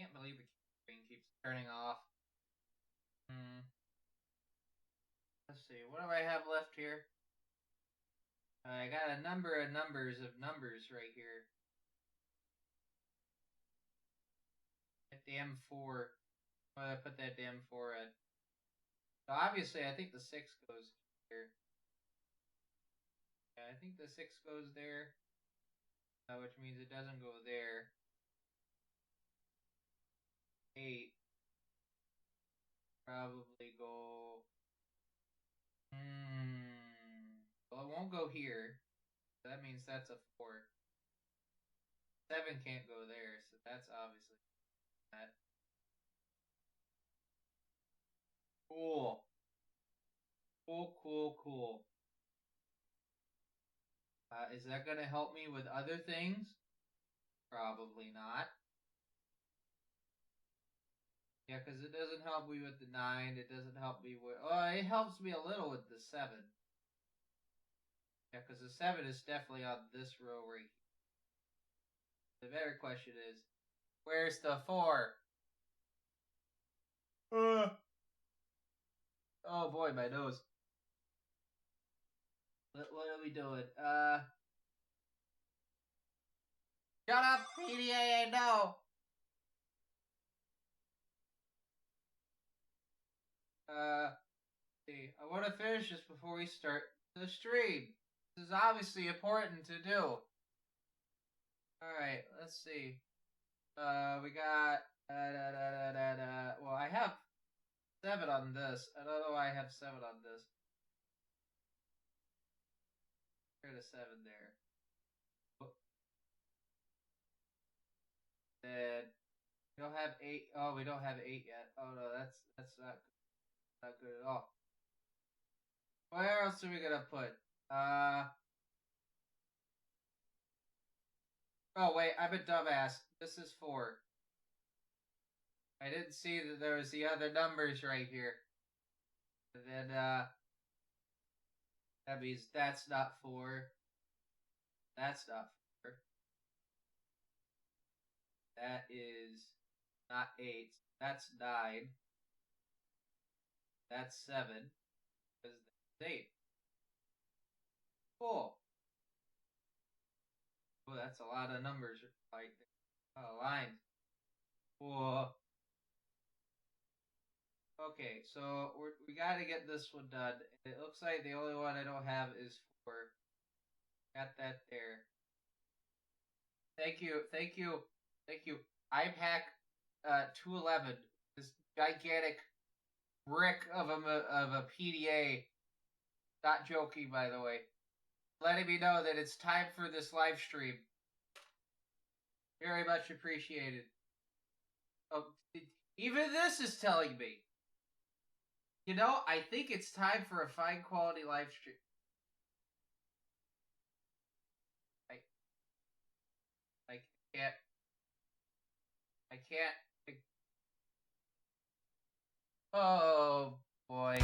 Can't believe the screen keeps turning off. Let's see, what do I have left here? I got a number of numbers right here. At the M4. Why did I put that damn 4 at? So obviously, I think the 6 goes here. Yeah, I think the 6 goes there. Which means it doesn't go there. 8. Probably go... Well, it won't go here. That means that's a 4. 7 can't go there, so that's obviously that. Cool. Cool. Is that going to help me with other things? Probably not. Yeah, because it doesn't help me with the 9. It doesn't help me with... Oh, it helps me a little with the 7. Yeah, because the 7 is definitely on this row right here. The better question is, where's the 4? Oh boy, my nose. What are we doing? Shut up, PDA, no! See, I want to finish this before we start the stream. This is obviously important to do. Alright, let's see. We got... Well, I have 7 on this. I don't know why I have 7 on this. Get a 7 there. Then we don't have 8. Oh, we don't have 8 yet. Oh no, that's not good at all. Where else are we gonna put? Oh wait, I'm a dumbass. This is 4. I didn't see that there was the other numbers right here. And then that means that's not 4. That's not 4. That is not 8. That's 9. That's 7. Because that's 8. Cool. Oh, that's a lot of numbers. Like, lines. Cool. Okay, so we got to get this one done. It looks like the only one I don't have is 4. Got that there. Thank you. iPack 211. This gigantic brick of a PDA. Not joking, by the way. Letting me know that it's time for this live stream. Very much appreciated. Oh, even this is telling me. You know, I think it's time for a fine quality live stream. I can't. Oh, boy.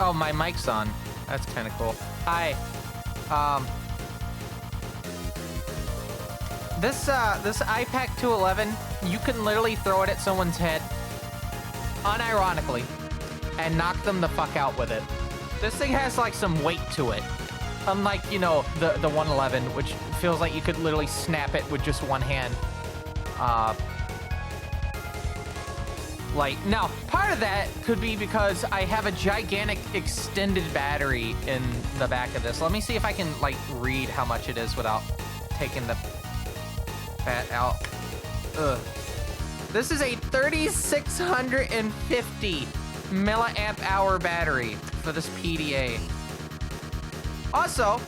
Oh, my mic's on. That's kind of cool. Hi. This iPac 211, you can literally throw it at someone's head, unironically, and knock them the fuck out with it. This thing has like some weight to it. Unlike, you know, the 111, which feels like you could literally snap it with just one hand. Now, part of that could be because I have a gigantic extended battery in the back of this. Let me see if I can, like, read how much it is without taking the bat out. Ugh. This is a 3650 milliamp hour battery for this PDA. Also,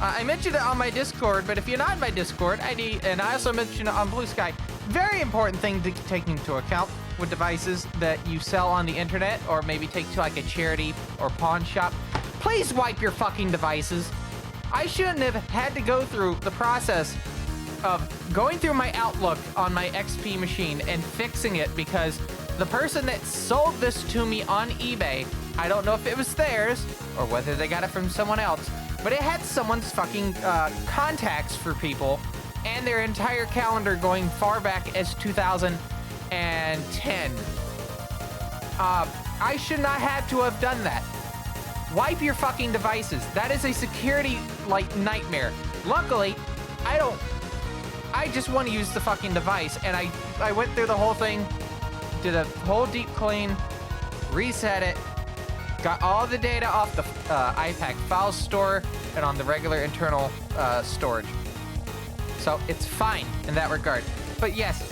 I mentioned it on my Discord, but if you're not in my Discord, and I also mentioned it on Blue Sky, very important thing to take into account with devices that you sell on the internet or maybe take to like a charity or pawn shop. Please wipe your fucking devices. I shouldn't have had to go through the process of going through my Outlook on my XP machine and fixing it because the person that sold this to me on eBay, I don't know if it was theirs or whether they got it from someone else, but it had someone's fucking contacts for people and their entire calendar going far back as 2010. I should not have to have done that. Wipe your fucking devices. That is a security, like, nightmare. Luckily, I just want to use the fucking device, and I went through the whole thing, did a whole deep clean, reset it, got all the data off the iPac file store and on the regular internal storage. So it's fine in that regard. But yes,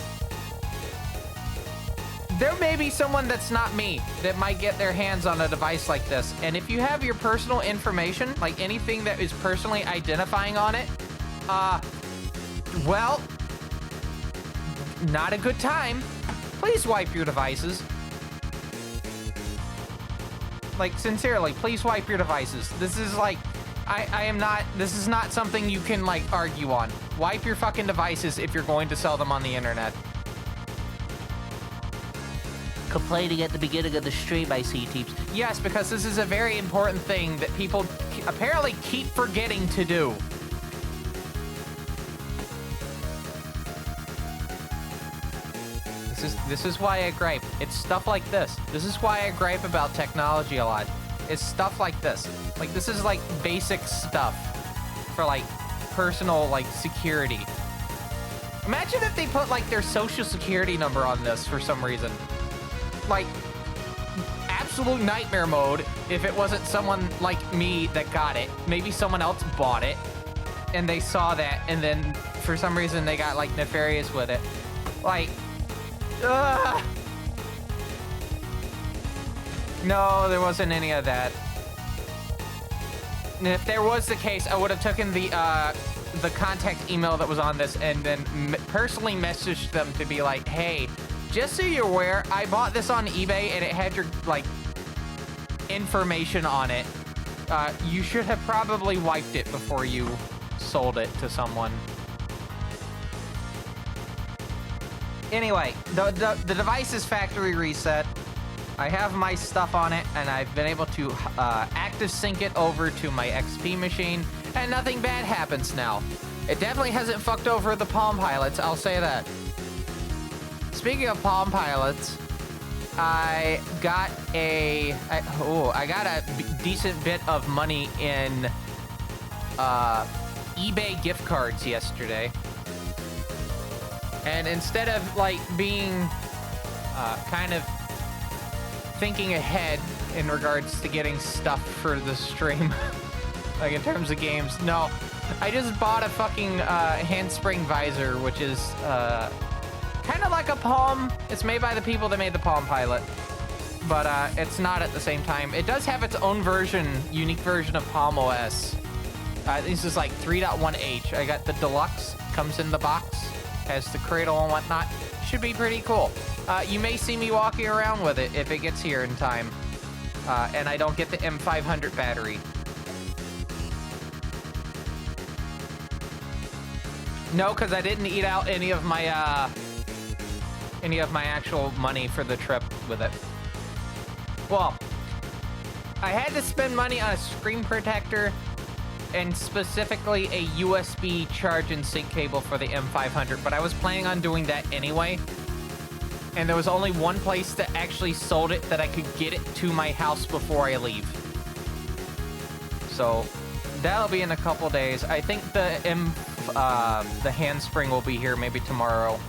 there may be someone that's not me that might get their hands on a device like this. And if you have your personal information, like anything that is personally identifying on it, well, not a good time. Please wipe your devices. Like, sincerely, please wipe your devices. This is like, this is not something you can, like, argue on. Wipe your fucking devices if you're going to sell them on the internet. Complaining at the beginning of the stream, I see, Teeps. Yes, because this is a very important thing that people apparently keep forgetting to do. This is why I gripe. It's stuff like this. This is why I gripe about technology a lot. It's stuff like this. Like, this is like basic stuff for like personal, like, security. Imagine if they put like their social security number on this for some reason. Like, absolute nightmare mode if it wasn't someone like me that got it. Maybe someone else bought it and they saw that and then for some reason they got like nefarious with it. Like, no, there wasn't any of that. And if there was the case, I would have taken the contact email that was on this and then personally messaged them to be like, hey, just so you're aware, I bought this on eBay and it had your, like, information on it. You should have probably wiped it before you sold it to someone. Anyway, the device is factory reset. I have my stuff on it, and I've been able to active sync it over to my XP machine, and nothing bad happens now. It definitely hasn't fucked over the Palm Pilots, I'll say that. Speaking of Palm Pilots, I got a decent bit of money in eBay gift cards yesterday. And instead of, like, being kind of thinking ahead in regards to getting stuff for the stream, like in terms of games, no, I just bought a fucking handspring visor, which is kind of like a Palm. It's made by the people that made the Palm Pilot, but it's not at the same time. It does have its own version, unique version of Palm OS. This is like 3.1H. I got the deluxe, comes in the box, has the cradle and whatnot. Should be pretty cool. You may see me walking around with it if it gets here in time, and I don't get the M500 battery. No, because I didn't eat out any of my actual money for the trip with it. Well, I had to spend money on a screen protector and specifically a USB charge and sync cable for the M500, but I was planning on doing that anyway. And there was only one place that actually sold it that I could get it to my house before I leave. So that'll be in a couple days. I think the handspring will be here maybe tomorrow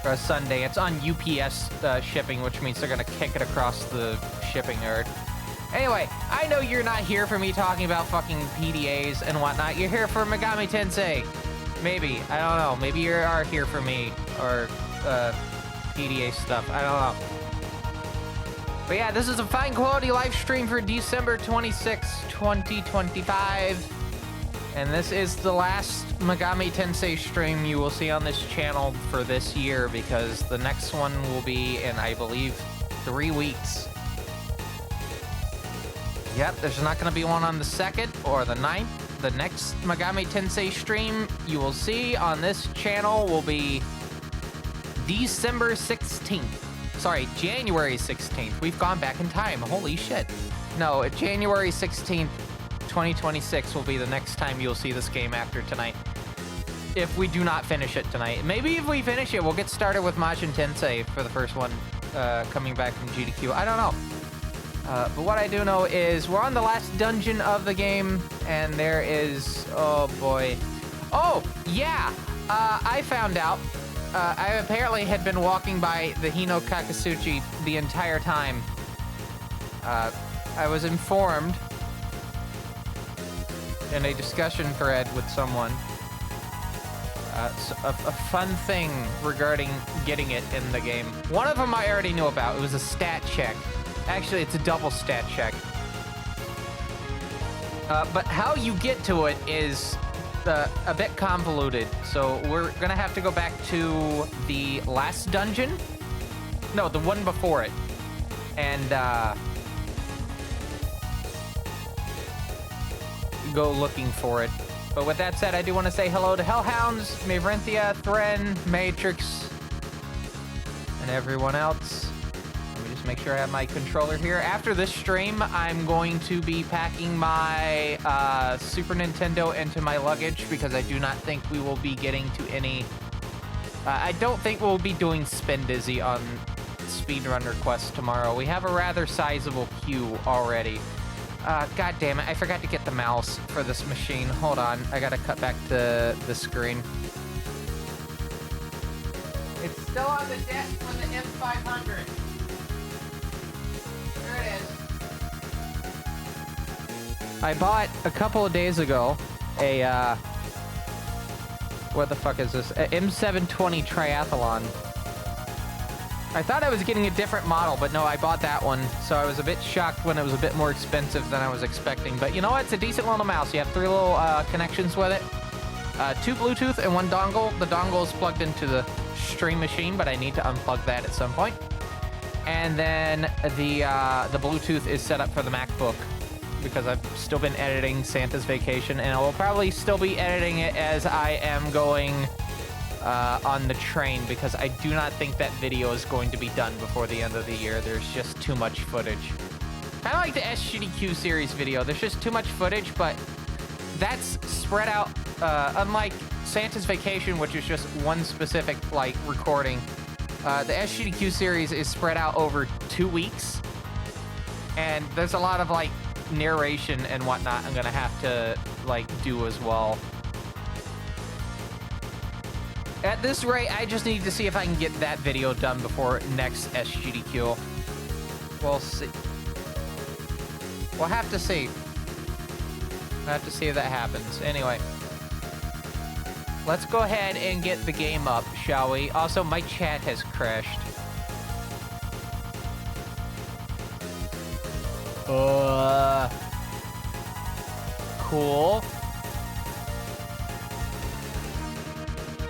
or Sunday. It's on UPS shipping, which means they're gonna kick it across the shipping yard. Anyway, I know you're not here for me talking about fucking PDAs and whatnot. You're here for Megami Tensei. Maybe. I don't know. Maybe you are here for me or PDA stuff. I don't know. But yeah, this is a fine quality live stream for December 26, 2025. And this is the last Megami Tensei stream you will see on this channel for this year because the next one will be in, I believe, 3 weeks. Yep, there's not going to be one on the 2nd or the 9th. The next Megami Tensei stream you will see on this channel will be December 16th. Sorry, January 16th. We've gone back in time. Holy shit. No, January 16th, 2026 will be the next time you'll see this game after tonight. If we do not finish it tonight. Maybe if we finish it, we'll get started with Majin Tensei for the first one coming back from GDQ. I don't know. But what I do know is we're on the last dungeon of the game, and there is... Oh, boy. Oh, yeah! I found out. I apparently had been walking by the Hino Kakasuchi the entire time. I was informed in a discussion thread with someone. A fun thing regarding getting it in the game. One of them I already knew about. It was a stat check. Actually, it's a double stat check. But how you get to it is a bit convoluted. So we're gonna have to go back to the last dungeon. No, the one before it. And go looking for it. But with that said, I do want to say hello to Hellhounds, Mavrinthia, Thren, Matrix, and everyone else. Let me just make sure I have my controller here. After this stream, I'm going to be packing my Super Nintendo into my luggage because I do not think we will be getting to any... I don't think we'll be doing Spin Dizzy on Speedrunner Quest tomorrow. We have a rather sizable queue already. God damn it, I forgot to get the mouse for this machine. Hold on, I gotta cut back to the screen. It's still on the desk for the M500. There it is. I bought a couple of days ago a, what the fuck is this? A M720 Triathlon. I thought I was getting a different model, but no, I bought that one. So I was a bit shocked when it was a bit more expensive than I was expecting. But you know what? It's a decent little mouse. You have 3 little connections with it. 2 Bluetooth and 1 dongle. The dongle is plugged into the stream machine, but I need to unplug that at some point. And then the Bluetooth is set up for the MacBook because I've still been editing Santa's Vacation, and I will probably still be editing it as I am going... on the train, because I do not think that video is going to be done before the end of the year. There's just too much footage. Kind of like the SGDQ series video. There's just too much footage, but that's spread out. Unlike Santa's Vacation, which is just one specific, like, recording, the SGDQ series is spread out over 2 weeks. And there's a lot of, like, narration and whatnot I'm gonna have to, like, do as well. At this rate, I just need to see if I can get that video done before next SGDQ. We'll see. We'll have to see. We'll have to see if that happens. Anyway. Let's go ahead and get the game up, shall we? Also, my chat has crashed. Cool.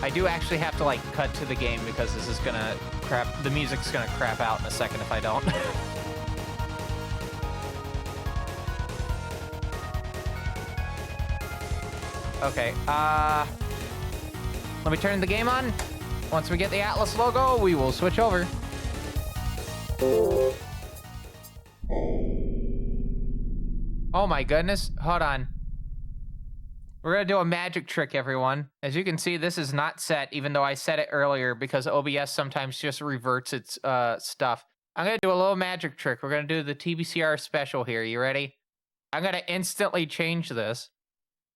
I do actually have to, like, cut to the game because this is gonna crap... The music's gonna crap out in a second if I don't. Okay, let me turn the game on. Once we get the Atlas logo, we will switch over. Oh my goodness. Hold on. We're going to do a magic trick, everyone. As you can see, this is not set, even though I set it earlier because OBS sometimes just reverts its stuff. I'm going to do a little magic trick. We're going to do the TBCR special here. You ready? I'm going to instantly change this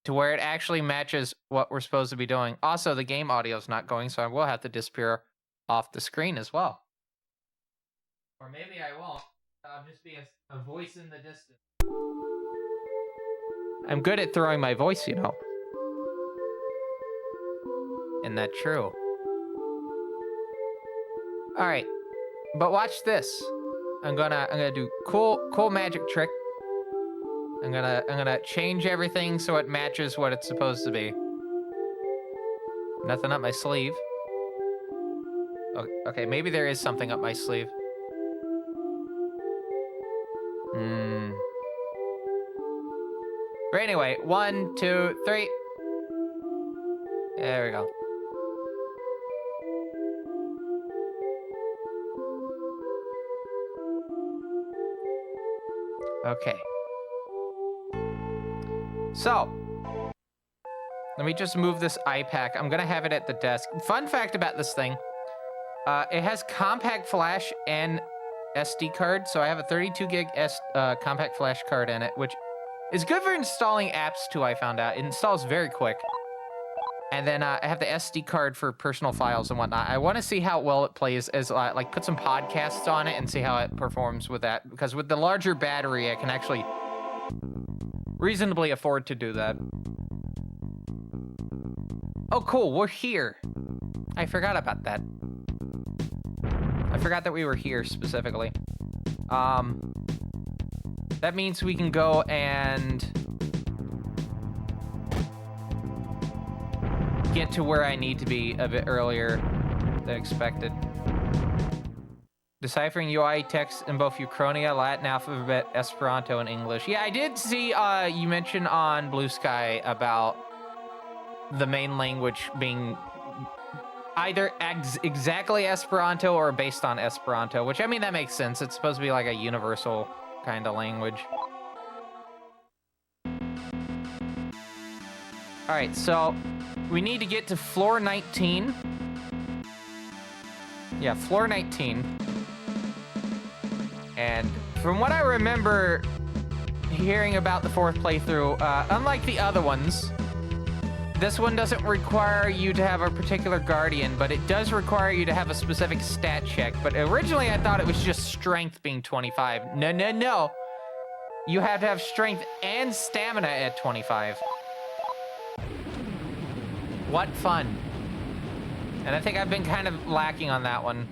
to where it actually matches what we're supposed to be doing. Also, the game audio is not going, so I will have to disappear off the screen as well. Or maybe I won't. I'll just be a voice in the distance. I'm good at throwing my voice, you know. Isn't that true? All right, but watch this. I'm gonna do cool magic trick. I'm gonna change everything so it matches what it's supposed to be. Nothing up my sleeve. Okay, maybe there is something up my sleeve. But anyway, 1, 2, 3. There we go. Okay. So, let me just move this iPack. I'm gonna have it at the desk. Fun fact about this thing. It has compact flash and SD card, so I have a 32 gig compact flash card in it, which is good for installing apps too, I found out. It installs very quick. And then I have the SD card for personal files and whatnot. I want to see how well it plays as, like, put some podcasts on it and see how it performs with that. Because with the larger battery, I can actually reasonably afford to do that. Oh, cool, we're here. I forgot about that. I forgot that we were here specifically. That means we can go and get to where I need to be a bit earlier than expected. Deciphering UI text in both Uchronia, Latin alphabet, Esperanto, and English. Yeah, I did see you mentioned on Blue Sky about the main language being either exactly Esperanto or based on Esperanto, which, I mean, that makes sense. It's supposed to be like a universal kind of language. All right, so we need to get to floor 19. Yeah, floor 19. And from what I remember hearing about the fourth playthrough, unlike the other ones, this one doesn't require you to have a particular guardian, but it does require you to have a specific stat check. But originally I thought it was just strength being 25. No. You have to have strength and stamina at 25. What fun. And I think I've been kind of lacking on that one.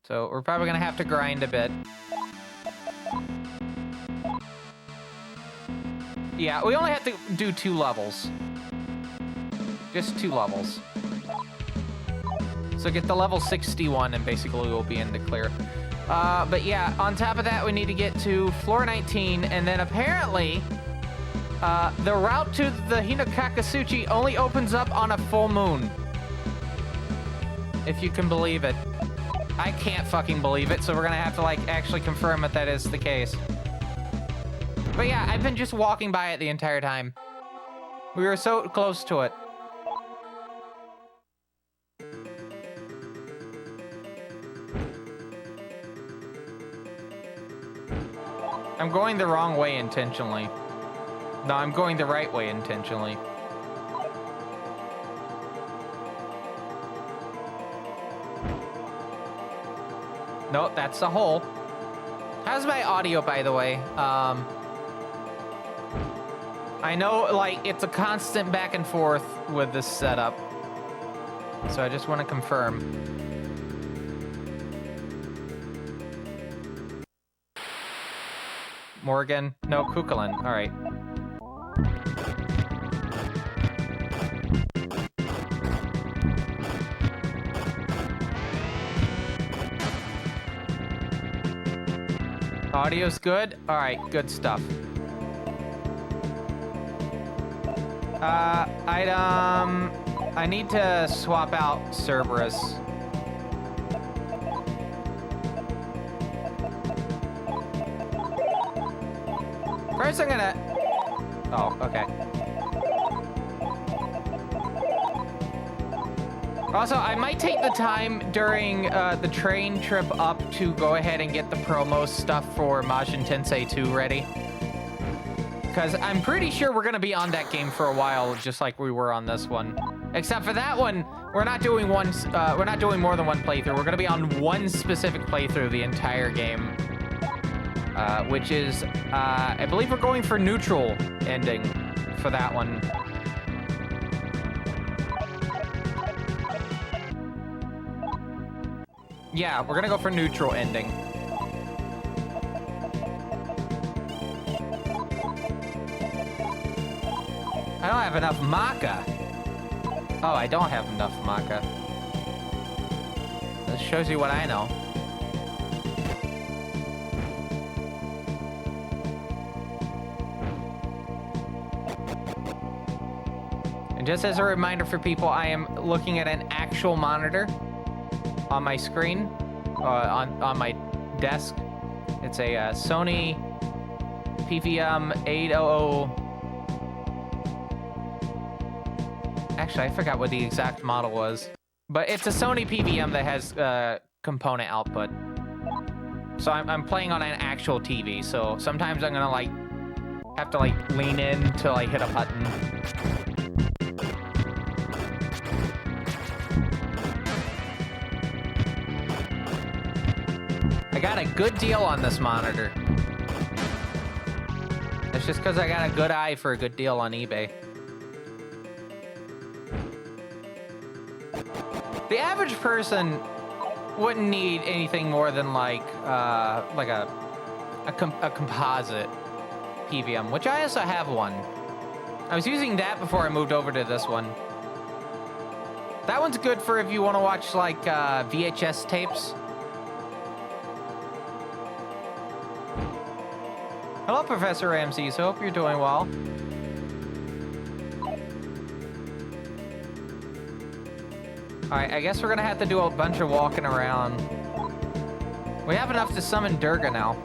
So we're probably gonna have to grind a bit. Yeah, we only have to do 2 levels. Just 2 levels. So get the level 61 and basically we'll be in the clear. But yeah, on top of that, we need to get to floor 19, and then apparently, the route to the Hinokakasuchi only opens up on a full moon. If you can believe it. I can't fucking believe it, so we're gonna have to, like, actually confirm that that is the case. But yeah, I've been just walking by it the entire time. We were so close to it. I'm going the wrong way intentionally. No, I'm going the right way intentionally. Nope, that's the hole. How's my audio, by the way? I know, like, it's a constant back and forth with this setup. So I just want to confirm. Morgan? No, Kukulin. All right. Audio's good? All right, good stuff. I need to swap out Cerberus. First, I'm gonna... Oh, okay. Also, I might take the time during the train trip up to go ahead and get the promo stuff for Majin Tensei 2 ready. Because I'm pretty sure we're gonna be on that game for a while, just like we were on this one. Except for that one, we're not doing more than one playthrough. We're gonna be on one specific playthrough the entire game. Which is, I believe we're going for neutral ending for that one. Yeah, we're gonna go for neutral ending. I don't have enough maca. Oh, I don't have enough maca. This shows you what I know. And just as a reminder for people, I am looking at an actual monitor on my screen, on my desk. It's a Sony PVM 800. Actually, I forgot what the exact model was. But it's a Sony PVM that has component output. So I'm playing on an actual TV, so sometimes I'm gonna like have to like lean in to like hit a button. I got a good deal on this monitor. It's just because I got a good eye for a good deal on eBay. The average person wouldn't need anything more than like a composite PVM, which I also have one. I was using that before I moved over to this one. That one's good for if you want to watch like VHS tapes. Hello, Professor Ramses. Hope you're doing well. Alright, I guess we're gonna have to do a bunch of walking around. We have enough to summon Durga now.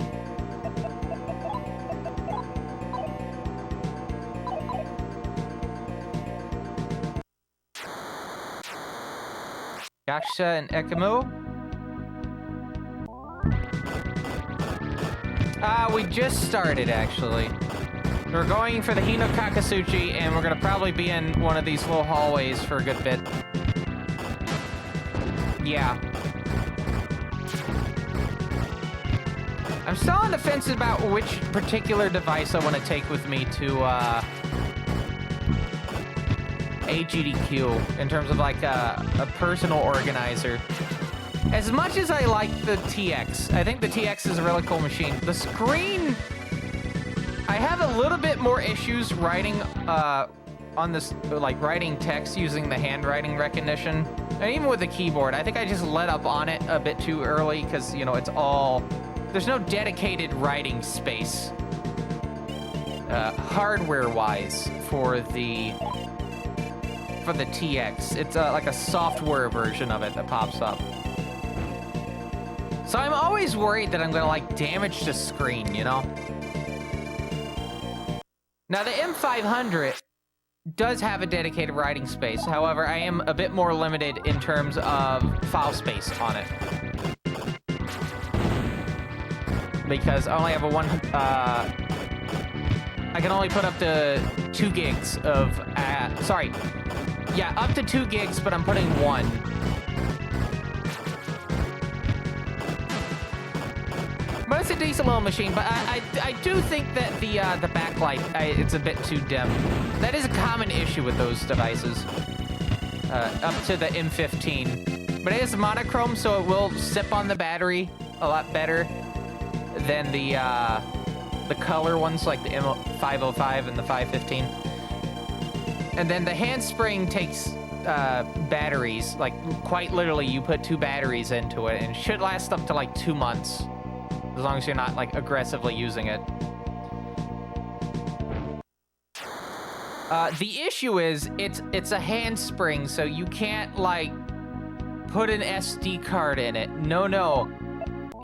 Yaksha and Ekemu? We just started, actually. We're going for the Hino Kakasuchi, and we're gonna probably be in one of these little hallways for a good bit. Yeah. I'm still on the fence about which particular device I want to take with me to AGDQ in terms of like a personal organizer. As much as I like the TX, I think the TX is a really cool machine. The screen, I have a little bit more issues writing on this, like writing text using the handwriting recognition. And even with the keyboard, I think I just let up on it a bit too early because, you know, it's all, there's no dedicated writing space hardware-wise for the TX. It's like a software version of it that pops up. So I'm always worried that I'm gonna like damage the screen, you know? Now the M500 does have a dedicated writing space. However, I am a bit more limited in terms of file space on it. Because I only have I can only put up to 2 gigs of, sorry. Yeah, up to 2 gigs, but I'm putting 1. But it's a decent little machine, but I do think that the backlight, it's a bit too dim. That is a common issue with those devices. Up to the M15. But it is monochrome, so it will sip on the battery a lot better than the color ones, like the M505 and the 515. And then the handspring takes batteries, like quite literally you put 2 batteries into it, and it should last up to like 2 months. As long as you're not, like, aggressively using it. The issue is, it's a handspring, so you can't, like, put an SD card in it. No.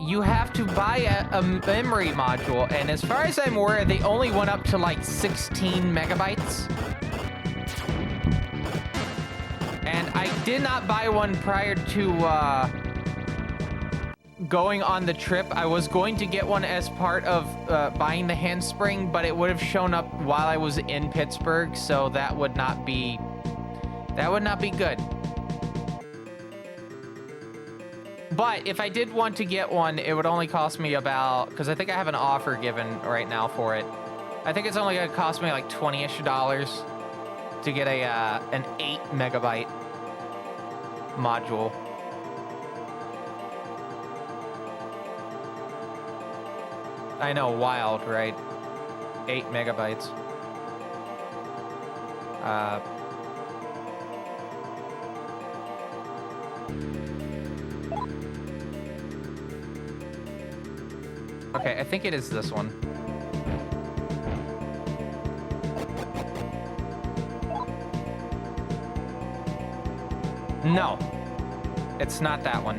you have to buy a memory module, and as far as I'm aware, they only went up to like 16 megabytes. And I did not buy one prior to going on the trip. I was going to get one as part of buying the handspring, but it would have shown up while I was in Pittsburgh, so that would not be good. But if I did want to get one, it would only cost me about, because I think I have an offer given right now for it. I think it's only gonna cost me like $20-ish to get an 8 megabyte module. I know, wild, right? 8 megabytes. Okay, I think it is this one. No, it's not that one.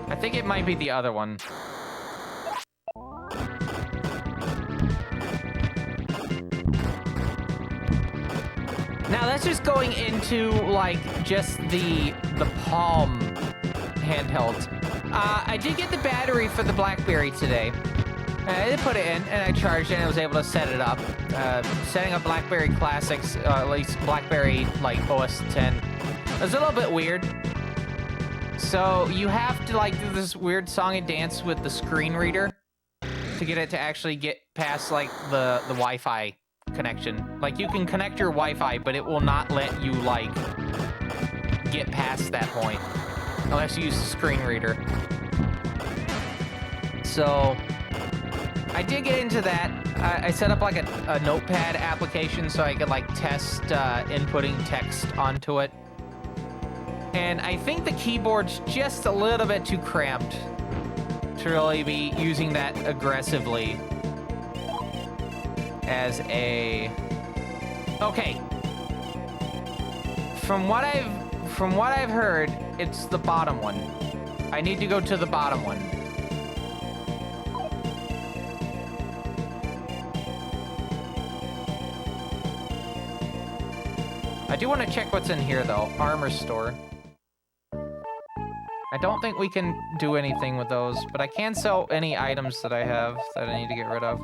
I think it might be the other one. Now that's just going into like just the Palm handheld. I did get the battery for the BlackBerry today. I did put it in and I charged it and I was able to set it up. Setting up BlackBerry Classics, at least BlackBerry like OS 10, it was a little bit weird. So you have to like do this weird song and dance with the screen reader to get it to actually get past like the Wi-Fi connection. Like you can connect your Wi-Fi, but it will not let you like get past that point unless you use the screen reader. So I did get into that. I set up like a notepad application so I could like test inputting text onto it. And I think the keyboard's just a little bit too cramped to really be using that aggressively as a... Okay. From what I've heard, it's the bottom one. I need to go to the bottom one. I do want to check what's in here though. Armor store. I don't think we can do anything with those, but I can sell any items that I have that I need to get rid of.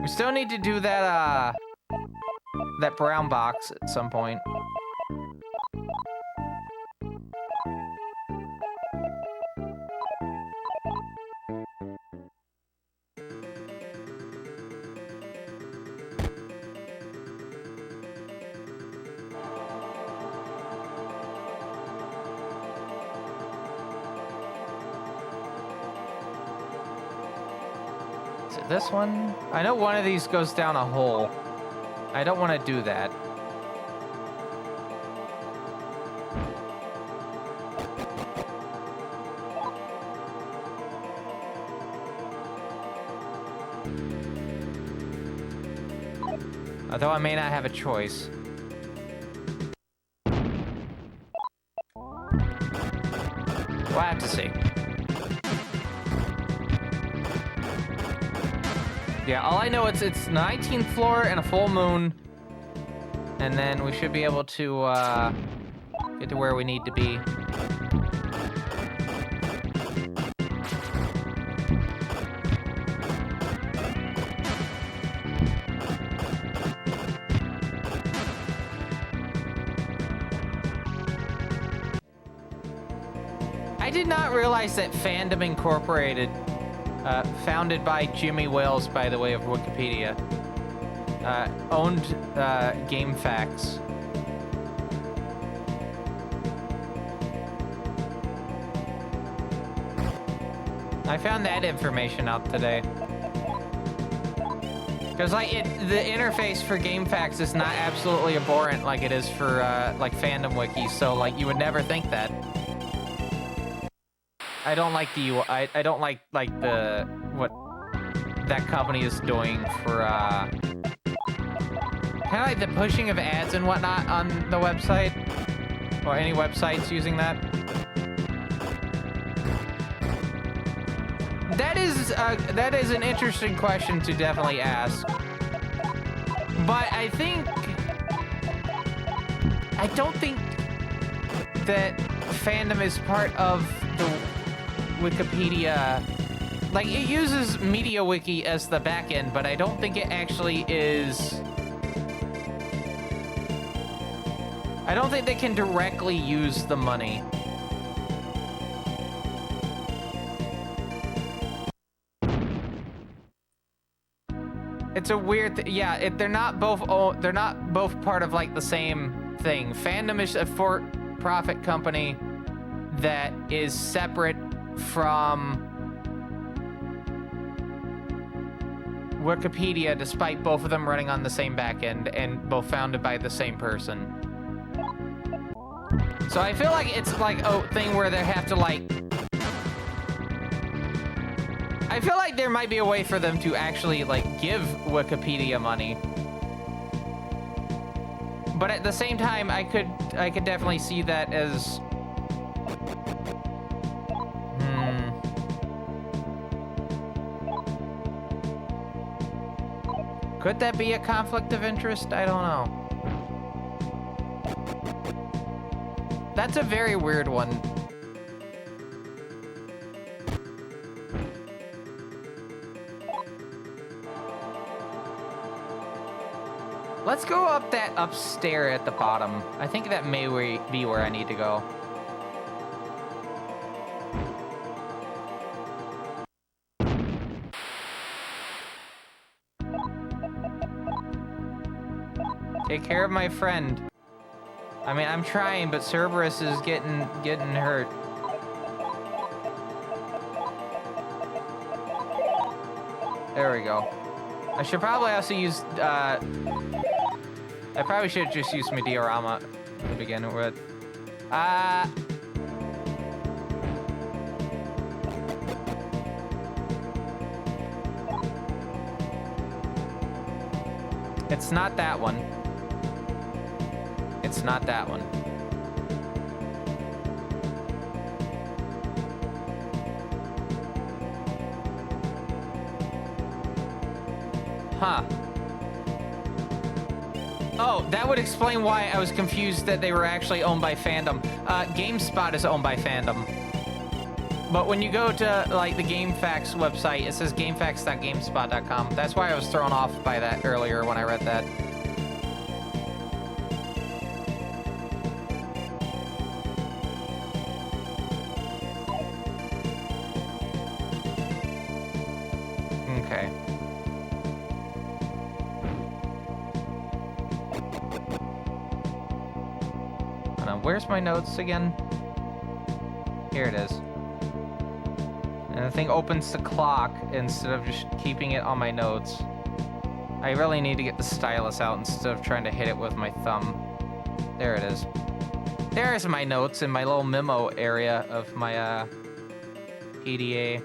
We still need to do that, that brown box at some point. This one? I know one of these goes down a hole. I don't want to do that. Although I may not have a choice. We'll have to see. Yeah, all I know it's 19th floor and a full moon, and then we should be able to get to where we need to be. I did not realize that Fandom Incorporated, founded by Jimmy Wales, by the way, of Wikipedia, owned GameFAQs. I found that information out today. Because like the interface for GameFAQs is not absolutely abhorrent like it is for like Fandom Wiki, so like you would never think that. I don't like the UI. I don't like the what that company is doing for kind of like the pushing of ads and whatnot on the website. Or any websites using that? That is an interesting question to definitely ask. But I don't think that fandom is part of the Wikipedia. Like, it uses MediaWiki as the backend, but I don't think it actually is. I don't think they can directly use the money. It's a weird yeah, they're not both part of like the same thing. Fandom is a for-profit company that is separate from Wikipedia, despite both of them running on the same backend and both founded by the same person. So I feel like it's like a thing where they have to like... I feel like there might be a way for them to actually like give Wikipedia money. But at the same time, I could definitely see that as... Could that be a conflict of interest? I don't know. That's a very weird one. Let's go up that upstairs at the bottom. I think that may be where I need to go. Take care of my friend. I mean, I'm trying, but Cerberus is getting hurt. There we go. I should probably also use, I probably should have just used my diorama to begin with. It's not that one. It's not that one. Huh. Oh, that would explain why I was confused that they were actually owned by Fandom. GameSpot is owned by Fandom. But when you go to, like, the GameFAQs website, it says gamefax.gamespot.com. That's why I was thrown off by that earlier when I read that. Okay. Where's my notes again? Here it is. And the thing opens the clock instead of just keeping it on my notes. I really need to get the stylus out instead of trying to hit it with my thumb. There it is. There's my notes in my little memo area of my PDA.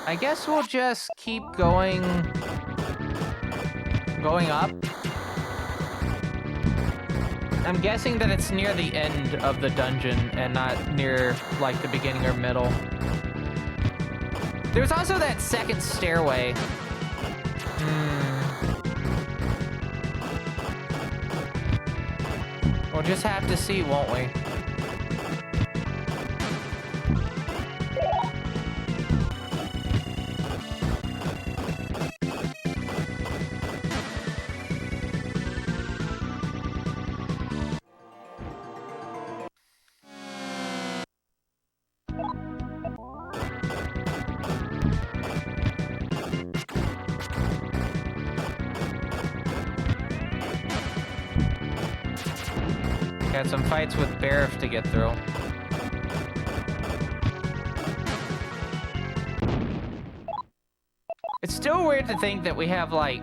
I guess we'll just keep going up. I'm guessing that it's near the end of the dungeon and not near, like, the beginning or middle. There's also that second stairway. We'll just have to see, won't we? Got some fights with Barif to get through. It's still weird to think that we have like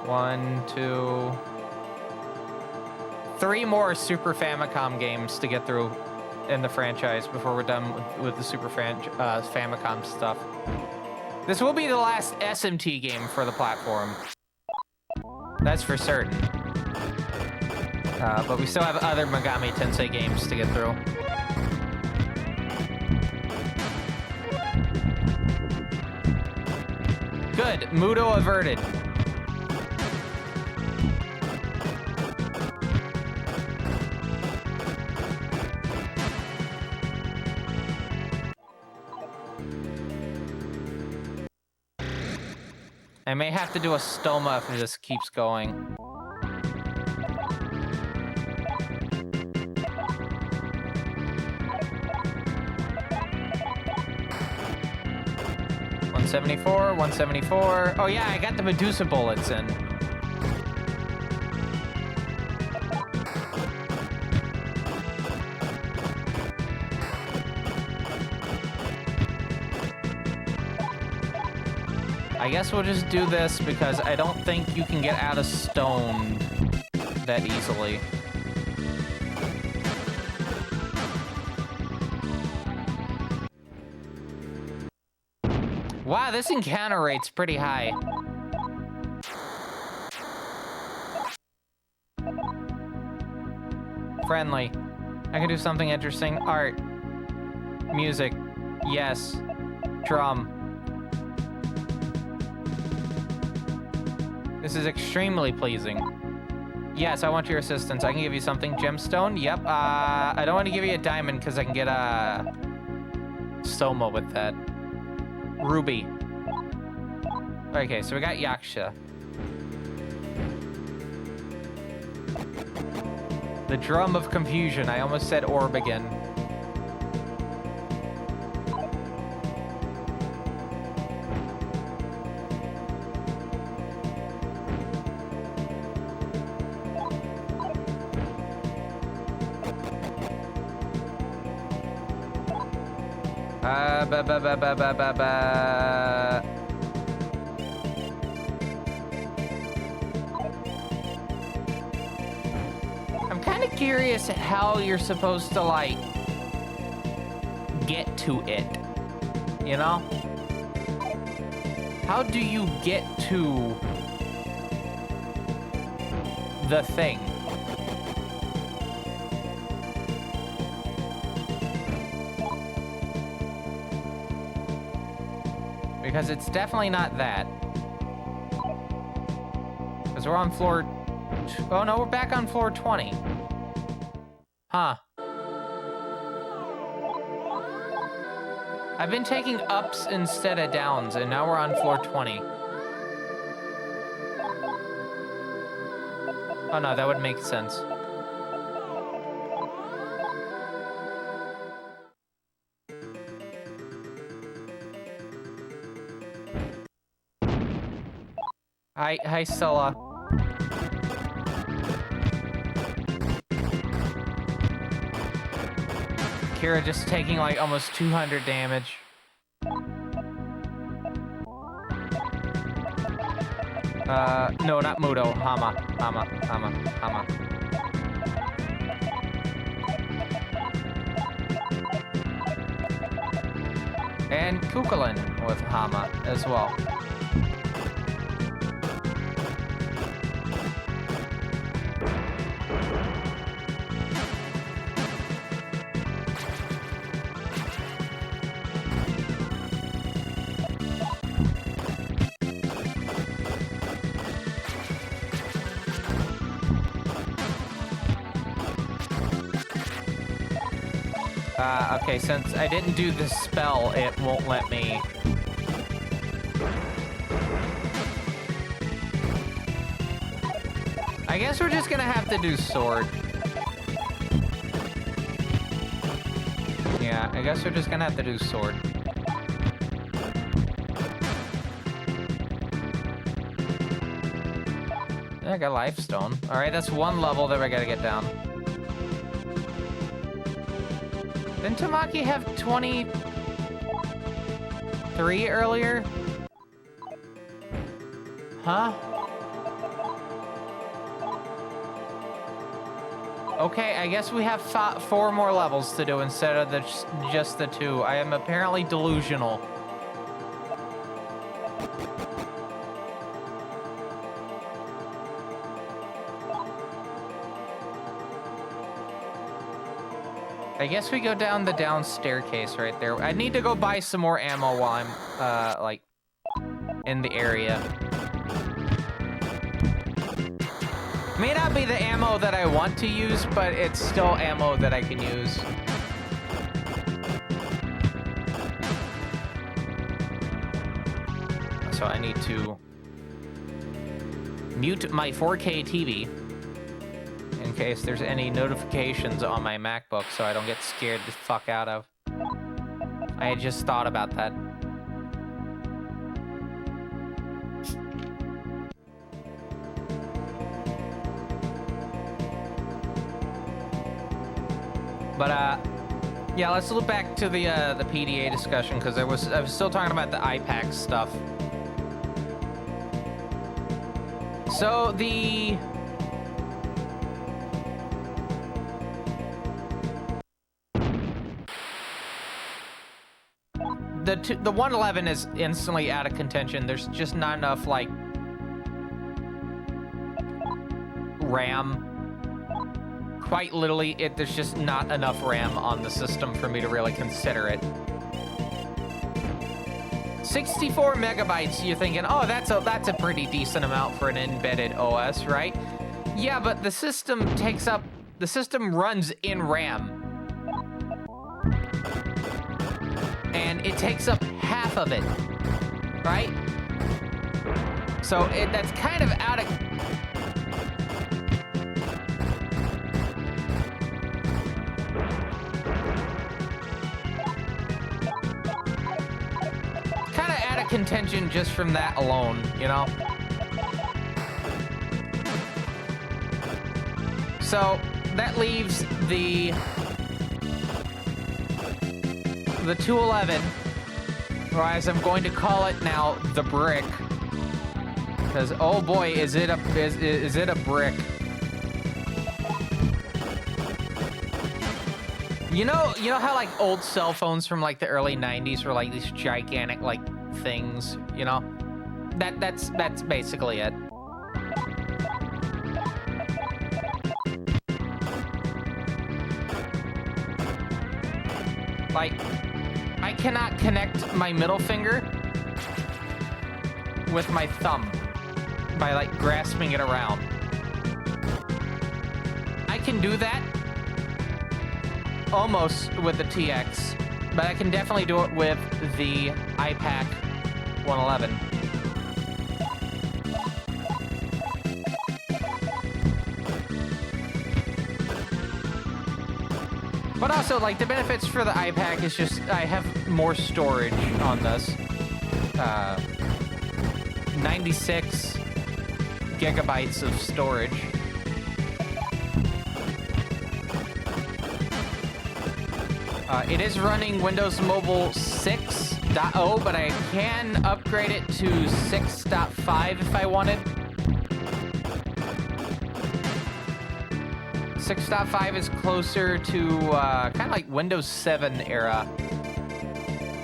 1, 2, 3 more Super Famicom games to get through in the franchise before we're done with the Super Famicom stuff. This will be the last SMT game for the platform. That's for certain. But we still have other Megami Tensei games to get through. Good. Mudo averted. I may have to do a stoma if this keeps going. $174, $174. Oh yeah, I got the Medusa bullets in. I guess we'll just do this because I don't think you can get out of stone that easily. Wow, this encounter rate's pretty high. Friendly. I can do something interesting. Art. Music. Yes. Drum. This is extremely pleasing. Yes, I want your assistance. I can give you something. Gemstone? Yep. I don't want to give you a diamond because I can get a Soma with that. Ruby. Okay, so we got Yaksha. The Drum of Confusion. I almost said orb again. I'm kind of curious at how you're supposed to, like, get to it, you know? How do you get to the thing? Because it's definitely not that. Because we're on floor... Oh no, we're back on floor 20. Huh. I've been taking ups instead of downs, and now we're on floor 20. Oh no, that would make sense. Hi, Stella. Akira just taking like almost 200 damage. No, not Mudo. Hama. And Kukulin with Hama as well. Okay, since I didn't do the spell, it won't let me. I guess we're just gonna have to do sword. Yeah, I guess we're just gonna have to do sword. Yeah, I got lifestone. Alright, that's one level that we gotta get down. Didn't Tamaki have 23 earlier? Huh? Okay, I guess we have 4 more levels to do instead of just the 2. I am apparently delusional. I guess we go down the down staircase right there. I need to go buy some more ammo while I'm, like, in the area. May not be the ammo that I want to use, but it's still ammo that I can use. So I need to mute my 4K TV in case there's any notifications on my MacBook so I don't get scared the fuck out of. I had just thought about that. But yeah, let's look back to the PDA discussion because I was still talking about the iPack stuff. So the the 111 is instantly out of contention. There's just not enough like RAM. Quite literally, there's just not enough RAM on the system for me to really consider it. 64 megabytes, you're thinking, oh, that's a pretty decent amount for an embedded OS, right? Yeah, but the system runs in RAM. And it takes up half of it, right? So that's kind of out of... contention just from that alone, you know? So that leaves the 211, or as I'm going to call it now, the brick. Because oh boy, is it a brick. You know how like old cell phones from like the early 90s were like these gigantic like things, you know? That's basically it. Like, I cannot connect my middle finger with my thumb by like grasping it around. I can do that almost with the TX, but I can definitely do it with the iPack 111. But also, like, the benefits for the iPack is just I have more storage on this. 96 gigabytes of storage. It is running Windows Mobile 6.0, but I can upgrade it to 6.5 if I wanted. 6.5 is closer to kind of like Windows 7 era.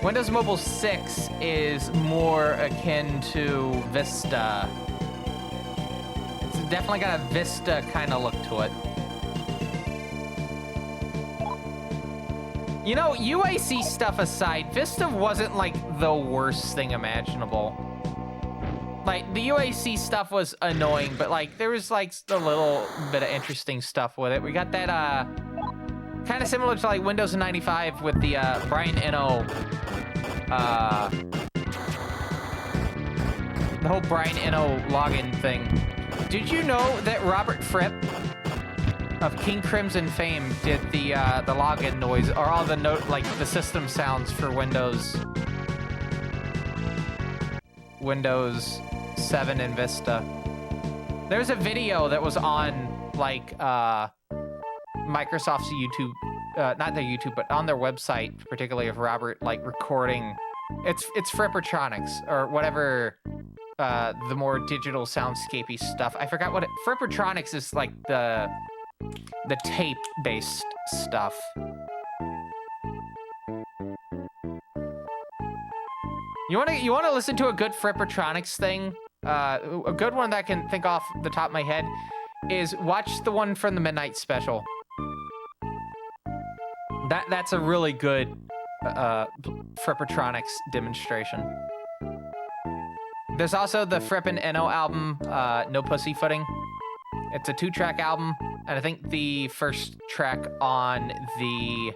Windows Mobile 6 is more akin to Vista. It's definitely got a Vista kind of look to it. You know, UAC stuff aside, Vista wasn't like the worst thing imaginable. Like, the UAC stuff was annoying, but like, there was like a little bit of interesting stuff with it. We got that, kind of similar to like Windows 95 with the, Brian Eno, the whole Brian Eno login thing. Did you know that Robert Fripp of King Crimson fame did the login noise, or all the the system sounds for Windows 7 and Vista. There's a video that was on like Microsoft's YouTube, not their YouTube, but on their website, particularly of Robert like recording. It's Frippertronics or whatever, the more digital soundscapey stuff. I forgot what Frippertronics is, like the the tape-based stuff. You wanna listen to a good Frippertronics thing? A good one that I can think off the top of my head is watch the one from the Midnight Special. That's a really good Frippertronics demonstration. There's also the Frippin' Eno album, No Pussyfooting. It's a 2-track album, and I think the first track on the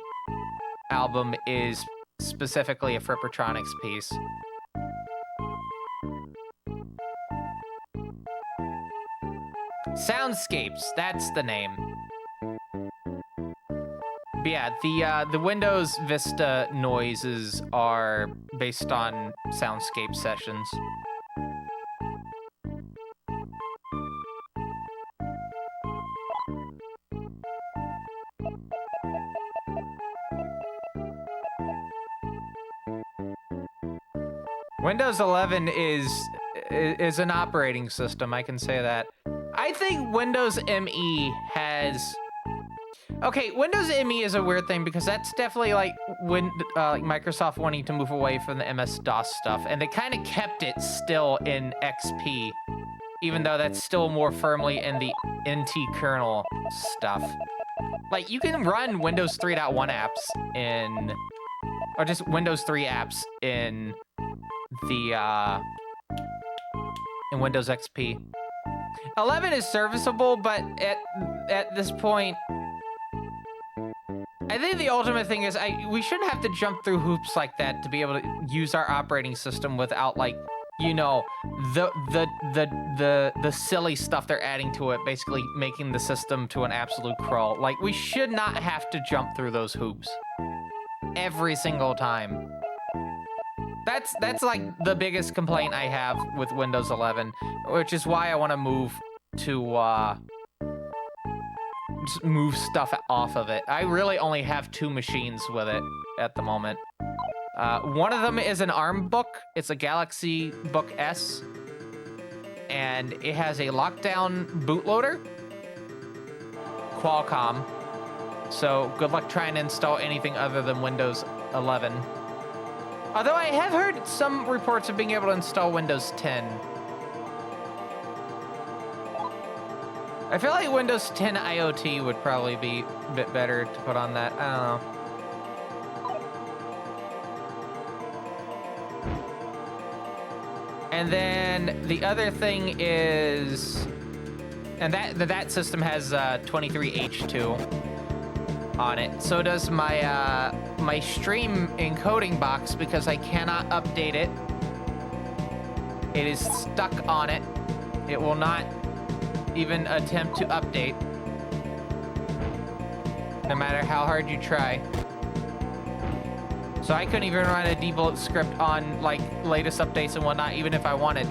album is specifically a Frippertronics piece. Soundscapes, that's the name. But yeah, the Windows Vista noises are based on soundscape sessions. Windows 11 is an operating system, I can say that. I think Windows ME has... Okay, Windows ME is a weird thing because that's definitely like like Microsoft wanting to move away from the MS-DOS stuff, and they kind of kept it still in XP, even though that's still more firmly in the NT kernel stuff. Like, you can run Windows 3.1 apps in... Or just Windows 3 apps in the, in Windows XP. 11 is serviceable, but at this point, I think the ultimate thing is we shouldn't have to jump through hoops like that to be able to use our operating system without, like, you know, the silly stuff they're adding to it, basically making the system to an absolute crawl. Like, we should not have to jump through those hoops every single time. That's like the biggest complaint I have with Windows 11, which is why I want to move to just move stuff off of it. I really only have 2 machines with it at the moment. One of them is an ARM book. It's a Galaxy Book S, and it has a lockdown bootloader, Qualcomm. So good luck trying to install anything other than Windows 11. Although I have heard some reports of being able to install Windows 10. I feel like Windows 10 IoT would probably be a bit better to put on that. I don't know. And then the other thing is, and that system has 23H2 on it. So does my my stream encoding box, because I cannot update it. It is stuck on it. It will not even attempt to update, no matter how hard you try. So I couldn't even run a debug script on, like, latest updates and whatnot, even if I wanted.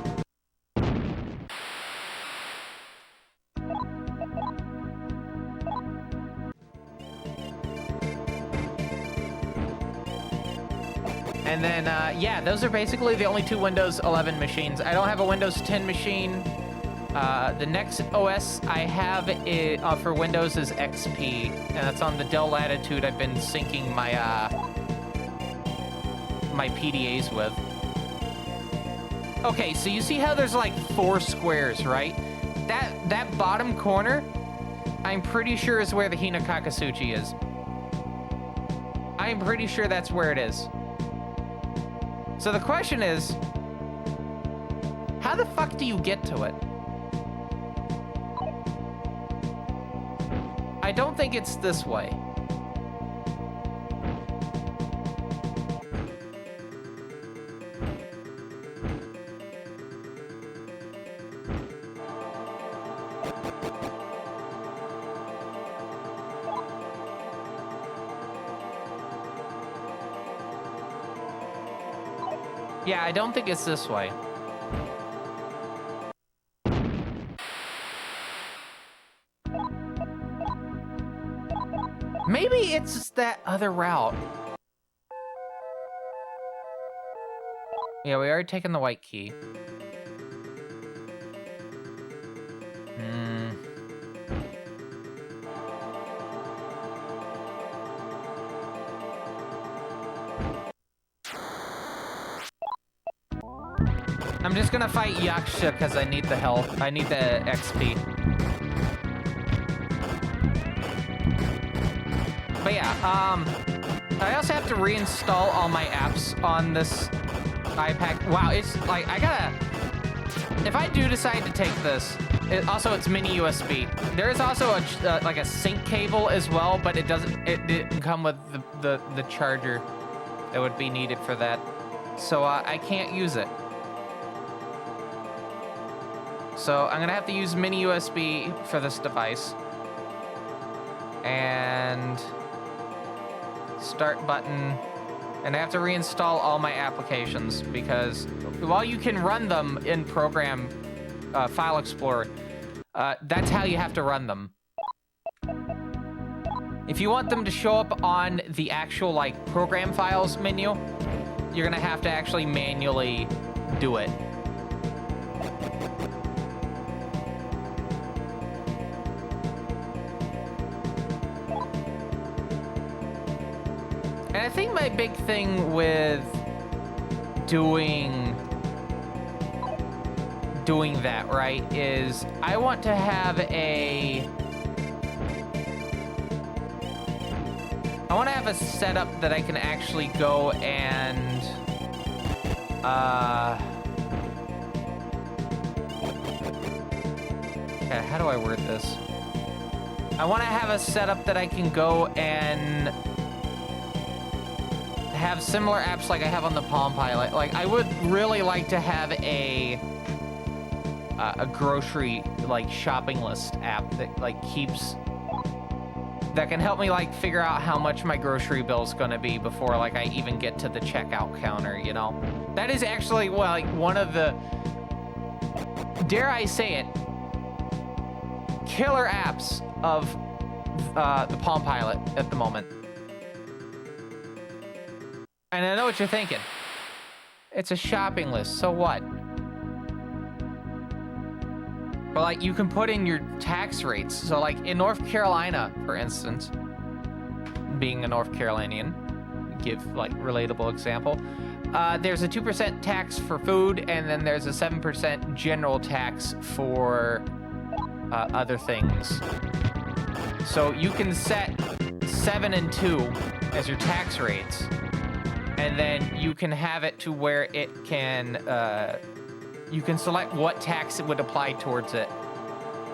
And then, yeah, those are basically the only 2 Windows 11 machines. I don't have a Windows 10 machine. The next OS I have for Windows is XP, and that's on the Dell Latitude I've been syncing my my PDAs with. Okay, so you see how there's like 4 squares, right? That bottom corner, I'm pretty sure is where the Hinokakasuchi is. I'm pretty sure that's where it is. So the question is, how the fuck do you get to it? I don't think it's this way. Yeah, I don't think it's this way. Maybe it's that other route. Yeah, we already taken the white key. I'm just gonna fight Yaksha because I need the health. I need the XP. But yeah, I also have to reinstall all my apps on this iPad. Wow, it's like, I gotta... If I do decide to take this, it's mini USB. There is also like a sync cable as well, but it didn't come with the charger that would be needed for that. So I can't use it. So I'm gonna have to use mini USB for this device. And start button. And I have to reinstall all my applications because while you can run them in Program File Explorer, that's how you have to run them. If you want them to show up on the actual like program files menu, you're gonna have to actually manually do it. And I think my big thing with doing that, right, is I want to have a setup that I can actually go and okay, how do I word this? I want to have a setup that I can go and have similar apps like I have on the Palm Pilot. Like, I would really like to have a grocery, like, shopping list app that, like, that can help me, like, figure out how much my grocery bill's gonna be before, like, I even get to the checkout counter, you know? That is actually, well, like, one of the, dare I say it, killer apps of the Palm Pilot at the moment. And I know what you're thinking. It's a shopping list, so what? But like, you can put in your tax rates. So like in North Carolina, for instance, being a North Carolinian, give like relatable example, there's a 2% tax for food, and then there's a 7% general tax for other things. So you can set 7 and 2 as your tax rates. And then you can have it to where it can, you can select what tax it would apply towards it.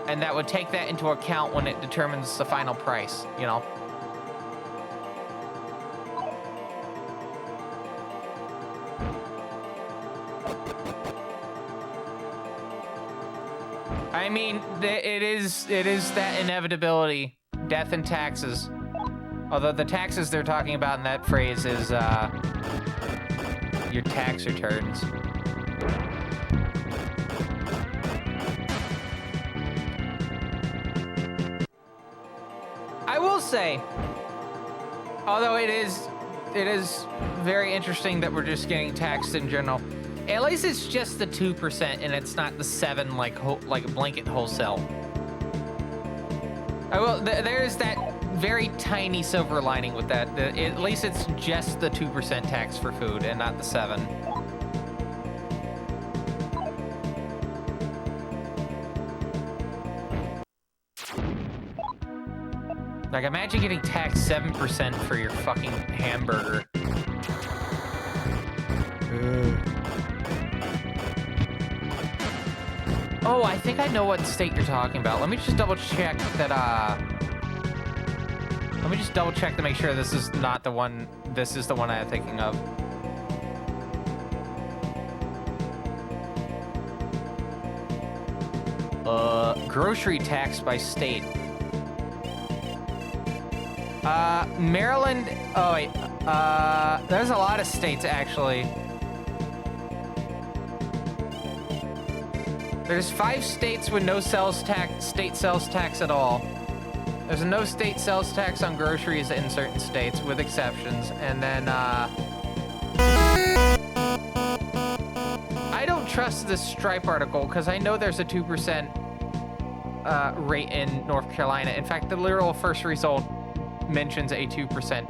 And that would take that into account when it determines the final price, you know? I mean, it is that inevitability, death and taxes. Although the taxes they're talking about in that phrase is, your tax returns. I will say, although it is very interesting that we're just getting taxed in general, at least it's just the 2% and it's not the 7 like a blanket wholesale. There's that very tiny silver lining with that. At least it's just the 2% tax for food and not the 7. Like, imagine getting taxed 7% for your fucking hamburger. Oh, I think I know what state you're talking about. Let me just double check that, let me just double check to make sure this is not the one, this is the one I'm thinking of. Grocery tax by state. Maryland, oh wait, there's a lot of states actually. There's 5 states with no state sales tax at all. There's no state sales tax on groceries in certain states, with exceptions. And then, I don't trust this Stripe article, because I know there's a 2% rate in North Carolina. In fact, the literal first result mentions a 2%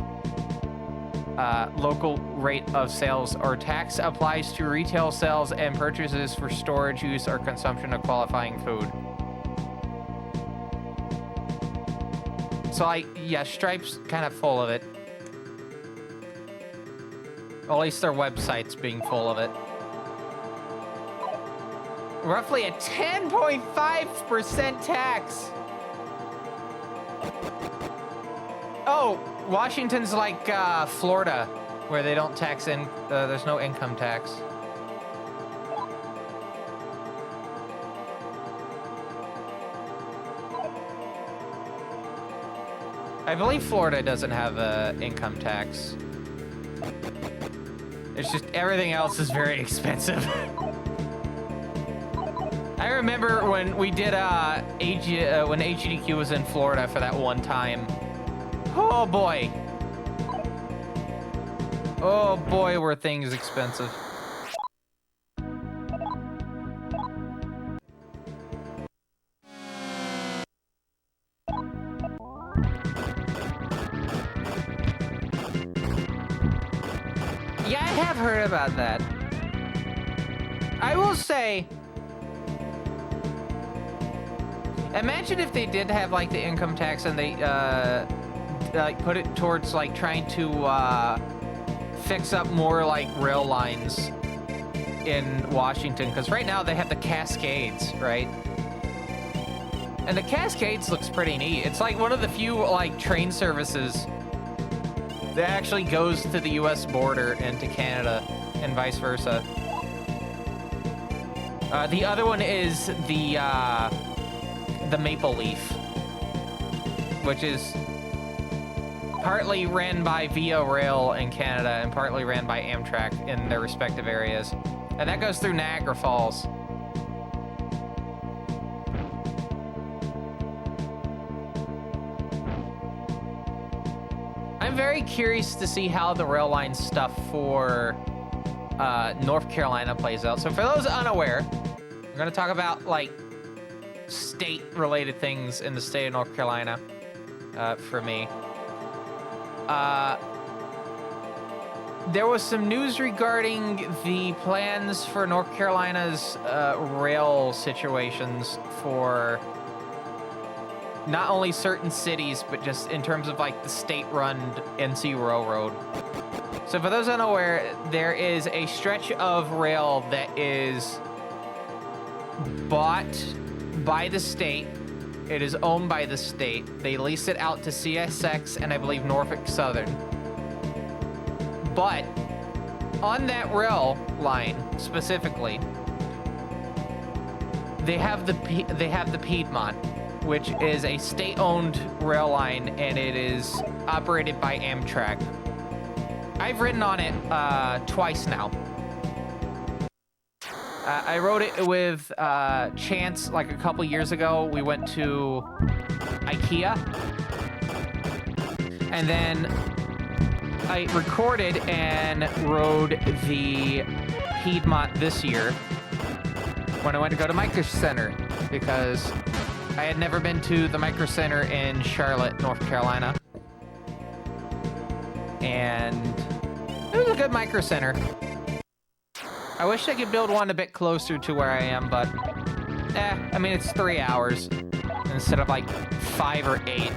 local rate of sales, or tax applies to retail sales and purchases for storage, use, or consumption of qualifying food. So, yeah, Stripe's kind of full of it. Well, at least their website's being full of it. Roughly a 10.5% tax. Oh, Washington's like Florida, where they don't tax there's no income tax. I believe Florida doesn't have income tax. It's just everything else is very expensive. I remember when we did when AGDQ was in Florida for that one time. Oh boy. Oh boy, were things expensive. Yeah, I have heard about that. I will say, imagine if they did have like the income tax and they like put it towards like trying to fix up more like rail lines in Washington, because right now they have the Cascades, right? And the Cascades looks pretty neat. It's like one of the few like train services that actually goes to the US border and to Canada and vice versa. The other one is the Maple Leaf, which is partly ran by Via Rail in Canada and partly ran by Amtrak in their respective areas. And that goes through Niagara Falls. I'm very curious to see how the rail line stuff for North Carolina plays out. So for those unaware, we're going to talk about like state-related things in the state of North Carolina for me. There was some news regarding the plans for North Carolina's rail situations for not only certain cities, but just in terms of like the state-run NC Railroad. So for those unaware, there is a stretch of rail that is bought by the state. It is owned by the state. They lease it out to CSX and I believe Norfolk Southern. But on that rail line specifically, they have the Piedmont, which is a state-owned rail line, and it is operated by Amtrak. I've ridden on it twice now. I rode it with Chance like a couple years ago. We went to IKEA, and then I recorded and rode the Piedmont this year when I went to go to Micro Center, because I had never been to the Micro Center in Charlotte, North Carolina. And it was a good Micro Center. I wish I could build one a bit closer to where I am, but I mean, it's 3 hours instead of like 5 or 8.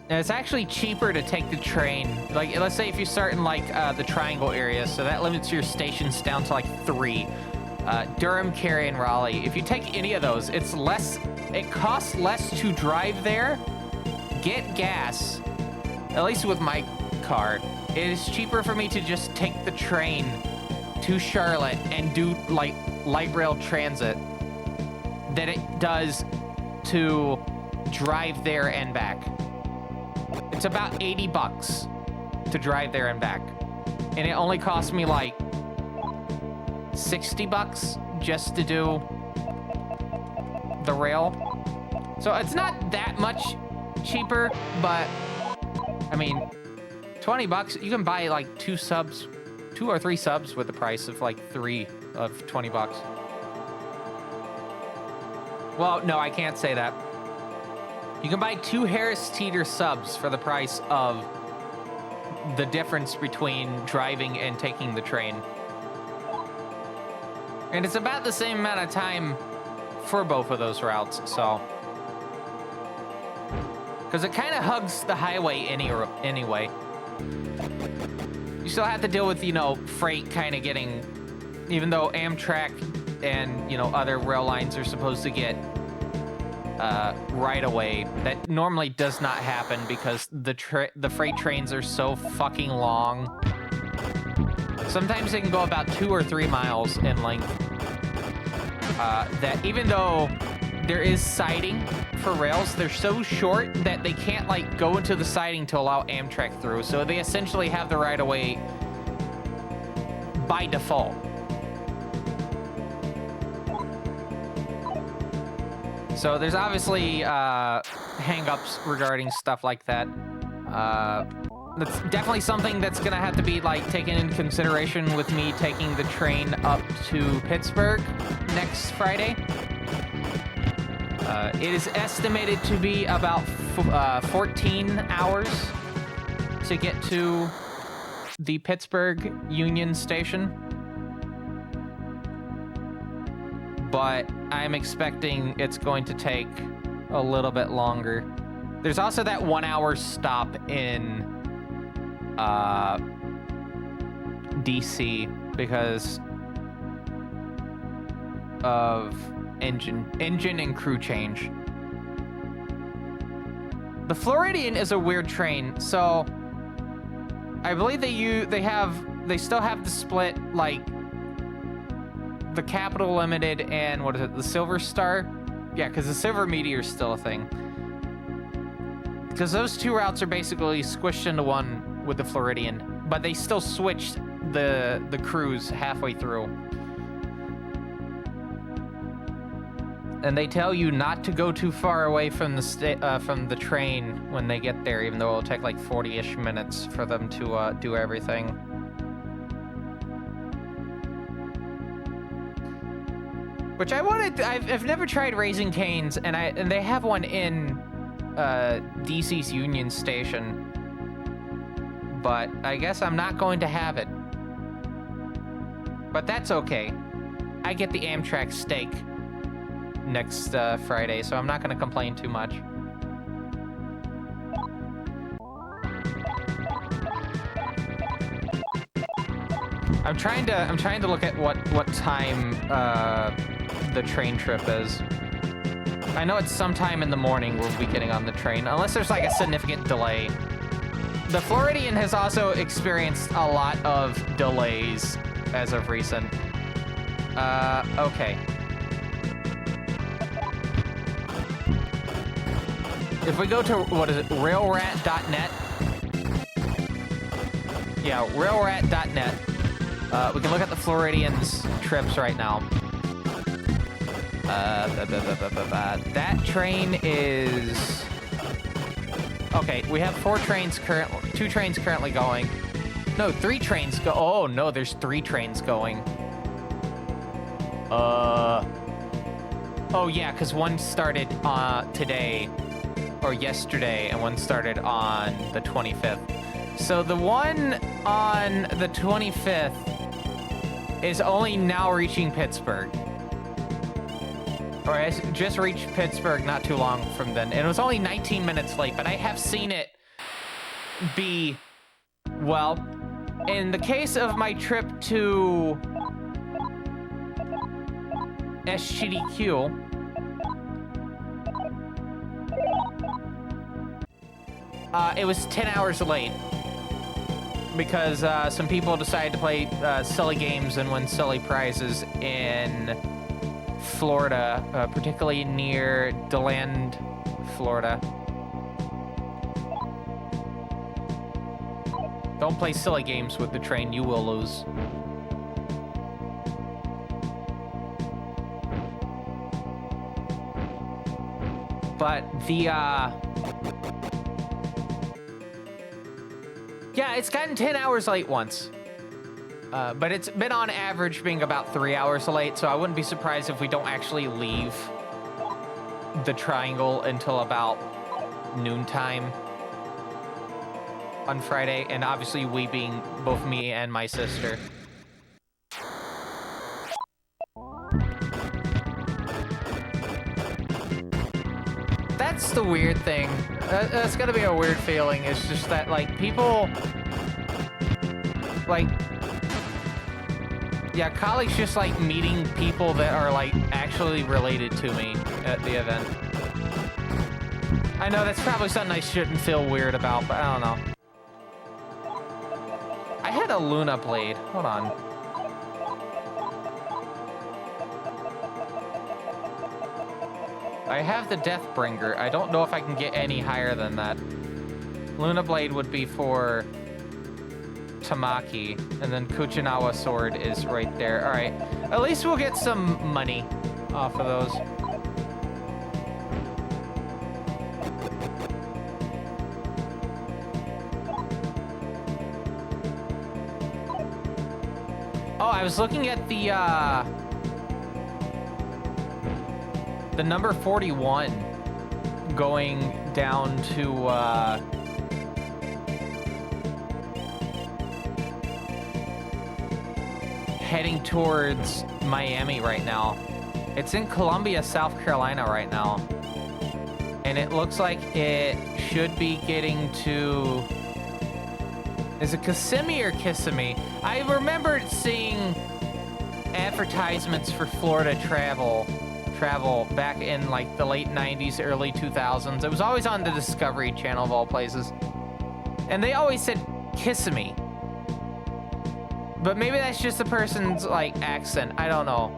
And it's actually cheaper to take the train. Like, let's say if you start in like the Triangle area, so that limits your stations down to like 3. Durham, Cary, and Raleigh. If you take any of those, it's less. It costs less to drive there, get gas, at least with my card. It is cheaper for me to just take the train to Charlotte and do like light rail transit than it does to drive there and back. It's about $80 to drive there and back, and it only cost me like $60 just to do the rail. So it's not that much cheaper, but I mean, $20, you can buy like 2 or 3 subs with the price of like 3 of $20. Well, no, I can't say that. You can buy 2 Harris Teeter subs for the price of the difference between driving and taking the train. And it's about the same amount of time for both of those routes, so. Because it kind of hugs the highway anyway. You still have to deal with, you know, freight kind of getting, even though Amtrak and, you know, other rail lines are supposed to get right away. That normally does not happen because the freight trains are so fucking long. Sometimes they can go about 2 or 3 miles in length. That even though there is siding for rails, they're so short that they can't like go into the siding to allow Amtrak through. So they essentially have the right of way by default. So there's obviously hang-ups regarding stuff like that. That's definitely something that's gonna have to be like taken into consideration with me taking the train up to Pittsburgh next Friday. It is estimated to be about 14 hours to get to the Pittsburgh Union Station. But I'm expecting it's going to take a little bit longer. There's also that 1 hour stop in DC because of engine and crew change. The Floridian is a weird train, so I believe they still have the split like the Capital Limited and what is it, the Silver Star? Yeah, because the Silver Meteor is still a thing. Because those 2 routes are basically squished into one with the Floridian, but they still switched the crews halfway through. And they tell you not to go too far away from the train when they get there, even though it'll take like 40-ish minutes for them to do everything. Which I've never tried Raising Cane's, and they have one in DC's Union Station. But I guess I'm not going to have it. But that's okay. I get the Amtrak steak next Friday, so I'm not going to complain too much. I'm trying to look at what time the train trip is. I know it's sometime in the morning we'll be getting on the train, unless there's like a significant delay. The Floridian has also experienced a lot of delays as of recent. Okay. If we go to, what is it, railrat.net? Yeah, railrat.net. We can look at the Floridian's trips right now. That train is... Okay, we have 2 trains currently going. No, 3 trains go. Oh no, there's 3 trains going. Oh yeah, because one started today or yesterday, and one started on the 25th. So the one on the 25th is only now reaching Pittsburgh. Or I just reached Pittsburgh not too long from then. And it was only 19 minutes late, but I have seen it be, well, in the case of my trip to SGDQ, it was 10 hours late because some people decided to play silly games and win silly prizes in Florida, particularly near DeLand, Florida. Don't play silly games with the train, you will lose. But the, yeah, it's gotten 10 hours late once. But it's been on average being about 3 hours late, so I wouldn't be surprised if we don't actually leave the triangle until about noontime on Friday, and obviously we being both me and my sister. That's the weird thing. That's gotta be a weird feeling. It's just that, like, people... Like... Yeah, colleagues just like meeting people that are, like, actually related to me at the event. I know that's probably something I shouldn't feel weird about, but I don't know. I had a Luna blade. Hold on. I have the Deathbringer. I don't know if I can get any higher than that. Luna blade would be for Tamaki, and then Kuchinawa sword is right there. All right, at least we'll get some money off of those. Oh, I was looking at the number 41 going down to heading towards Miami right now. It's in Columbia, South Carolina right now. And it looks like it should be getting to... Is it Kissimmee or Kissimmee? I remembered seeing advertisements for Florida travel back in like the late 90s, early 2000s. It was always on the Discovery Channel of all places. And they always said Kissimmee. But maybe that's just the person's like accent. I don't know.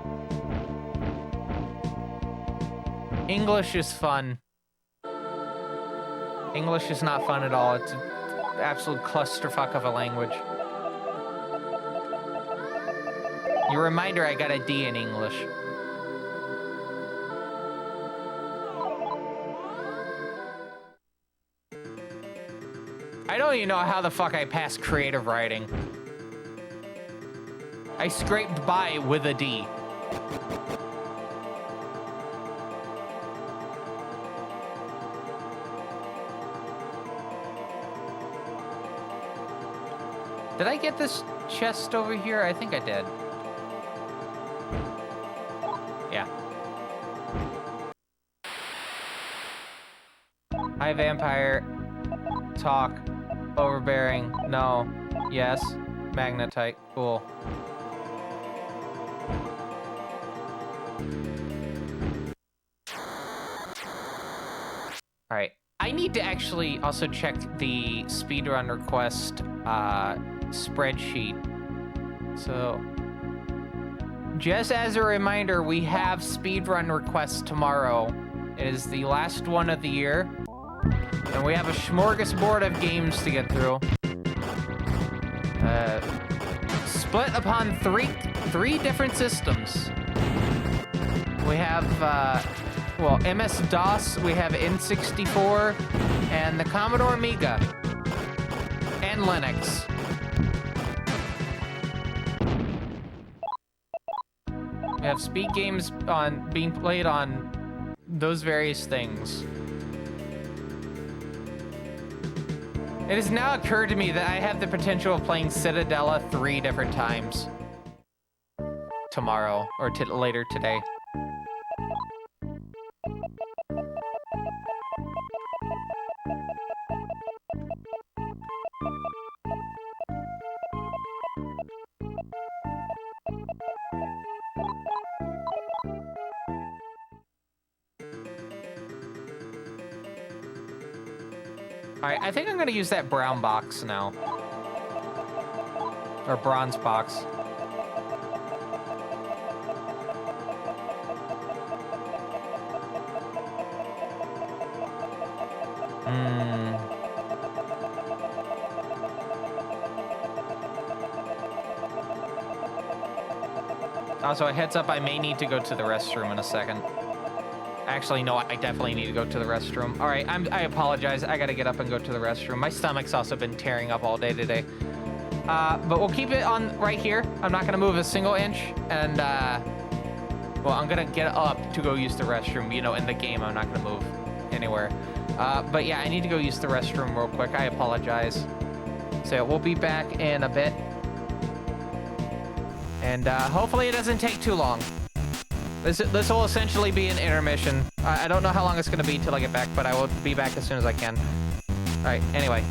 English is fun. English is not fun at all. It's an absolute clusterfuck of a language. Your reminder, I got a D in English. I don't even know how the fuck I passed creative writing. I scraped by with a D. Did I get this chest over here? I think I did. Yeah. Hi, vampire. Talk. Overbearing. No. Yes. Magnetite. Cool. All right. I need to actually also check the speedrun request spreadsheet. So, just as a reminder, we have speedrun requests tomorrow. It is the last one of the year, and we have a smorgasbord of games to get through. Split upon three different systems. We have, well, MS-DOS, we have N64, and the Commodore Amiga, and Linux. We have speed games being played on those various things. It has now occurred to me that I have the potential of playing Citadella 3 different times tomorrow, or later today. Alright, I think I'm gonna use that brown box now. Or bronze box. Also, a heads up, I may need to go to the restroom in a second. Actually, no, I definitely need to go to the restroom. All right, I apologize. I gotta get up and go to the restroom. My stomach's also been tearing up all day today. But we'll keep it on right here. I'm not gonna move a single inch. And, well, I'm gonna get up to go use the restroom. You know, in the game, I'm not gonna move. anywhere. But yeah, I need to go use the restroom real quick. I apologize. So we'll be back in a bit. And hopefully it doesn't take too long. This will essentially be an intermission. I don't know how long it's going to be till I get back, but I will be back as soon as I can. All right, anyway.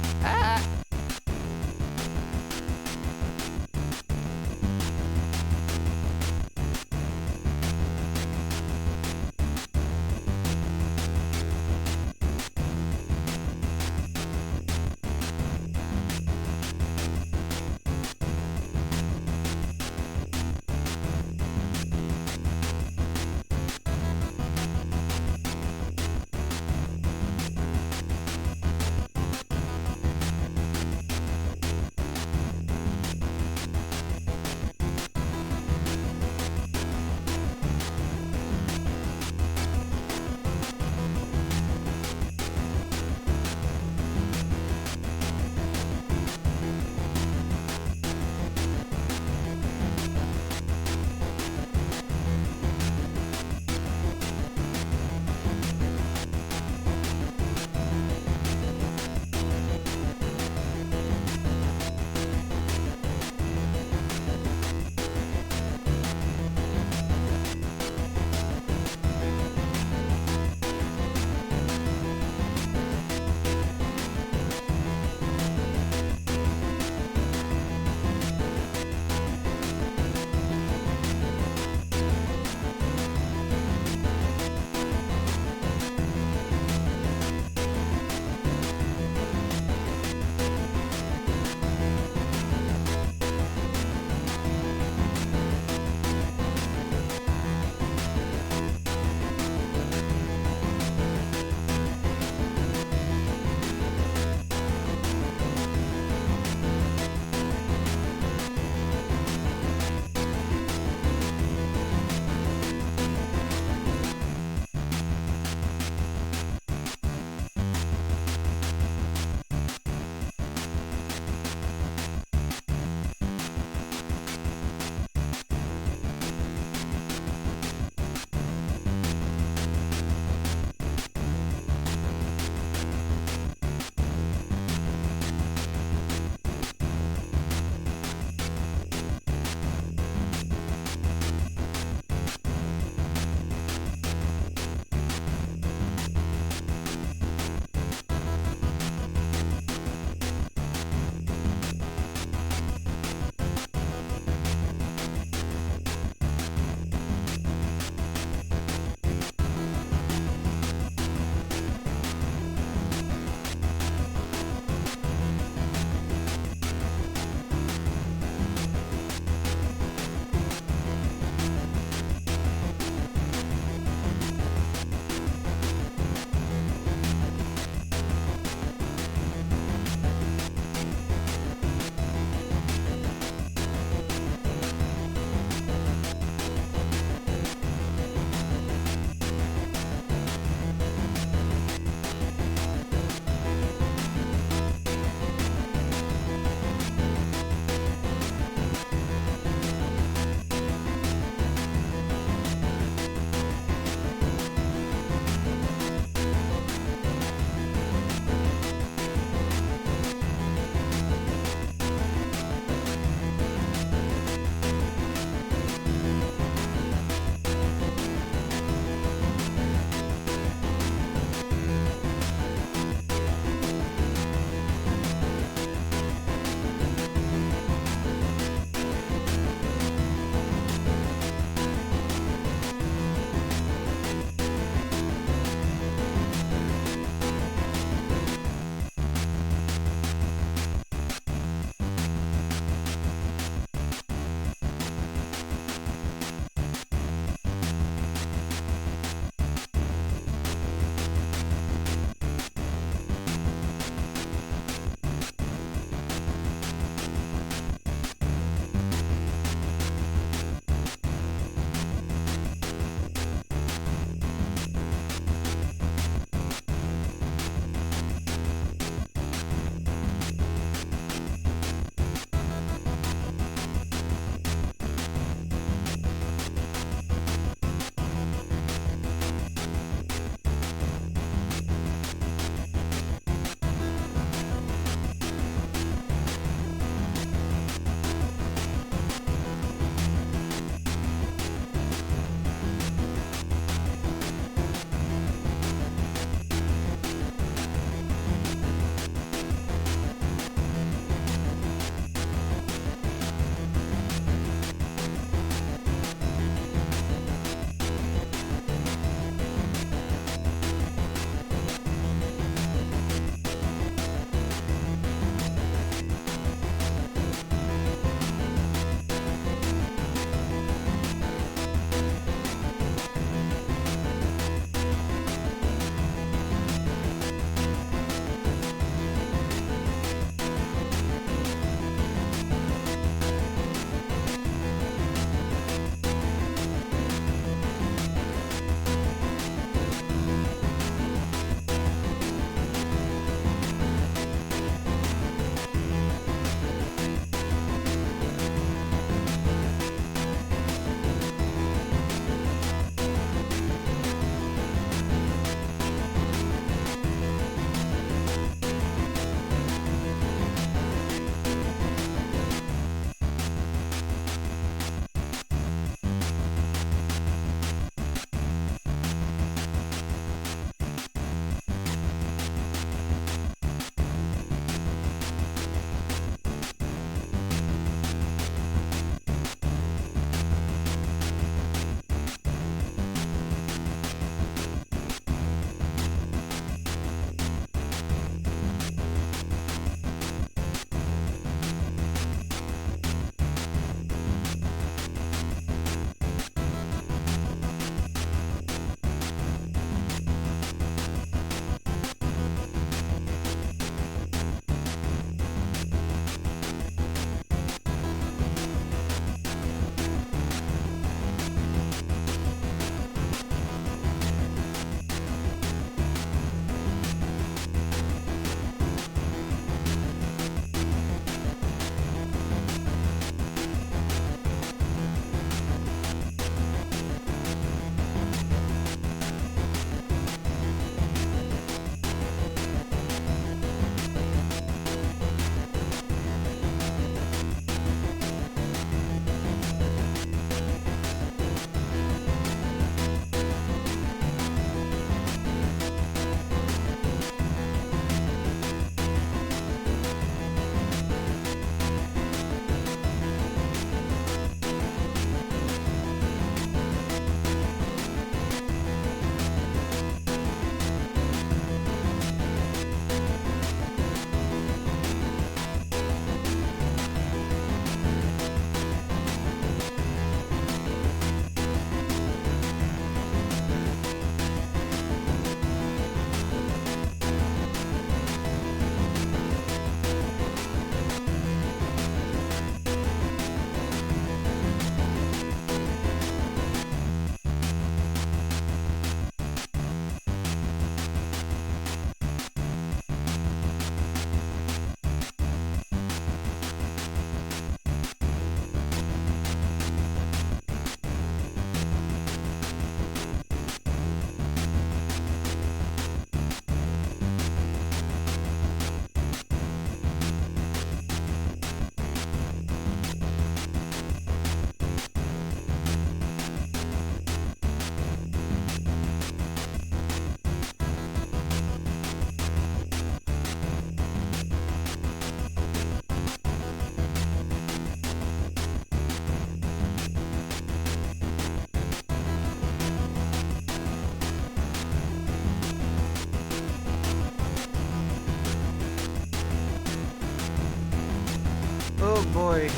Oh boy.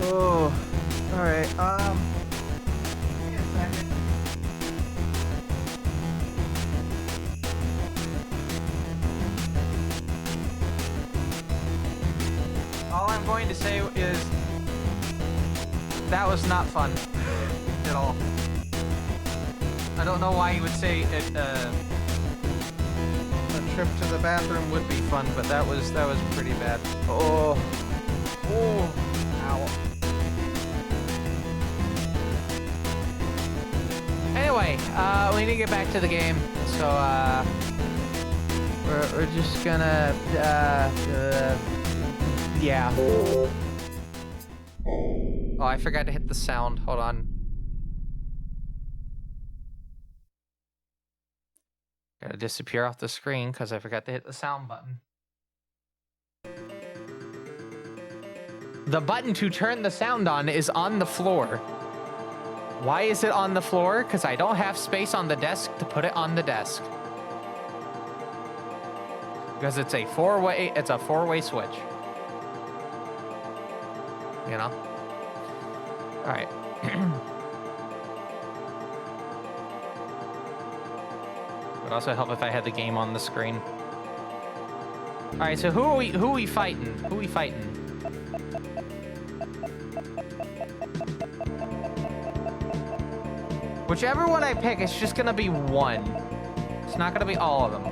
Oh. All right. Give me a second. All I'm going to say is that was not fun at all. I don't know why you would say it, a trip to the bathroom would be fun, but that was pretty bad. Oh. Oh. Ow. Anyway, we need to get back to the game, so we're just gonna yeah. Oh, I forgot to hit the sound. Hold on. Gotta disappear off the screen because I forgot to hit the sound button. The button to turn the sound on is on the floor. Why is it on the floor? Because I don't have space on the desk to put it on the desk. Because it's a four-way switch. You know? All right. It would also help if I had the game on the screen. All right, so who are we fighting? Who are we fighting? Whichever one I pick, it's just gonna be one. It's not gonna be all of them.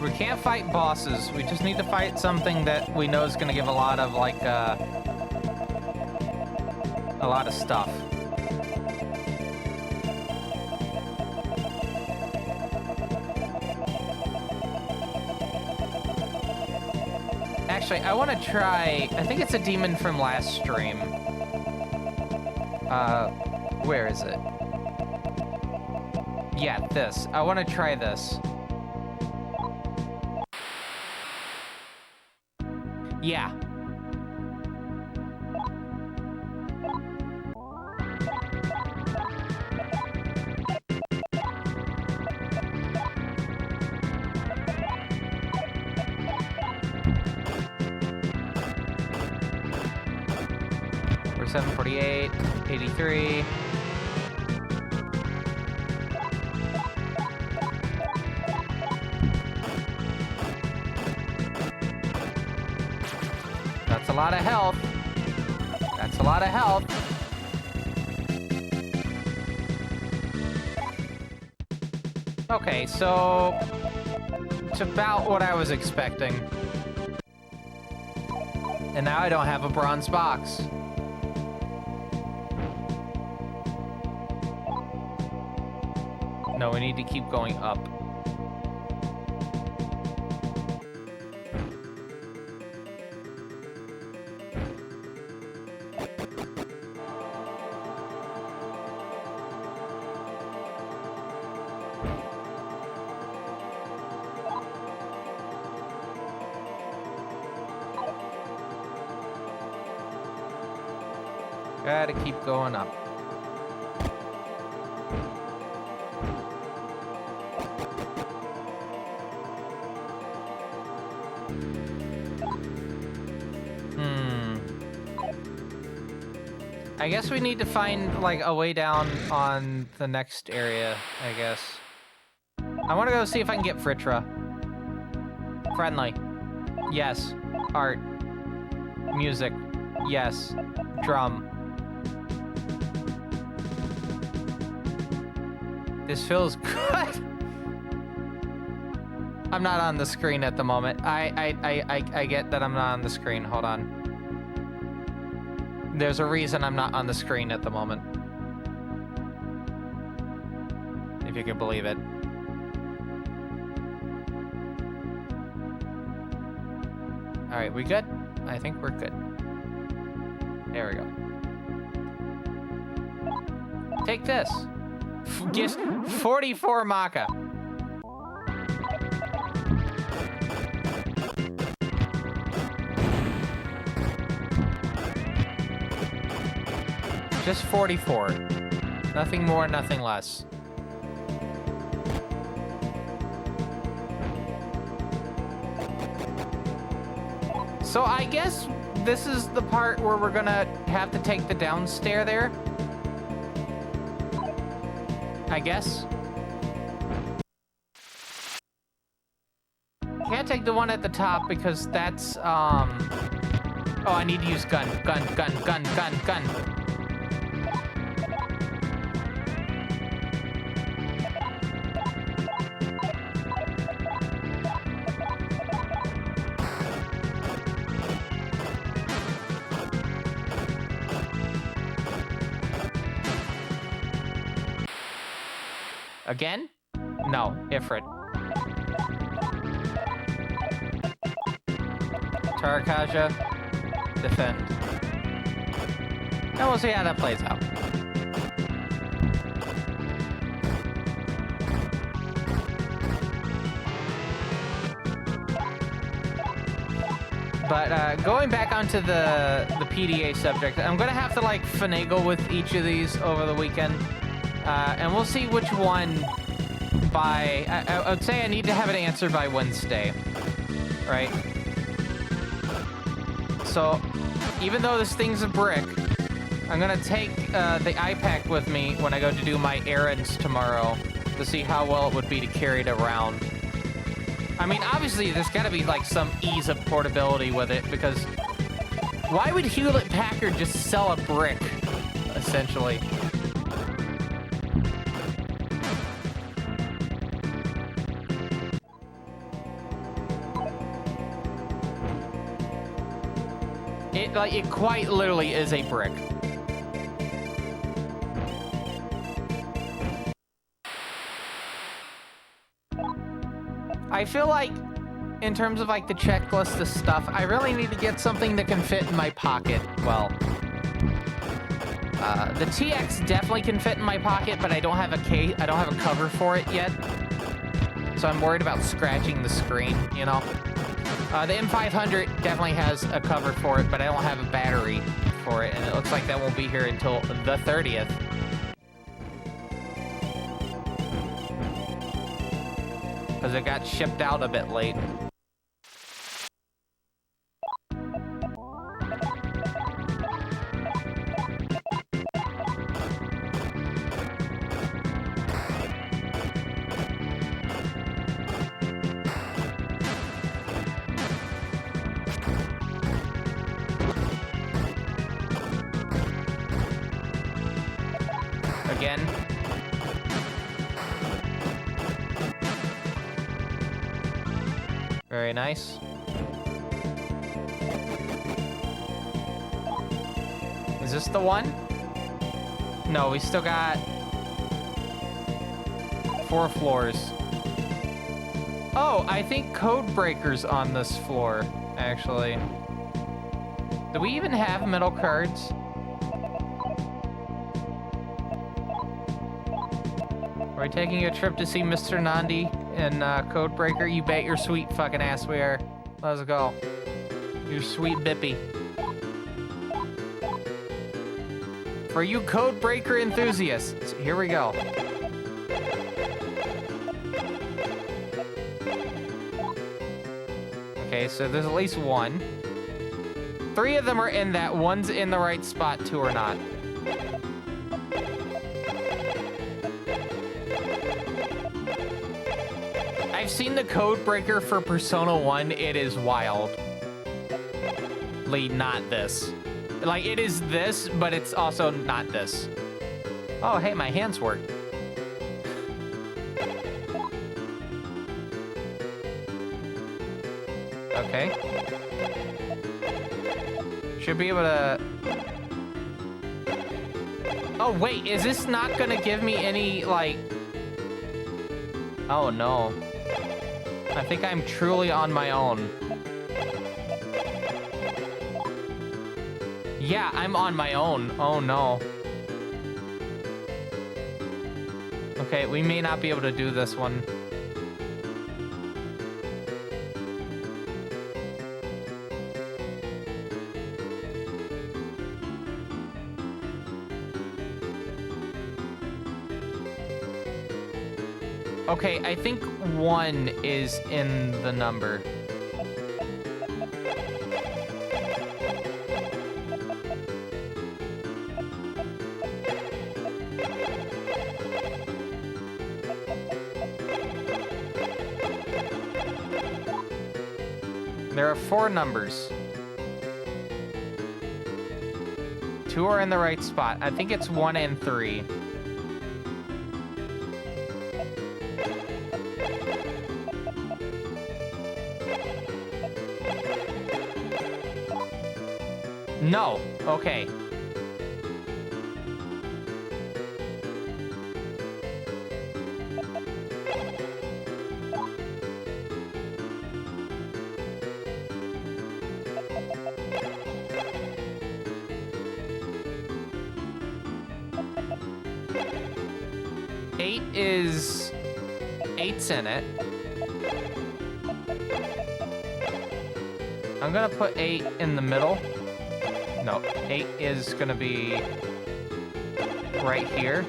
We can't fight bosses. We just need to fight something that we know is going to give a lot of, like, a lot of stuff. Actually, I want to try... I think it's a demon from last stream. Where is it? Yeah, this. I want to try this. Yeah. We're 748, 83. That's a lot of health. That's a lot of health. Okay, so it's about what I was expecting. And now I don't have a bronze box. No, we need to keep going up. Gotta keep going up. I guess we need to find, like, a way down on the next area, I guess. I want to go see if I can get Fritra. Friendly. Yes. Art. Music. Yes. Drum. This feels good. I'm not on the screen at the moment. I get that I'm not on the screen. Hold on. There's a reason I'm not on the screen at the moment. If you can believe it. All right, we good? I think we're good. There we go. Take this. Gift 44 maca. Just 44. Nothing more, nothing less. So I guess this is the part where we're gonna have to take the downstair there. I guess. Can't take the one at the top because that's, oh, I need to use gun. Gun. Again? No, Ifrit. Tarakaja, defend. And we'll see how that plays out. But going back onto the PDA subject, I'm gonna have to like finagle with each of these over the weekend. And we'll see which one by... I would say I need to have an answer by Wednesday, right? So, even though this thing's a brick, I'm gonna take the iPack with me when I go to do my errands tomorrow to see how well it would be to carry it around. I mean, obviously, there's gotta be, like, some ease of portability with it, because why would Hewlett-Packard just sell a brick, essentially? It quite literally is a brick. I feel like, in terms of like the checklist of stuff, I really need to get something that can fit in my pocket. Well, the TX definitely can fit in my pocket, but I don't have a case. I don't have a cover for it yet, so I'm worried about scratching the screen. You know. The M500 definitely has a cover for it, but I don't have a battery for it, and it looks like that won't be here until the 30th. Because it got shipped out a bit late. Again. Very nice. Is this the one? No, we still got 4 floors. Oh, I think Codebreaker's on this floor, actually. Do we even have metal cards? Are we taking a trip to see Mr. Nandi in Codebreaker? You bet your sweet fucking ass we are. Let's go. You sweet bippy. For you Codebreaker enthusiasts, here we go. Okay, so there's at least one. 3 of them are in that. One's in the right spot, 2 are not. I've seen the Codebreaker for Persona 1. It is wildly not this. Like, it is this, but it's also not this. Oh, hey, my hands work. Okay. Should be able to... Oh, wait, is this not gonna give me any, like... Oh, no. I think I'm truly on my own. Yeah, I'm on my own. Oh, no. Okay, we may not be able to do this one. Okay, I think 1 is in the number. There are 4 numbers. 2 are in the right spot. I think it's 1 and 3. No. Okay. Eight's in it. I'm gonna put 8 in the middle. No, 8 is gonna be right here.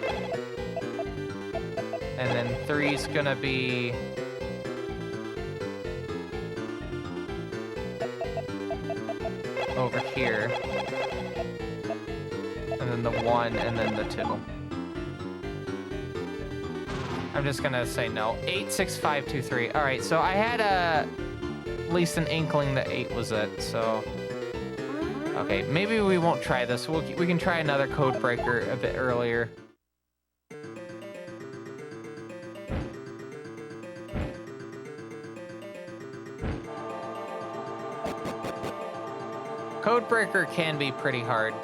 And then 3's gonna be over here. And then the 1 and then the 2. I'm just gonna say no. 8, 6, 5, 2, 3. All right, so I had at least an inkling that 8 was it, so. Okay, maybe we won't try this. We can try another code breaker a bit earlier. Code breaker can be pretty hard.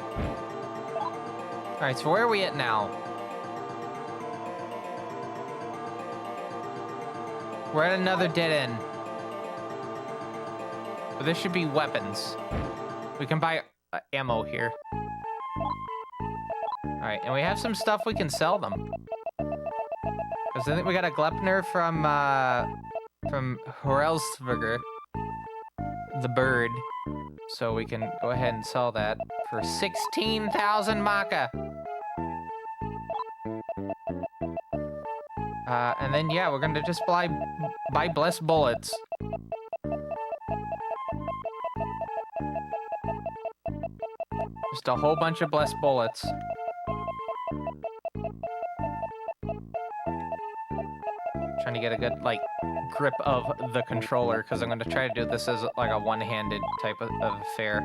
All right, so where are we at now? We're at another dead end. But this should be weapons. We can buy ammo here. All right, and we have some stuff we can sell them. Because I think we got a Glepner from Horelsberger, the bird. So we can go ahead and sell that for 16,000 Maka. And then, yeah, we're gonna just buy blessed bullets. Just a whole bunch of blessed bullets. Trying to get a good, like, grip of the controller, because I'm gonna try to do this as, like, a one-handed type of affair.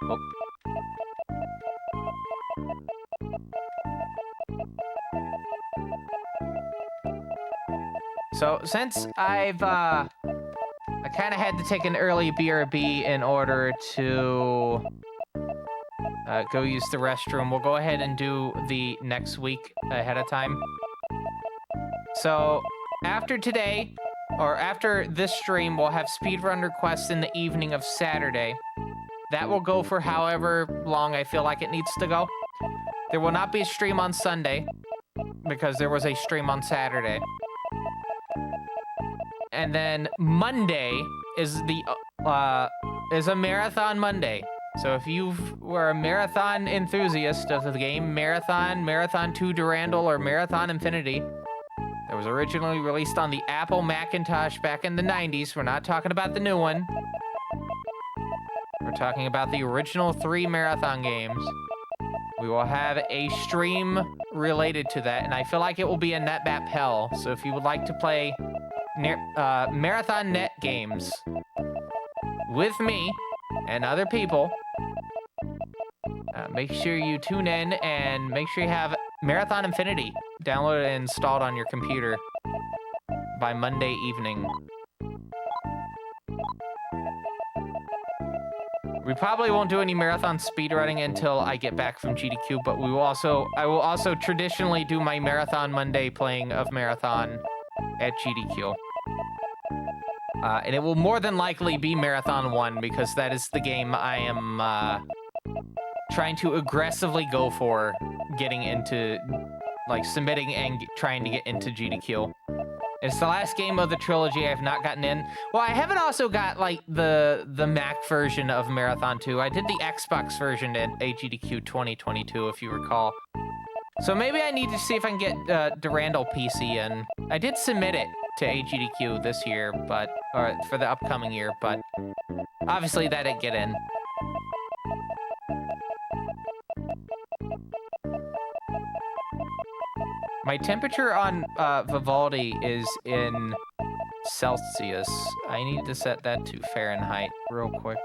Oh. So, since I kind of had to take an early BRB in order to go use the restroom, we'll go ahead and do the next week ahead of time. So, after today, or after this stream, we'll have speedrun requests in the evening of Saturday. That will go for however long I feel like it needs to go. There will not be a stream on Sunday, because there was a stream on Saturday. And then Monday is a Marathon Monday. So if you were a marathon enthusiast of the game Marathon 2 Durandal, or Marathon Infinity, that was originally released on the Apple Macintosh back in the 90s. We're not talking about the new one. We're talking about the original 3 Marathon games. We will have a stream related to that, and I feel like it will be a NetMap hell. So if you would like to play Marathon Net games with me and other people, make sure you tune in and make sure you have Marathon Infinity downloaded and installed on your computer by Monday evening. We probably won't do any marathon speedrunning until I get back from GDQ, but I will also traditionally do my Marathon Monday playing of Marathon at GDQ. And it will more than likely be Marathon 1, because that is the game I am trying to aggressively go for getting into, like, submitting and trying to get into GDQ. It's the last game of the trilogy I've not gotten in. Well, I haven't also got, like, the Mac version of Marathon 2. I did the Xbox version at AGDQ 2022, if you recall. So maybe I need to see if I can get Durandal PC in. I did submit it to AGDQ this year, or for the upcoming year, but obviously that didn't get in. My temperature on Vivaldi is in Celsius. I need to set that to Fahrenheit real quick.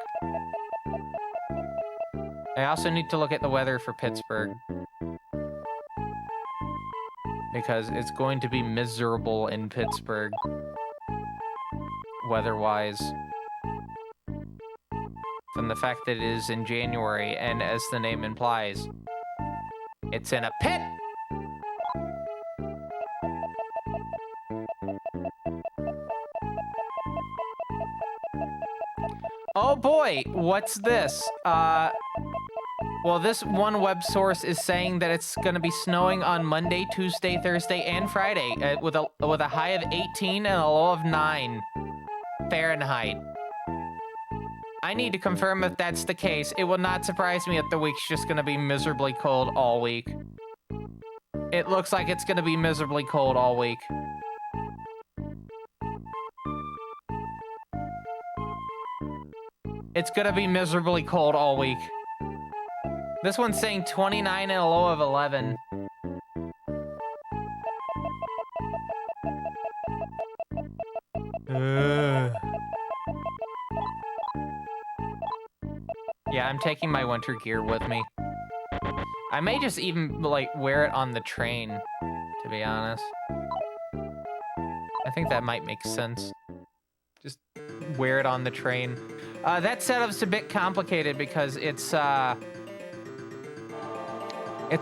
I also need to look at the weather for Pittsburgh, because it's going to be miserable in Pittsburgh, weather-wise. From the fact that it is in January, and as the name implies, it's in a pit! Oh boy, what's this? Well, this one web source is saying that it's gonna be snowing on Monday, Tuesday, Thursday, and Friday with a high of 18 and a low of 9 Fahrenheit. I need to confirm if that's the case. It will not surprise me if the week's just gonna be miserably cold all week. It looks like it's gonna be miserably cold all week. It's gonna be miserably cold all week. This one's saying 29 and a low of 11. Yeah, I'm taking my winter gear with me. I may just even, like, wear it on the train, to be honest. I think that might make sense. Just wear it on the train. That setup's a bit complicated because it's a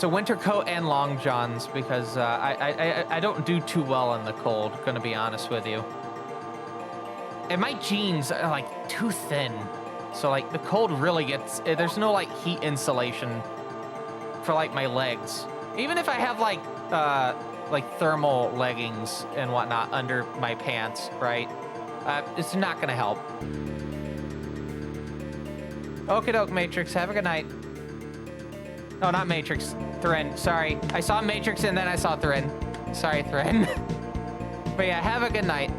winter coat and long johns because I don't do too well in the cold, gonna be honest with you. And my jeans are like too thin. So like the cold really gets, there's no like heat insulation for like my legs. Even if I have like thermal leggings and whatnot under my pants, right? It's not gonna help. Okie doke, Matrix. Have a good night. Oh, not Matrix. Thrin. Sorry. I saw Matrix and then I saw Thrin. Sorry, Thrin. But yeah, have a good night.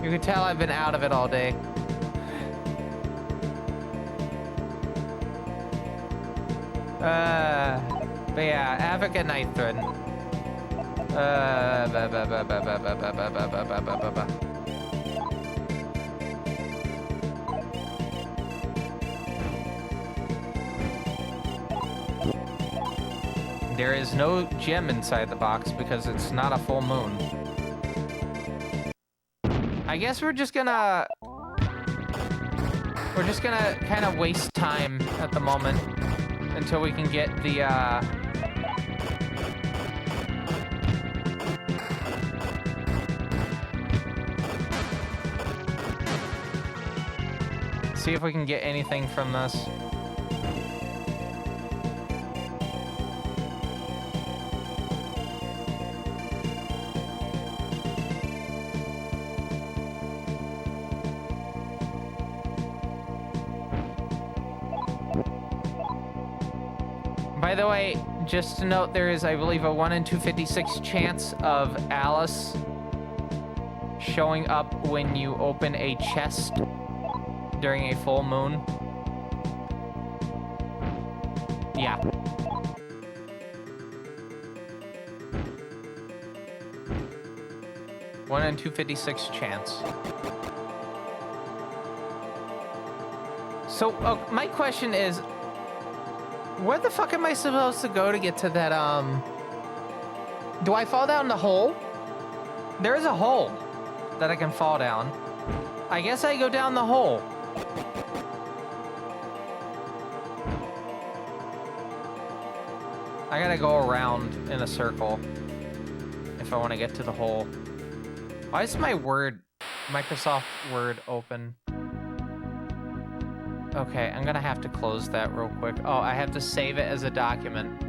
You can tell I've been out of it all day. But yeah, have a good night, Thrin. There is no gem inside the box because it's not a full moon. I guess we're just gonna kind of waste time at the moment until we can get the see if we can get anything from this. By the way, just to note, there is, I believe, a 1 in 256 chance of Alice showing up when you open a chest during a full moon. Yeah. One in 256 chance. So, my question is, where the fuck am I supposed to go to get to that, do I fall down the hole? There is a hole that I can fall down. I guess I go down the hole. I gotta go around in a circle if I want to get to the hole. Why is my Microsoft Word open? Okay, I'm gonna have to close that real quick. Oh, I have to save it as a document.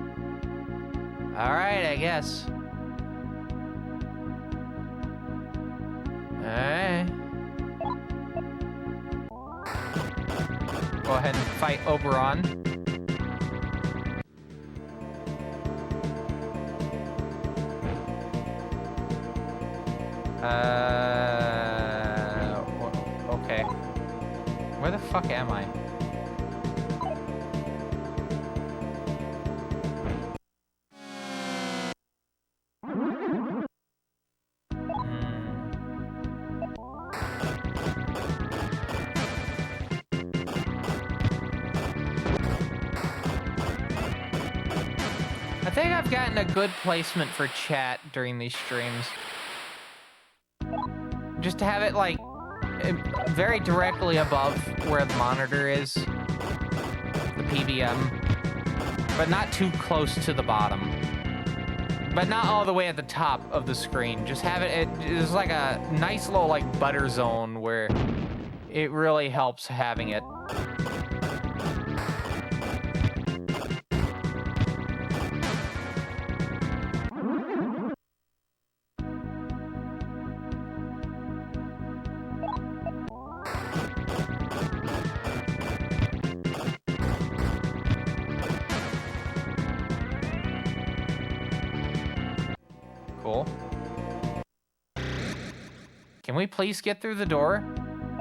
Alright, I guess. Alright. Go ahead and fight Oberon. Okay. Where the fuck am I? I think I've gotten a good placement for chat during these streams. Just to have it, like, very directly above where the monitor is. The PBM. But not too close to the bottom. But not all the way at the top of the screen. Just have it's like a nice little, like, butter zone where it really helps having it. Cool. Can we please get through the door?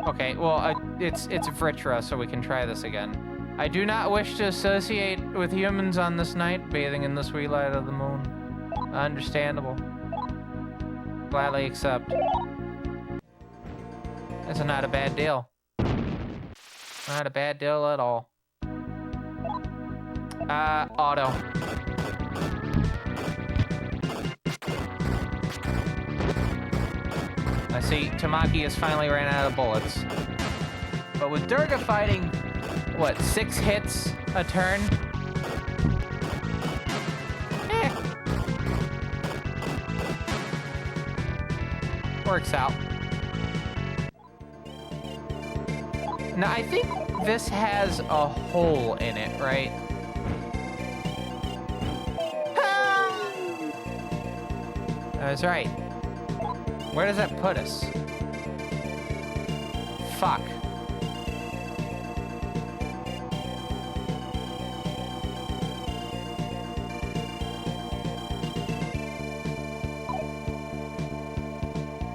Okay, well, it's Vritra, so we can try this again. I do not wish to associate with humans on this night, bathing in the sweet light of the moon. Understandable. Gladly accept. That's not a bad deal. Not a bad deal at all. Auto. I see Tamaki has finally ran out of bullets. But with Durga fighting, what, 6 hits a turn? Works out. Now, I think this has a hole in it, right? That's right. Where does that put us? Fuck.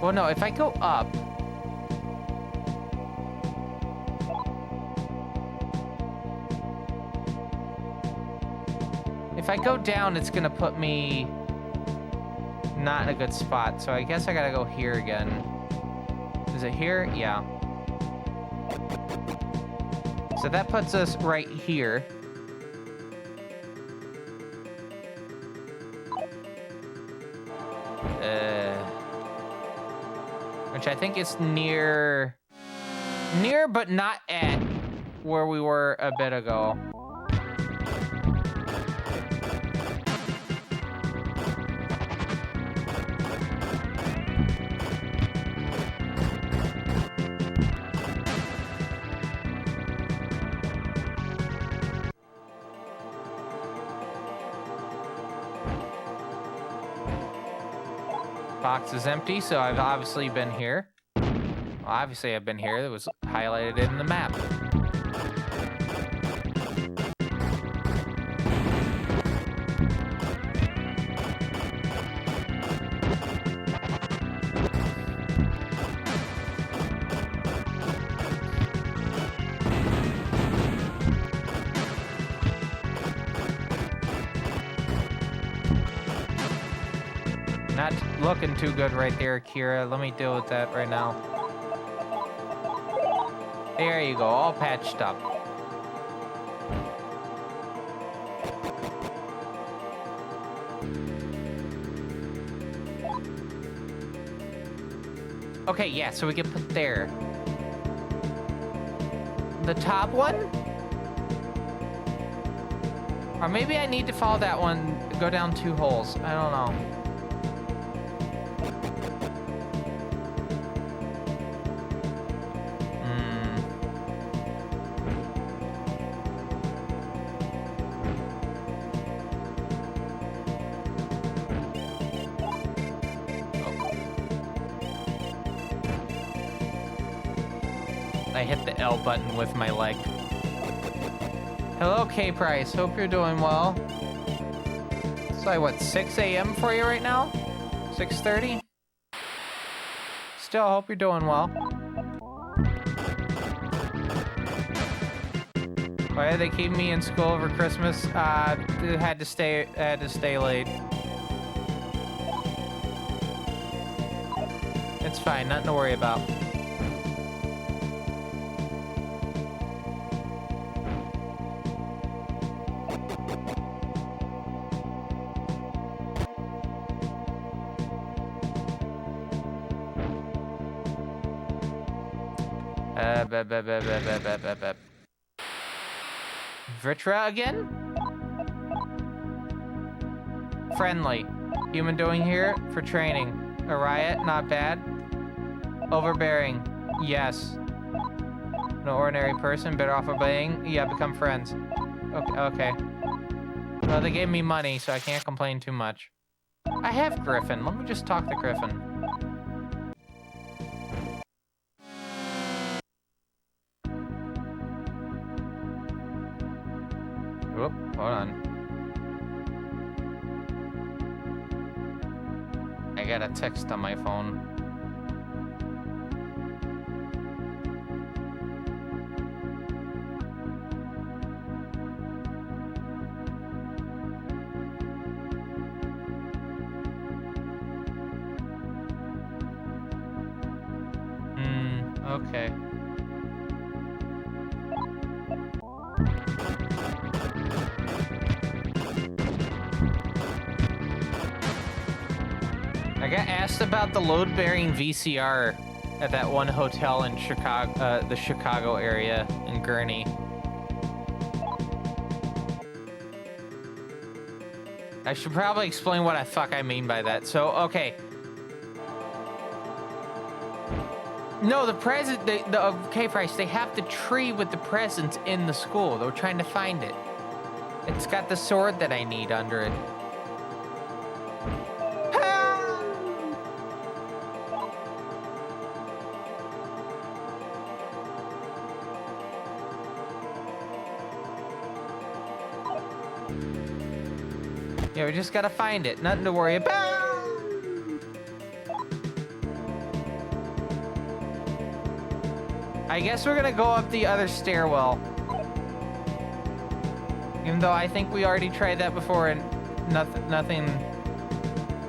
Well, no, if I go up... If I go down, it's gonna put me... not in a good spot, so I guess I gotta go here again. Is it here? Yeah. So that puts us right here. Which I think is near but not at where we were a bit ago. Box is empty, so I've obviously been here. Well, obviously I've been here. It was highlighted in the map. Not looking too good right there, Akira. Let me deal with that right now. There you go, all patched up. Okay, yeah, so we can put there. The top one? Or maybe I need to follow that one, go down 2 holes. I don't know. I hit the L button with my leg. Hello, K Price. Hope you're doing well. It's like, what, 6 a.m. for you right now? 6:30? Still, hope you're doing well. Why did they keep me in school over Christmas? Had to stay late. It's fine, nothing to worry about. Vitra again? Friendly. Human doing here for training. A riot, not bad. Overbearing, yes. No ordinary person, better off obeying. Yeah, become friends. Okay. Well, they gave me money, so I can't complain too much. I have Griffin. Let me just talk to Griffin. Whoop, hold on. I got a text on my phone. Okay. I got asked about the load-bearing VCR at that one hotel in Chicago, the Chicago area in Gurney. I should probably explain what the fuck I mean by that. So, okay. No, the present, the K-Price, they have the tree with the presents in the school. They were trying to find it. It's got the sword that I need under it. Yeah, we just gotta find it. Nothing to worry about. I guess we're gonna go up the other stairwell. Even though I think we already tried that before and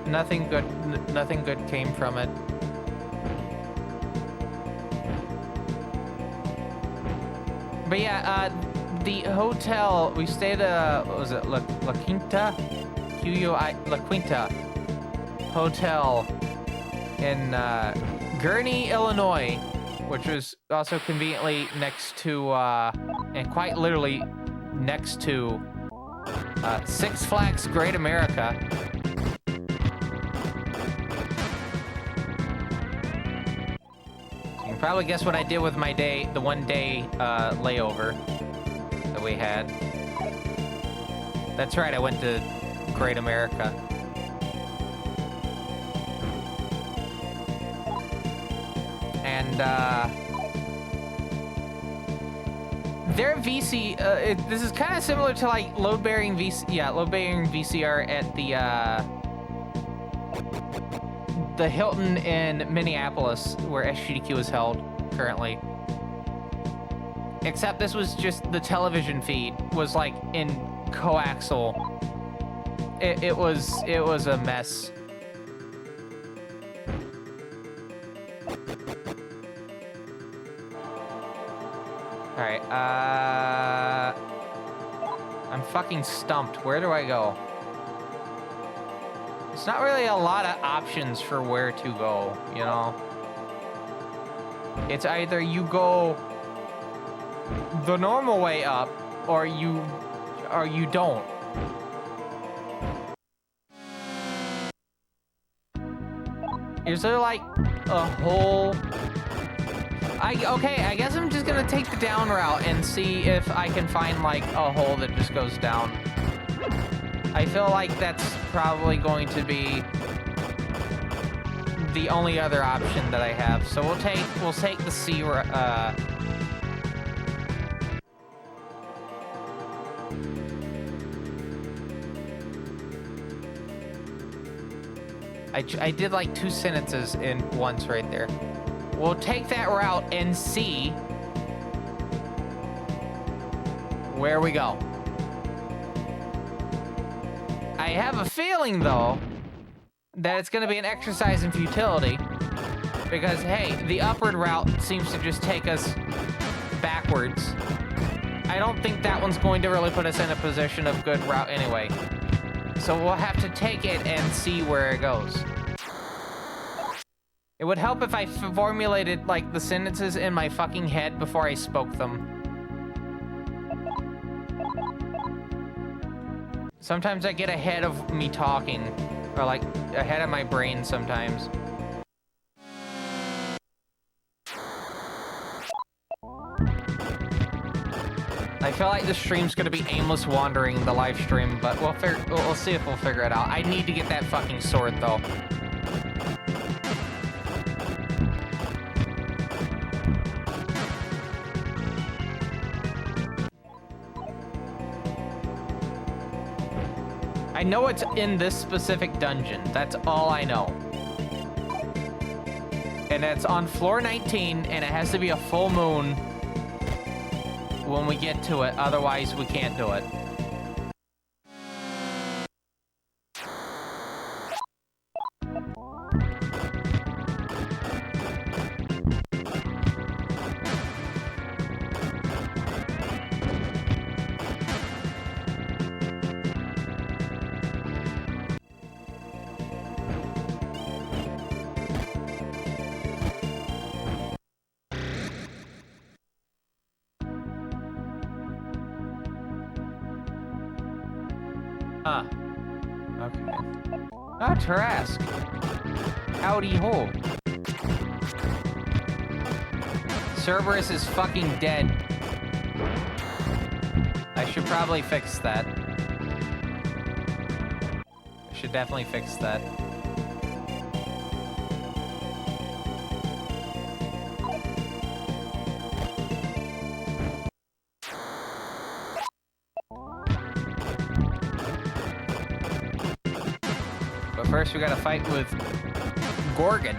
nothing good came from it. But yeah, the hotel we stayed at, what was it, La Quinta? La Quinta Hotel in Gurney, Illinois, which was also conveniently next to, and quite literally next to, Six Flags Great America. So you can probably guess what I did with my day, the one day layover that we had. That's right, I went to Great America. And their VC, this is kind of similar to like load-bearing VCR at the Hilton in Minneapolis, where SGDQ is held currently. Except this was just the television feed was like in coaxial. It was a mess. All right, I'm fucking stumped. Where do I go? It's not really a lot of options for where to go, you know? It's either you go the normal way up, or you don't. Is there like a whole... Okay, I guess I'm just gonna take the down route and see if I can find like a hole that just goes down. I feel like that's probably going to be the only other option that I have. So we'll take the C I did like 2 sentences in once right there. We'll take that route and see where we go. I have a feeling, though, that it's going to be an exercise in futility. Because, hey, the upward route seems to just take us backwards. I don't think that one's going to really put us in a position of good route anyway. So we'll have to take it and see where it goes. It would help if I formulated, like, the sentences in my fucking head before I spoke them. Sometimes I get ahead of me talking, or, like, ahead of my brain sometimes. I feel like the stream's gonna be aimless wandering, the live stream, but we'll see if we'll figure it out. I need to get that fucking sword, though. I know it's in this specific dungeon. That's all I know. And it's on floor 19, and it has to be a full moon when we get to it, otherwise we can't do it. Huh. Okay. Ah, Tarask. Howdy ho. Cerberus is fucking dead. I should probably fix that. I should definitely fix that. First, we gotta fight with Gorgon.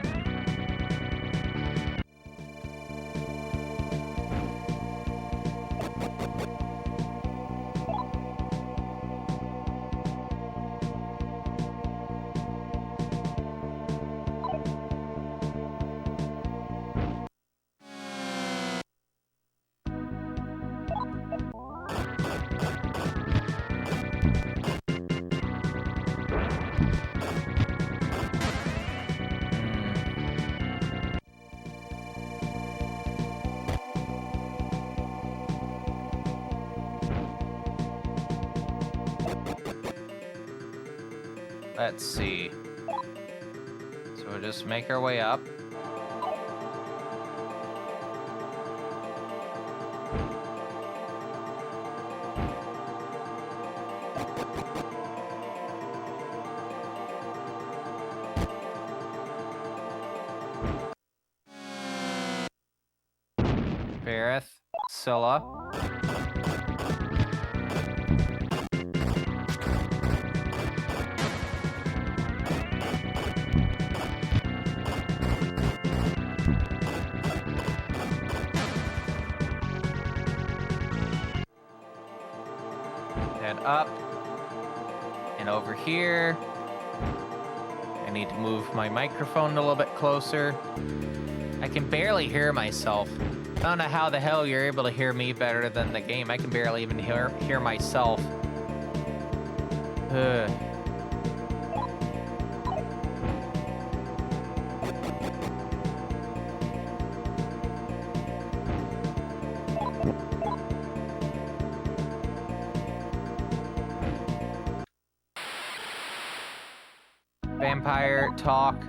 Let's see. So we'll just make our way up. Bareth, Scylla. Up and over here. I need to move my microphone a little bit closer. I can barely hear myself. I don't know how the hell you're able to hear me better than the game. I can barely even hear myself. Ugh. Vampire, talk.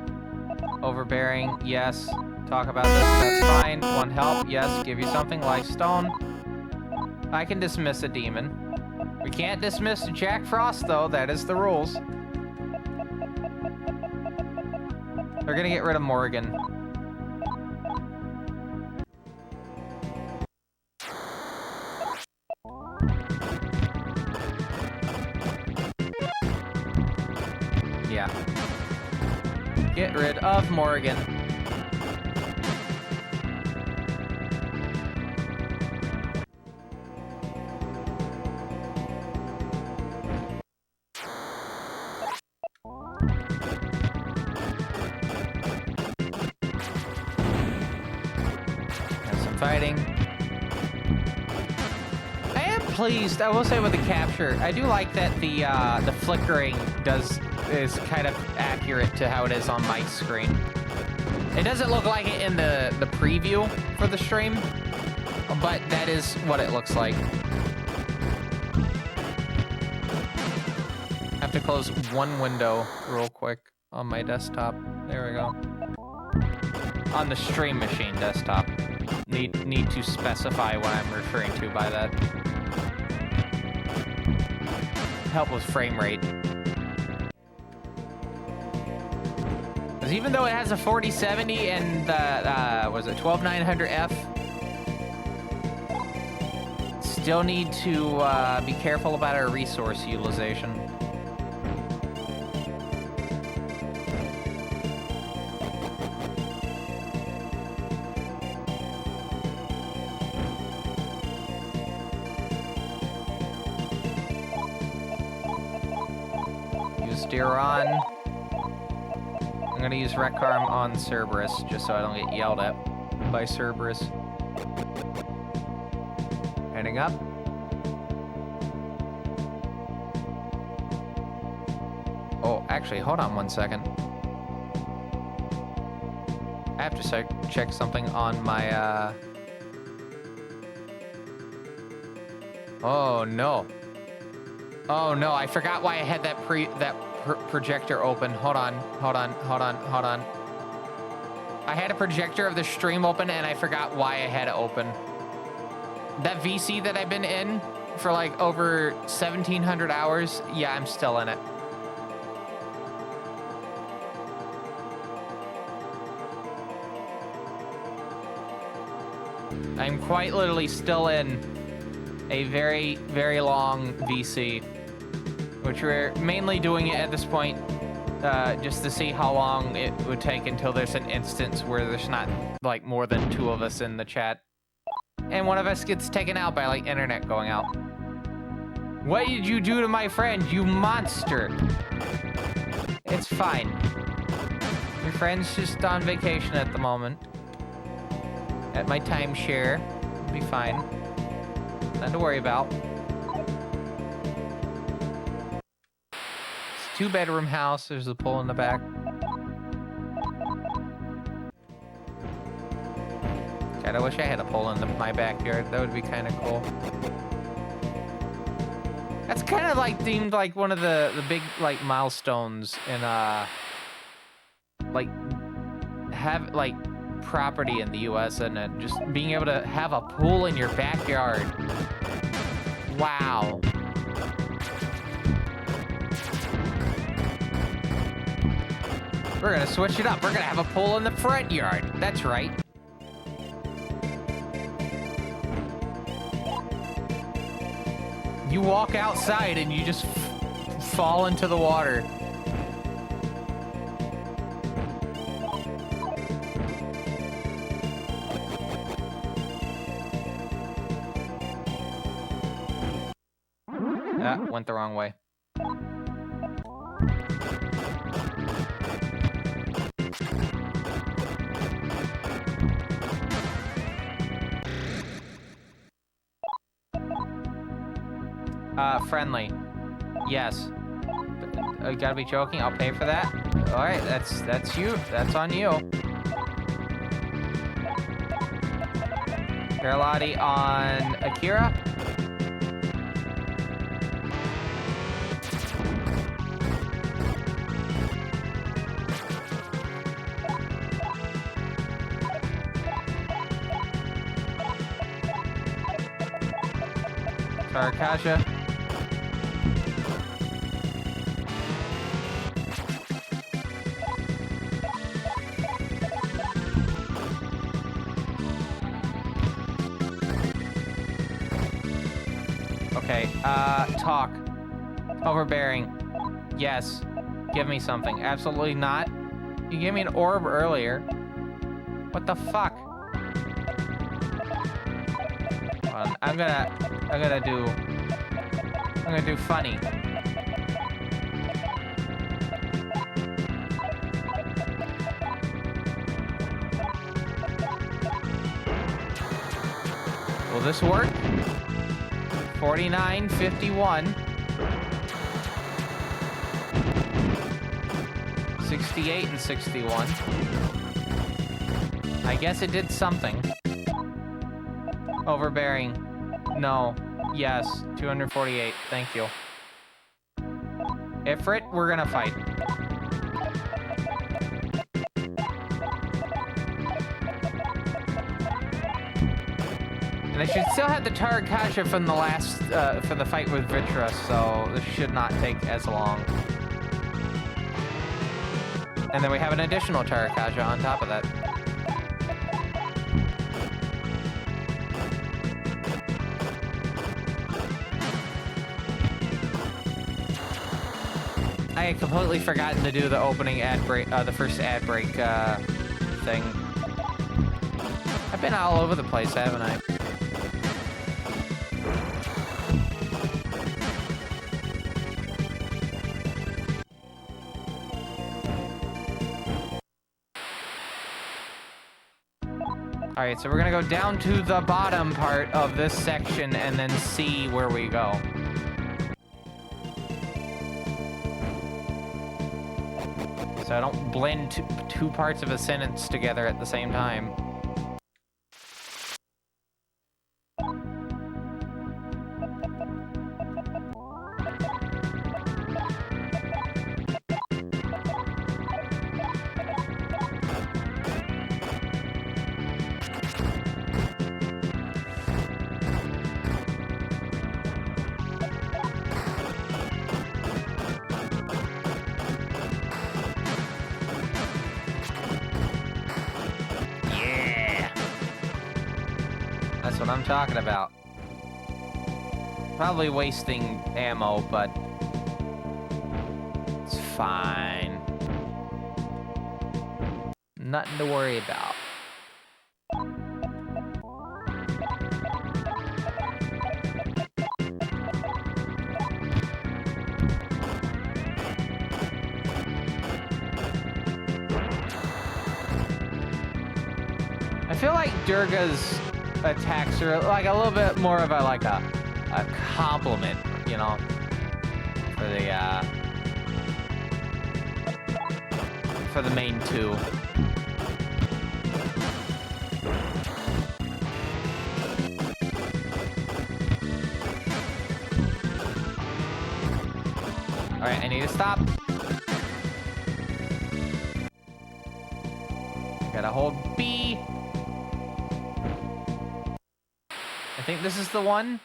Overbearing, yes. Talk about this, that's fine. Want help, yes. Give you something, life stone. I can dismiss a demon. We can't dismiss Jack Frost, though. That is the rules. We're gonna get rid of Morgan. Yeah. Morgan. Fighting. I am pleased, I will say, with the capture. I do like that the flickering is kind of accurate to how it is on my screen. It doesn't look like it in the preview for the stream, but that is what it looks like. I have to close one window real quick on my desktop. There we go. On the stream machine desktop. Need to specify what I'm referring to by that. Help with frame rate. Because even though it has a 4070 and the, was it 12900F? Still need to be careful about our resource utilization. Steer on. I'm gonna use Rec Arm on Cerberus, just so I don't get yelled at by Cerberus. Heading up. Oh, actually, hold on one second. I have to check something on my, Oh, no. Oh, no, I forgot why I had that projector open. Hold on. I had a projector of the stream open and I forgot why I had it open. That VC that I've been in for like over 1,700 hours, yeah, I'm still in it. I'm quite literally still in a very, very long VC. Which we're mainly doing it at this point just to see how long it would take until there's an instance where there's not like more than 2 of us in the chat. And one of us gets taken out by like internet going out. What did you do to my friend, you monster? It's fine. Your friend's just on vacation at the moment. At my timeshare. It'll be fine. Nothing to worry about. 2-bedroom house. There's a pool in the back. God, I wish I had a pool in my backyard. That would be kind of cool. That's kind of like deemed like one of the big like milestones in like have like property in the U.S. and just being able to have a pool in your backyard. Wow. We're gonna switch it up. We're gonna have a pool in the front yard. That's right. You walk outside and you just fall into the water. Ah, went the wrong way. Friendly. Yes. You gotta be joking. I'll pay for that. All right, that's you. That's on you. Carlotti on Akira. Karakasha. Okay, talk. Overbearing. Yes. Give me something. Absolutely not. You gave me an orb earlier. What the fuck? I'm gonna do funny. Will this work? 49, 51. 68 and 61. I guess it did something. Overbearing. No. Yes. 248. Thank you. Ifrit, we're gonna fight. And I should still have the Tarakasha from the last, for the fight with Vitra, so this should not take as long. And then we have an additional Tarakasha on top of that. I had completely forgotten to do the opening ad break, the first ad break, thing. I've been all over the place, haven't I? Alright, so we're gonna go down to the bottom part of this section and then see where we go. So I don't blend two parts of a sentence together at the same time. That's what I'm talking about. Probably wasting ammo, but it's fine. Nothing to worry about. I feel like Durga's attacks are like a little bit more of a compliment, you know, for the main two. All right, I need to stop. Gotta hold B. I think this is the one.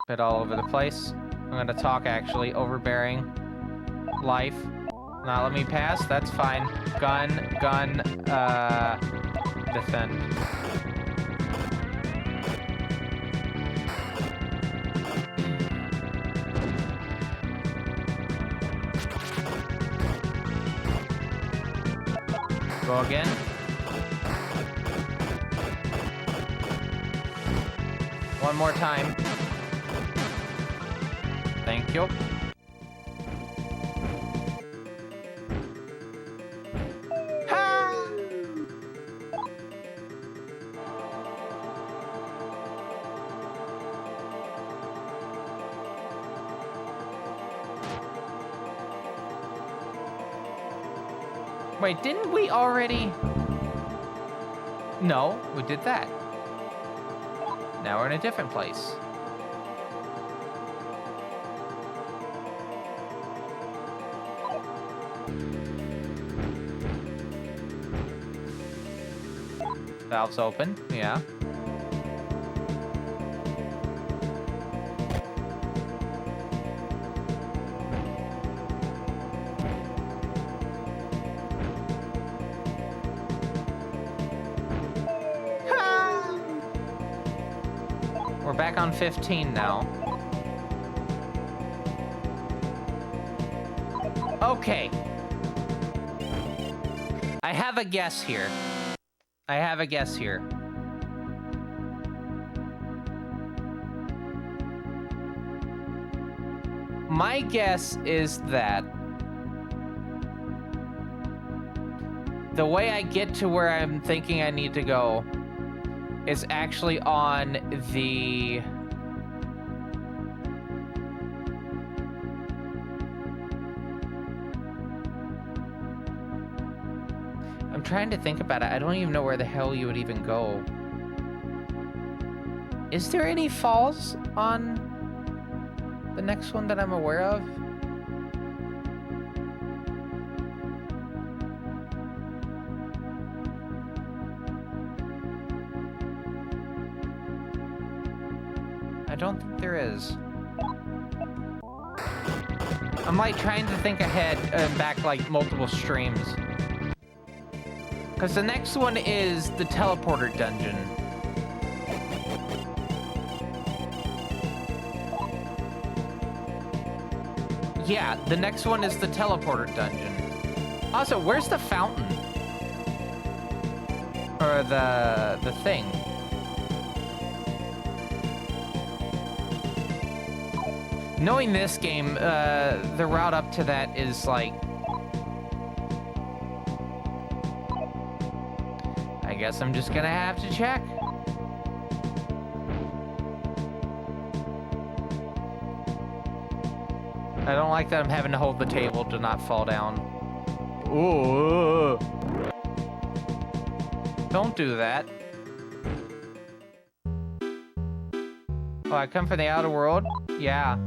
Bit all over the place. I'm gonna talk actually. Overbearing. Life. Not let me pass. That's fine. Gun. Defend. Go again. One more time. Thank you. Wait, didn't we already? No, we did that. Now we're in a different place. Valve's open, yeah. We're back on 15 now. Okay. I have a guess here. My guess is that the way I get to where I'm thinking I need to go is actually on the... I'm trying to think about it. I don't even know where the hell you would even go. Is there any falls on the next one that I'm aware of? I don't think there is. I'm like trying to think ahead and back like multiple streams. Because the next one is the teleporter dungeon. Yeah, the next one is the teleporter dungeon. Also, where's the fountain? Or the thing? Knowing this game, the route up to that is like... I guess I'm just gonna have to check. I don't like that I'm having to hold the table to not fall down. Ooh. Don't do that. Oh, I come from the outer world? Yeah.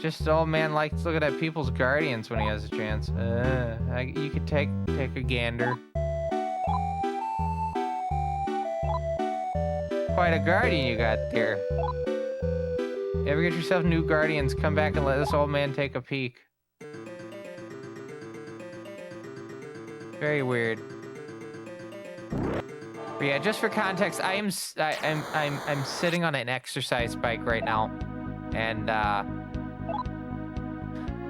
Just old man likes looking at people's guardians when he has a chance. You could take a gander. Quite a guardian you got there. Ever get yourself new guardians, come back and let this old man take a peek. Very weird. But yeah, just for context, I'm sitting on an exercise bike right now, and I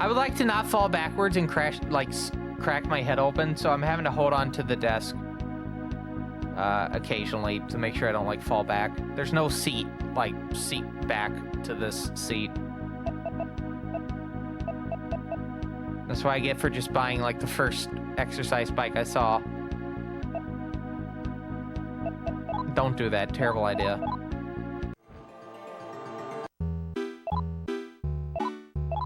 would like to not fall backwards and crack my head open, so I'm having to hold on to the desk occasionally to make sure I don't fall back. There's no seat back to this seat. That's what I get for just buying the first exercise bike I saw. Don't do that. Terrible idea.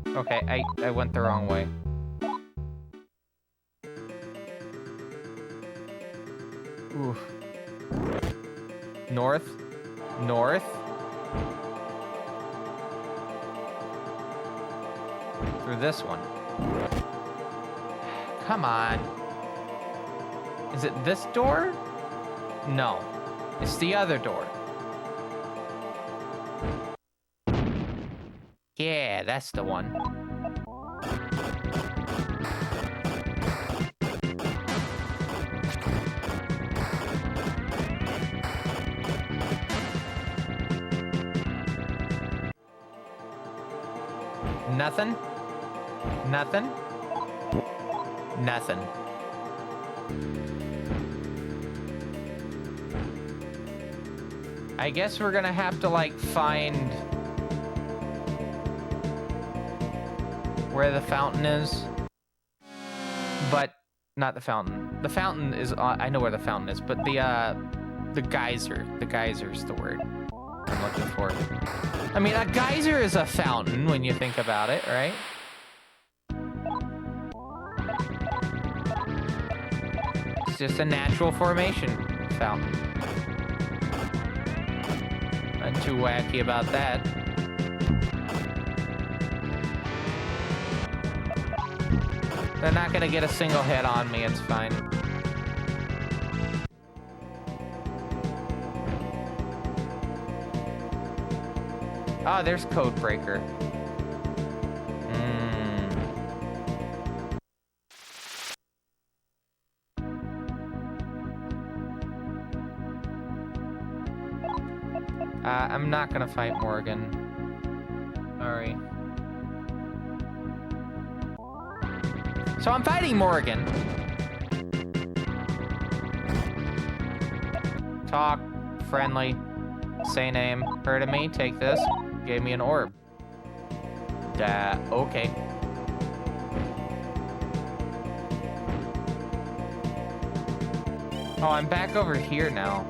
Okay, I went the wrong way. Oof. North. North. Through this one. Come on. Is it this door? No. It's the other door. Yeah, that's the one. Nothing? Nothing? Nothing. I guess we're gonna have to find where the fountain is. But not the fountain. The fountain is I know where the fountain is, but the geyser. The geyser is the word I'm looking for. I mean, a geyser is a fountain when you think about it, right? It's just a natural formation fountain. Not too wacky about that. They're not gonna get a single hit on me, it's fine. Oh, there's Codebreaker. I'm I'm not gonna fight Morgan. Sorry. So I'm fighting Morgan. Talk, friendly, say name, heard of me, take this, gave me an orb. Okay. Oh, I'm back over here now.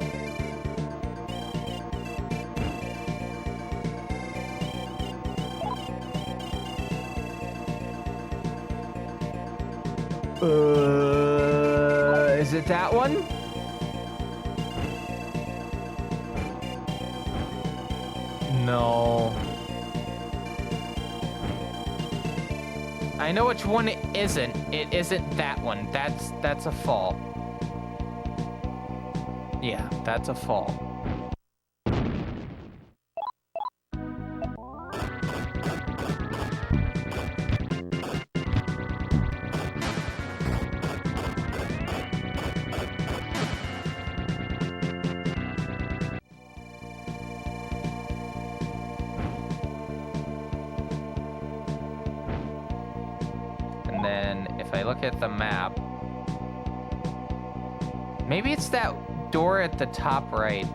Is it that one? No. I know which one it isn't. It isn't that one. That's a fall. Yeah, that's a fall. And then if I look at the map, maybe it's that door at the top right.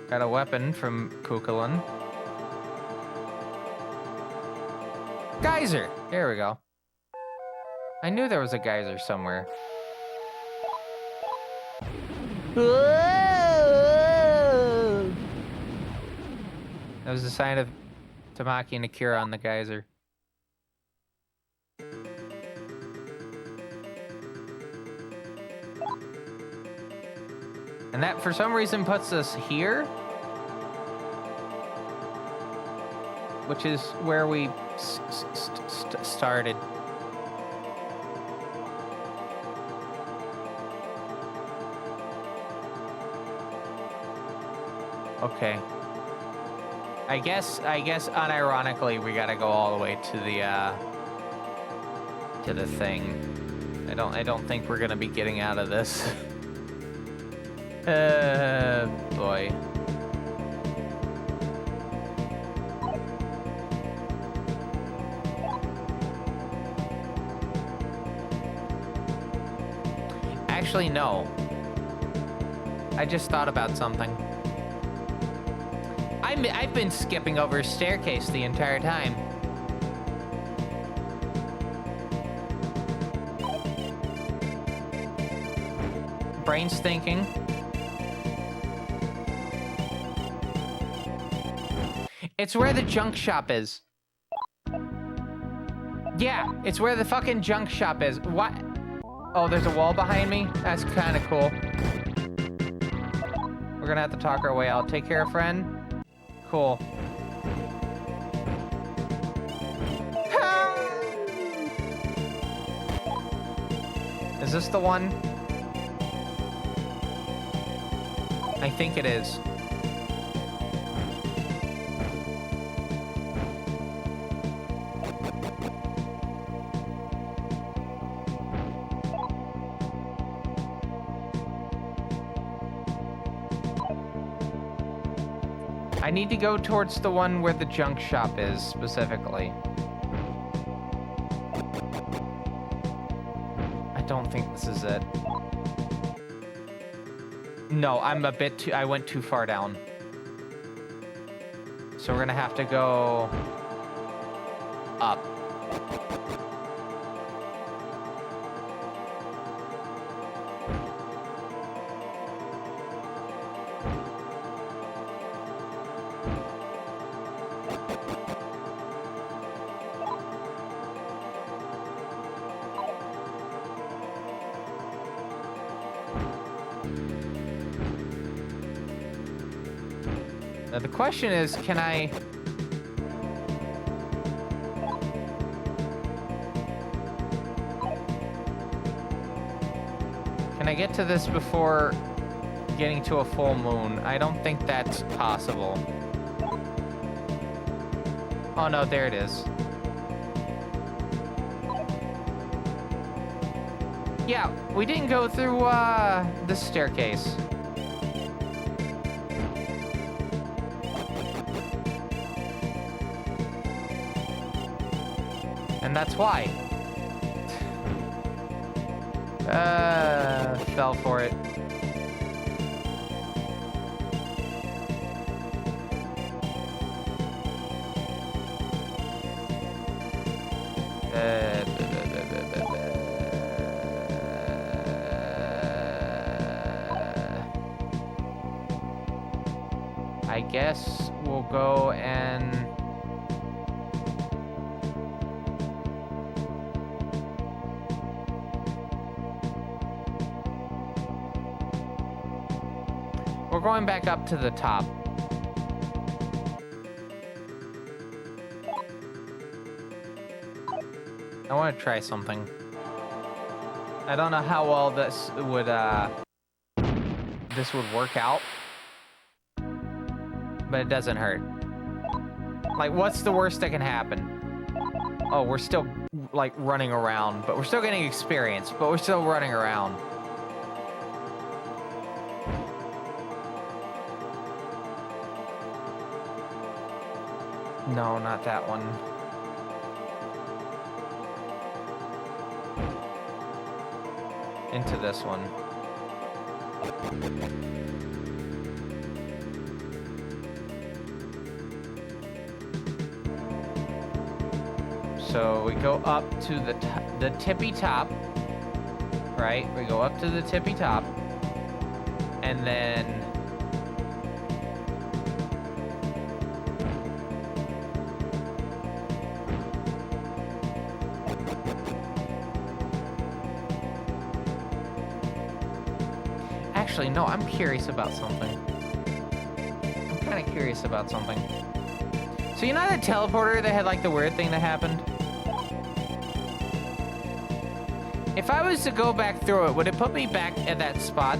Got a weapon from Kukulin. Geyser! There we go. I knew there was a geyser somewhere. That was a sign of Tamaki and Akira on the geyser. And that, for some reason, puts us here. Which is where we started. Okay. I guess unironically we gotta go all the way to the thing. I don't think we're gonna be getting out of this. Boy. Actually, no. I just thought about something. I've been skipping over a staircase the entire time. Brain's thinking. It's where the junk shop is. Yeah, it's where the fucking junk shop is. What? Oh, there's a wall behind me? That's kind of cool. We're gonna have to talk our way out. Take care, friend. Cool. Is this the one? I think it is. I need to go towards the one where the junk shop is, specifically. I don't think this is it. No, I'm a bit too... I went too far down. So we're gonna have to go... up. Now the question is, can I get to this before getting to a full moon. I don't think that's possible. Oh no, there it is. Yeah, we didn't go through this staircase. And that's why. Fell for it. I guess we'll go and... We're going back up to the top. I want to try something. I don't know how well this would work out, but it doesn't hurt. Like, what's the worst that can happen? Oh, we're still like running around, but we're still getting experience, but we're still running around. No, not that one. Into this one. So we go up to the tippy top, right? We go up to the tippy top, and then actually, no, I'm curious about something. I'm kind of curious about something. So you know that teleporter that had like the weird thing that happened? If I was to go back through it, would it put me back at that spot?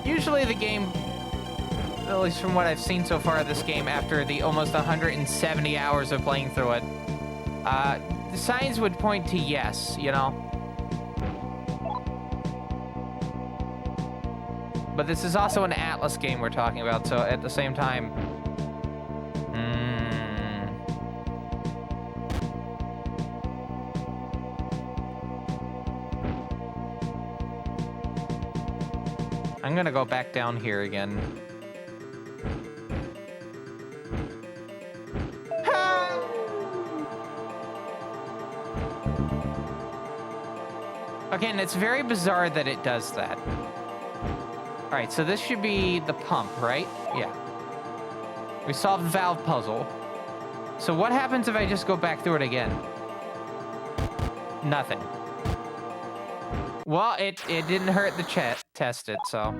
Usually the game, at least from what I've seen so far of this game after the almost 170 hours of playing through it, the signs would point to yes, you know? But this is also an Atlas game we're talking about, so at the same time... I'm gonna go back down here again. Okay, and it's very bizarre that it does that. All right, so this should be the pump, right? Yeah. We solved the valve puzzle. So what happens if I just go back through it again? Nothing. Well, it didn't hurt to test it, so.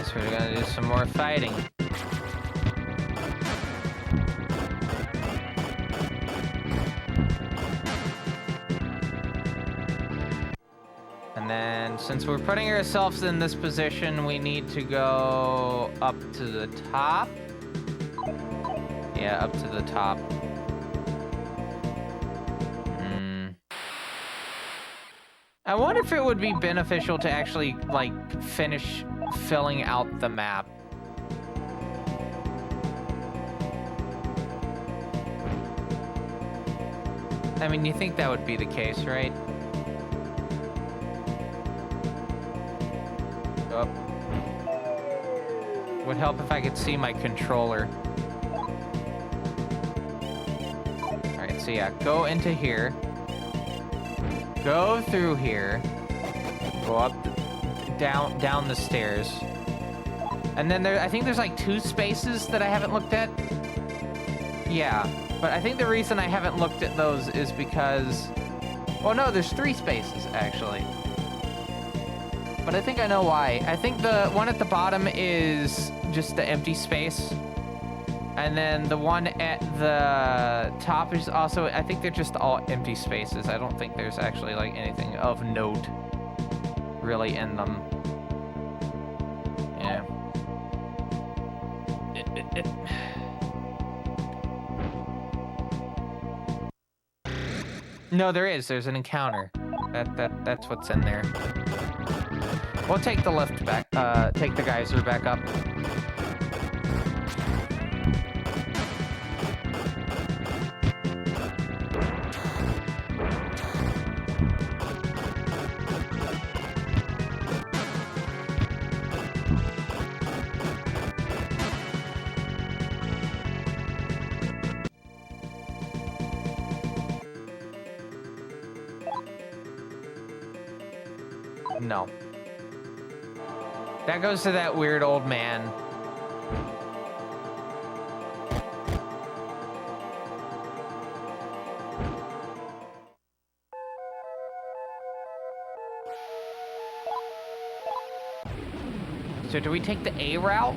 So we're gonna do some more fighting. And then, since we're putting ourselves in this position, we need to go up to the top. Yeah, up to the top. I wonder if it would be beneficial to actually, like, finish filling out the map. I mean, you think that would be the case, right? Oh. Would help if I could see my controller. So yeah, go into here. Go through here. Go up, down the stairs. And then I think there's like 2 spaces that I haven't looked at. Yeah, but I think the reason I haven't looked at those is because... Well, no, there's 3 spaces, actually. But I think I know why. I think the one at the bottom is just the empty space. And then the one at the top is also... I think they're just all empty spaces. I don't think there's actually, like, anything of note really in them. Yeah. No, there is. There's an encounter. That's what's in there. We'll take the lift back. Take the geyser back up. No. That goes to that weird old man. So do we take the A route?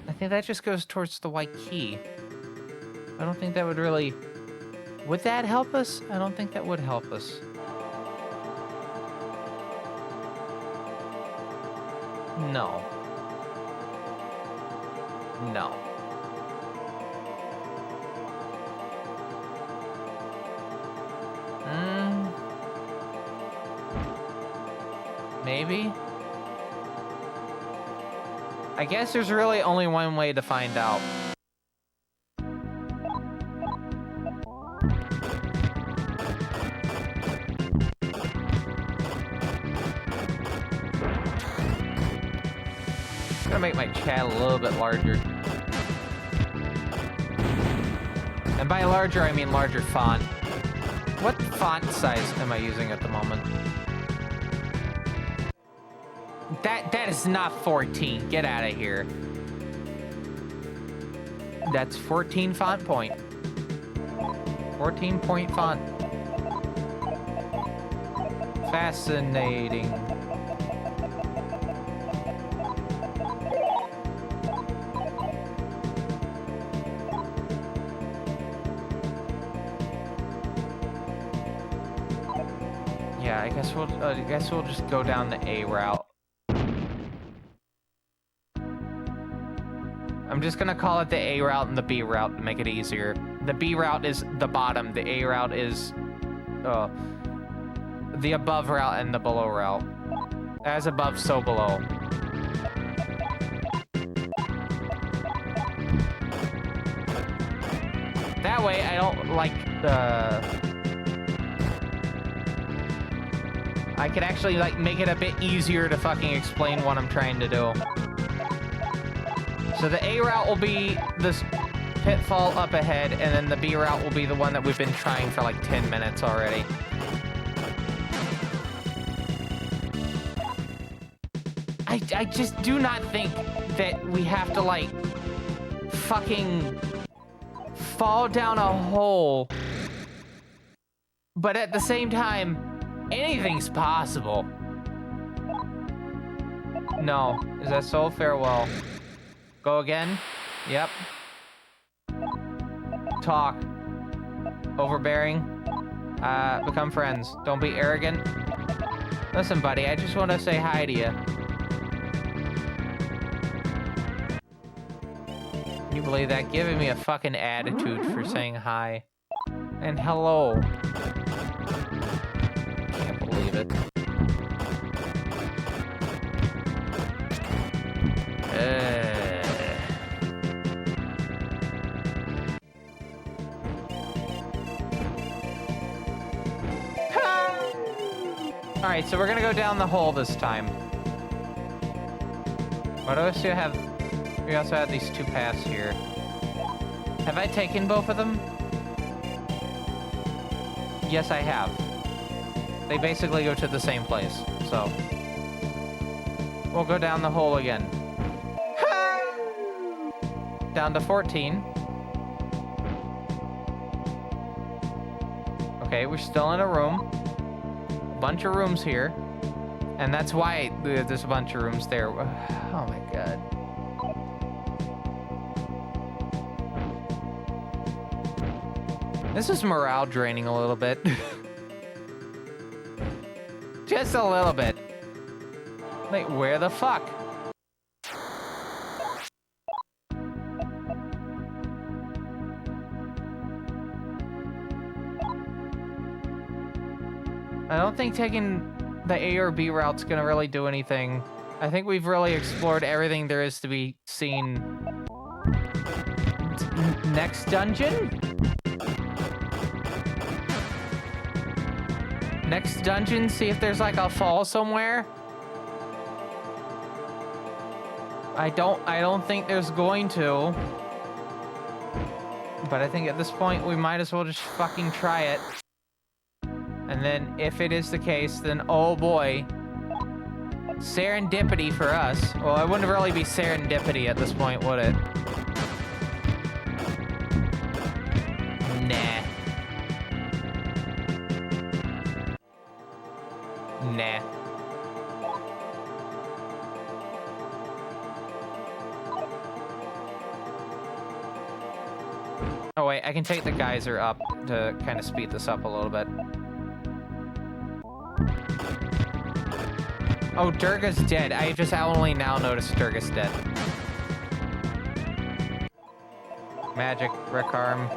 I think that just goes towards the white key. I don't think that would really... Would that help us? I don't think that would help us. No. No. Maybe? I guess there's really only one way to find out. I'm gonna make my chat a little bit larger. And by larger, I mean larger font. What font size am I using at the moment? That is not 14. Get out of here. That's 14 font point. 14 point font. Fascinating. Yeah, I guess we'll just go down the A route. I'm just gonna call it the A route and the B route to make it easier. The B route is the bottom. The A route is the above route and the below route. As above, so below. That way, I don't like I could actually like make it a bit easier to fucking explain what I'm trying to do. So the A route will be this pitfall up ahead, and then the B route will be the one that we've been trying for like 10 minutes already. I just do not think that we have to like fucking fall down a hole. But at the same time, anything's possible. No. Is that so? Farewell. Go again? Yep. Talk. Overbearing. Become friends. Don't be arrogant. Listen, buddy, I just want to say hi to you. Can you believe that? Giving me a fucking attitude for saying hi. And hello. Can't believe it. Alright, so we're gonna go down the hole this time. What else do you have? We also have these 2 paths here. Have I taken both of them? Yes, I have. They basically go to the same place, so... We'll go down the hole again. Down to 14. Okay, we're still in a room. Bunch of rooms here. And that's why there's a bunch of rooms there. Oh my god. This is morale draining a little bit. Just a little bit. Wait, where the fuck? I don't think taking the A or B route's gonna really do anything. I think we've really explored everything there is to be seen. Next dungeon? Next dungeon, see if there's like a fall somewhere. I don't think there's going to. But I think at this point we might as well just fucking try it. And then if it is the case, then oh boy. Serendipity for us. Well, it wouldn't really be serendipity at this point, would it? Nah. Nah. Oh wait, I can take the geyser up to kind of speed this up a little bit. Oh, Durga's dead. I only now noticed Durga's dead. Magic, Rick Arm.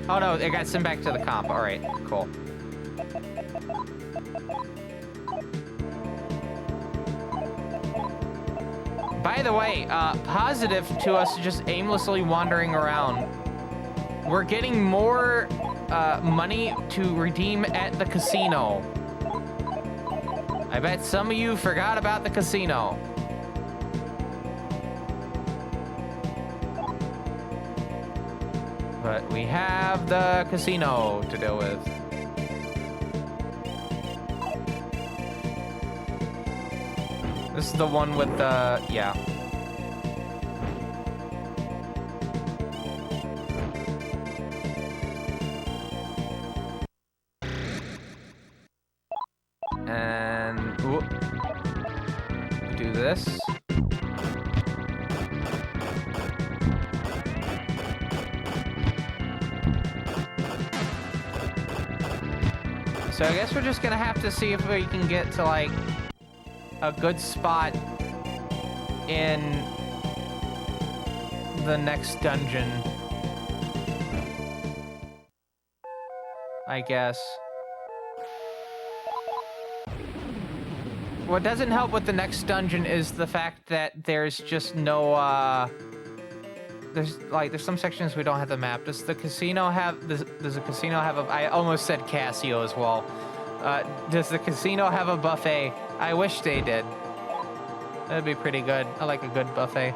Oh no, it got sent back to the comp. Alright, cool. By the way, positive to us just aimlessly wandering around. We're getting more money to redeem at the casino. I bet some of you forgot about the casino. But we have the casino to deal with. This is the one with the, yeah. And, ooh. Do this. So I guess we're just gonna have to see if we can get to like a good spot in the next dungeon. I guess. What doesn't help with the next dungeon is the fact that there's just no, there's some sections we don't have the map. Does the casino have, does the casino have a, I almost said Casio as well. Does the casino have a buffet? I wish they did. That'd be pretty good. I like a good buffet.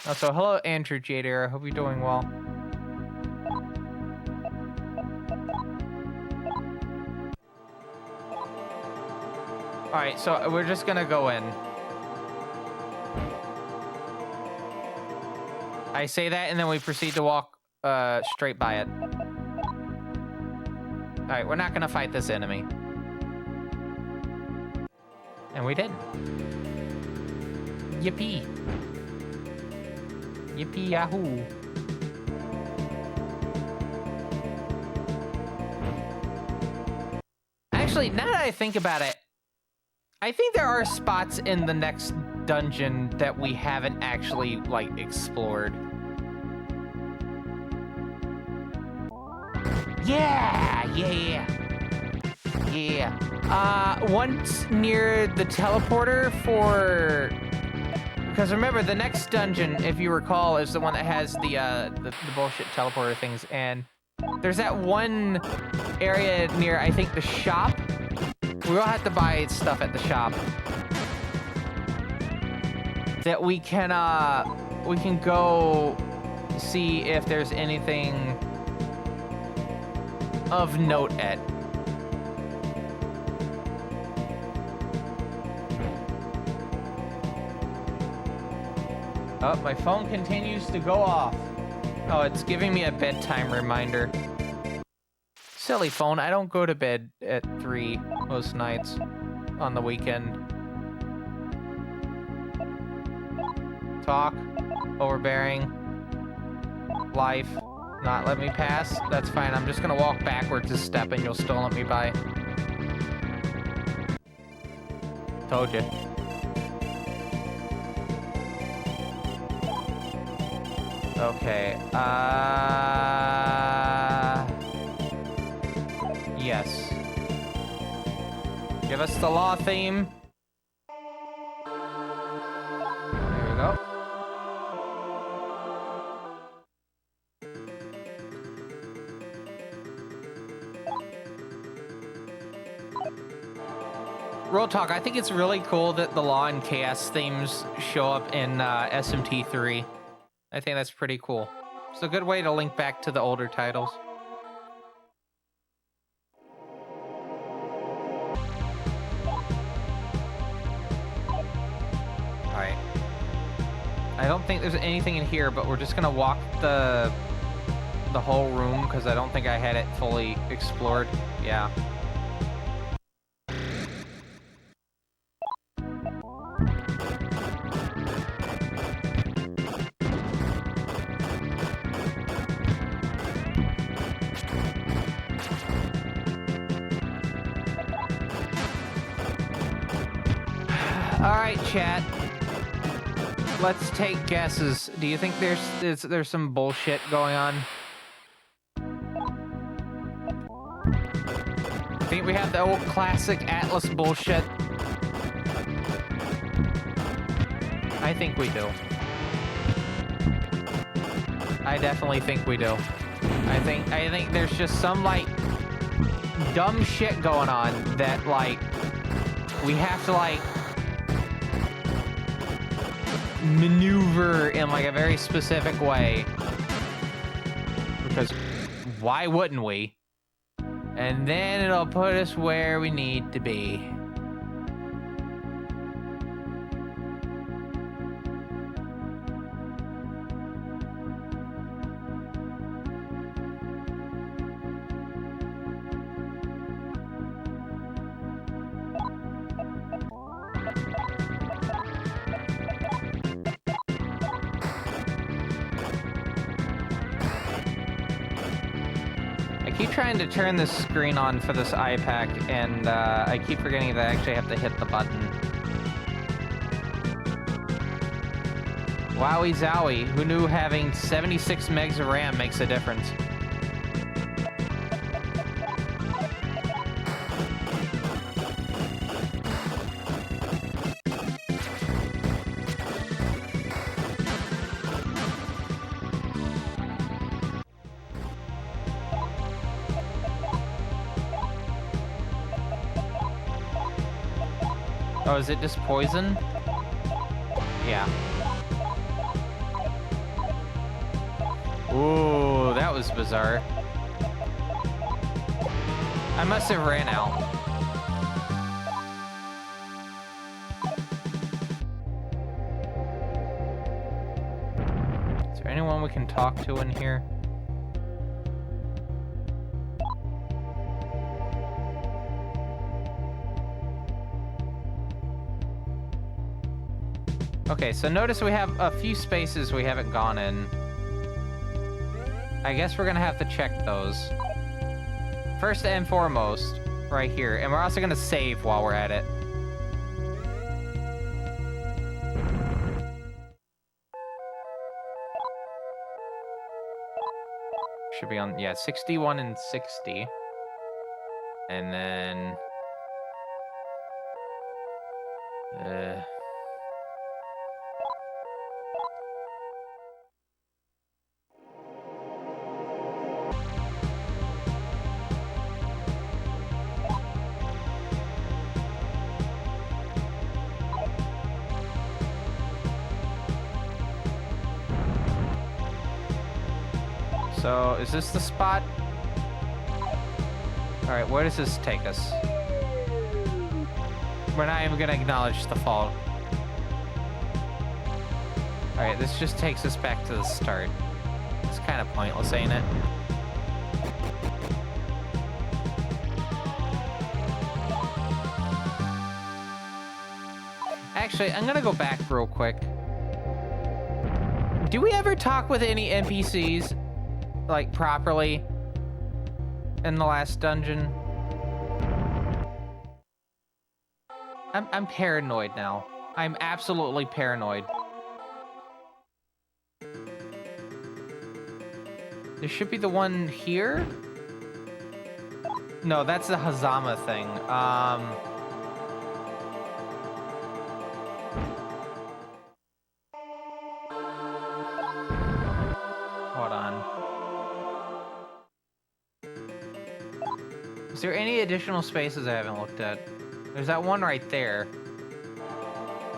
Also, hello Andrew Jader. I hope you're doing well. Alright, so we're just gonna go in. I say that and then we proceed to walk straight by it. Alright, we're not gonna fight this enemy. And we did. Yippee. Yippee yahoo. Actually, now that I think about it, I think there are spots in the next dungeon that we haven't actually, like, explored. Yeah! Once near the teleporter for... Because remember, the next dungeon, if you recall, is the one that has the bullshit teleporter things, and there's that one area near, I think, the shop. We will have to buy stuff at the shop. that we can go see if there's anything of note at. Oh, my phone continues to go off. Oh, it's giving me a bedtime reminder. Silly phone, I don't go to bed at 3 most nights on the weekend. Talk, overbearing, life, not let me pass. That's fine, I'm just gonna walk backwards a step and you'll still let me by. Told you. Okay, yes. Give us the law theme. There we go. Real talk, I think it's really cool that the law and chaos themes show up in SMT3. I think that's pretty cool. It's a good way to link back to the older titles. Alright. I don't think there's anything in here, but we're just gonna walk the whole room because I don't think I had it fully explored. Yeah. Alright, chat. Let's take guesses. Do you think there's some bullshit going on? I think we have the old classic Atlas bullshit. I think we do. I definitely think we do. I think there's just some, like, dumb shit going on that, like, we have to, like, maneuver in, like, a very specific way. Because why wouldn't we? And then it'll put us where we need to be. Trying to turn this screen on for this iPack, and I keep forgetting that I actually have to hit the button. Wowie zowie, who knew having 76 megs of RAM makes a difference? Oh, is it just poison? Yeah. Ooh, that was bizarre. I must have ran out. Is there anyone we can talk to in here? Okay, so notice we have a few spaces we haven't gone in. I guess we're gonna have to check those. First and foremost, right here. And we're also gonna save while we're at it. Should be on, yeah, 61 and 60. And then... So, is this the spot? Alright, where does this take us? We're not even gonna acknowledge the fall. Alright, this just takes us back to the start. It's kind of pointless, ain't it? Actually, I'm gonna go back real quick. Do we ever talk with any NPCs, like, properly in the last dungeon? I'm paranoid now. I'm absolutely paranoid. There should be the one here? No, that's the Hazama thing. Hold on. Is there any additional spaces I haven't looked at? There's that one right there.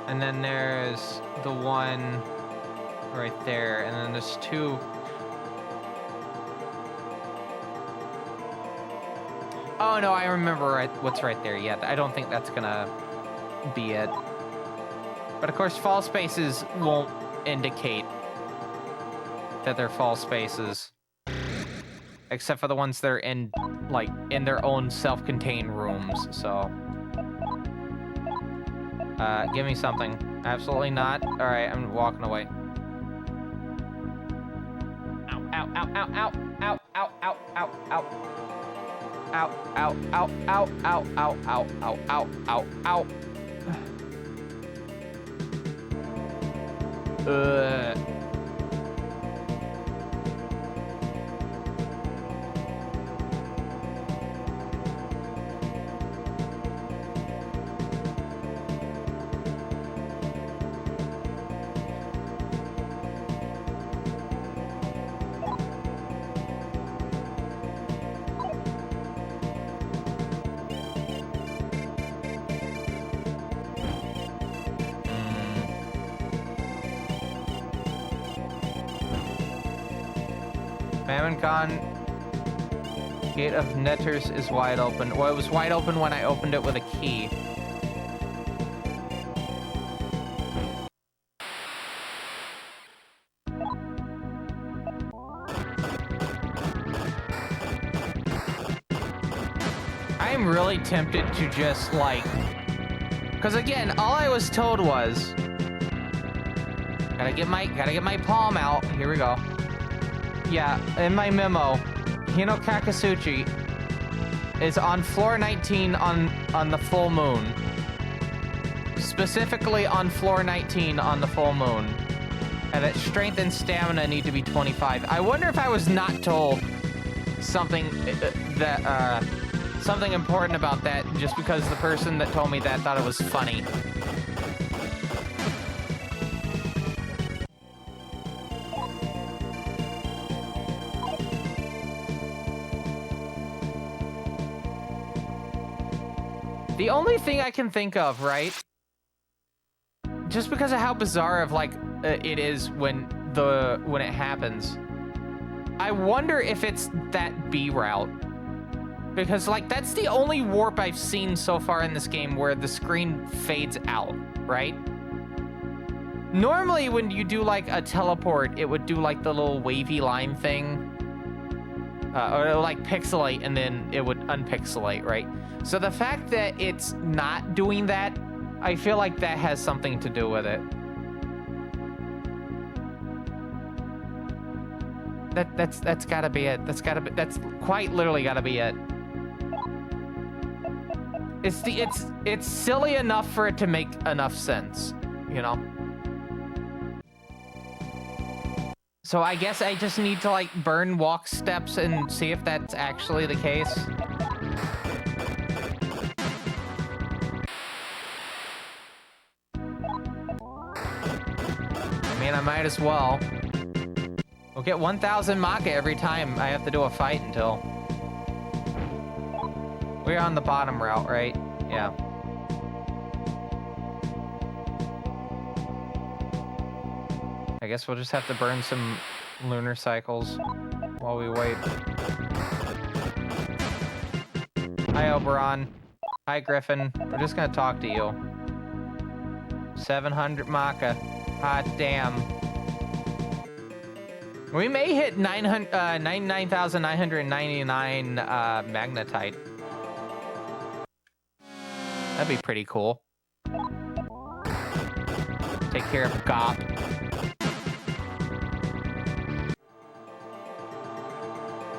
And then there's the one right there. And then there's two. Oh, no, I remember what's right there. Yeah, I don't think that's gonna be it. But of course, fall spaces won't indicate that they're fall spaces. Except for the ones that are in, like, in their own self-contained rooms, so. Give me something. Absolutely not. Alright, I'm walking away. Ow, ow, ow, ow, ow, ow, ow, ow, ow, ow. Ow, ow, ow, ow, ow, ow, ow, ow, ow, ow, ow. Khan, Gate of Netters is wide open. Well, it was wide open when I opened it with a key. I am really tempted to just, like... Because again, all I was told was... Gotta get my palm out. Here we go. Yeah, in my memo, Hino Kakasuchi is on floor 19 on the full moon. Specifically on floor 19 on the full moon. And that strength and stamina need to be 25. I wonder if I was not told something something important about that just because the person that told me that thought it was funny. The only thing I can think of, right? Just because of how bizarre of like it is when it happens. I wonder if it's that B route. Because like that's the only warp I've seen so far in this game where the screen fades out, right? Normally when you do like a teleport, it would do like the little wavy line thing. Or it would like pixelate and then it would unpixelate, right? So the fact that it's not doing that, I feel like that has something to do with it. That's gotta be it. That's quite literally gotta be it. It's silly enough for it to make enough sense, you know? So I guess I just need to like burn walk steps and see if that's actually the case. I mean, I might as well. We'll get 1,000 Maka every time I have to do a fight until... We're on the bottom route, right? Yeah. I guess we'll just have to burn some lunar cycles while we wait. Hi, Oberon. Hi, Griffin. We're just gonna talk to you. 700 Maka. Hot damn. We may hit 99,999 magnetite. That'd be pretty cool. Take care of Gop.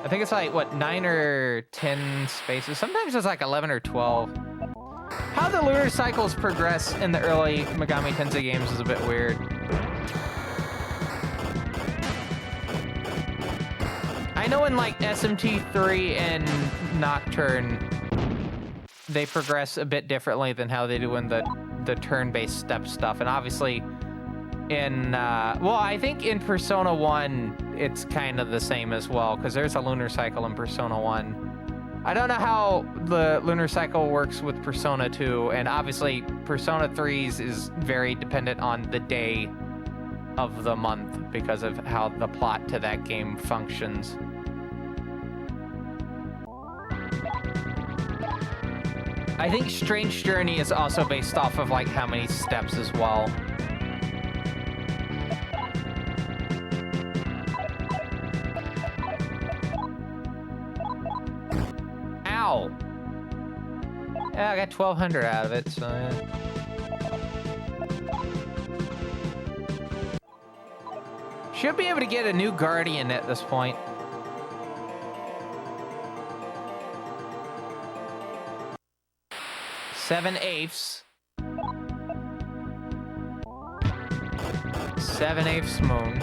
I think it's like, what, 9 or 10 spaces? Sometimes it's like 11 or 12. How the lunar cycles progress in the early Megami Tensei games is a bit weird. I know in like SMT3 and Nocturne, they progress a bit differently than how they do in the turn-based step stuff. And obviously in, well, I think in Persona 1, it's kind of the same as well, because there's a lunar cycle in Persona 1. I don't know how the lunar cycle works with Persona 2, and obviously Persona 3's is very dependent on the day of the month because of how the plot to that game functions. I think Strange Journey is also based off of like how many steps as well. Ow! Yeah, I got 1,200 out of it, so yeah. Should be able to get a new Guardian at this point. Seven eighths. 7/8 moon.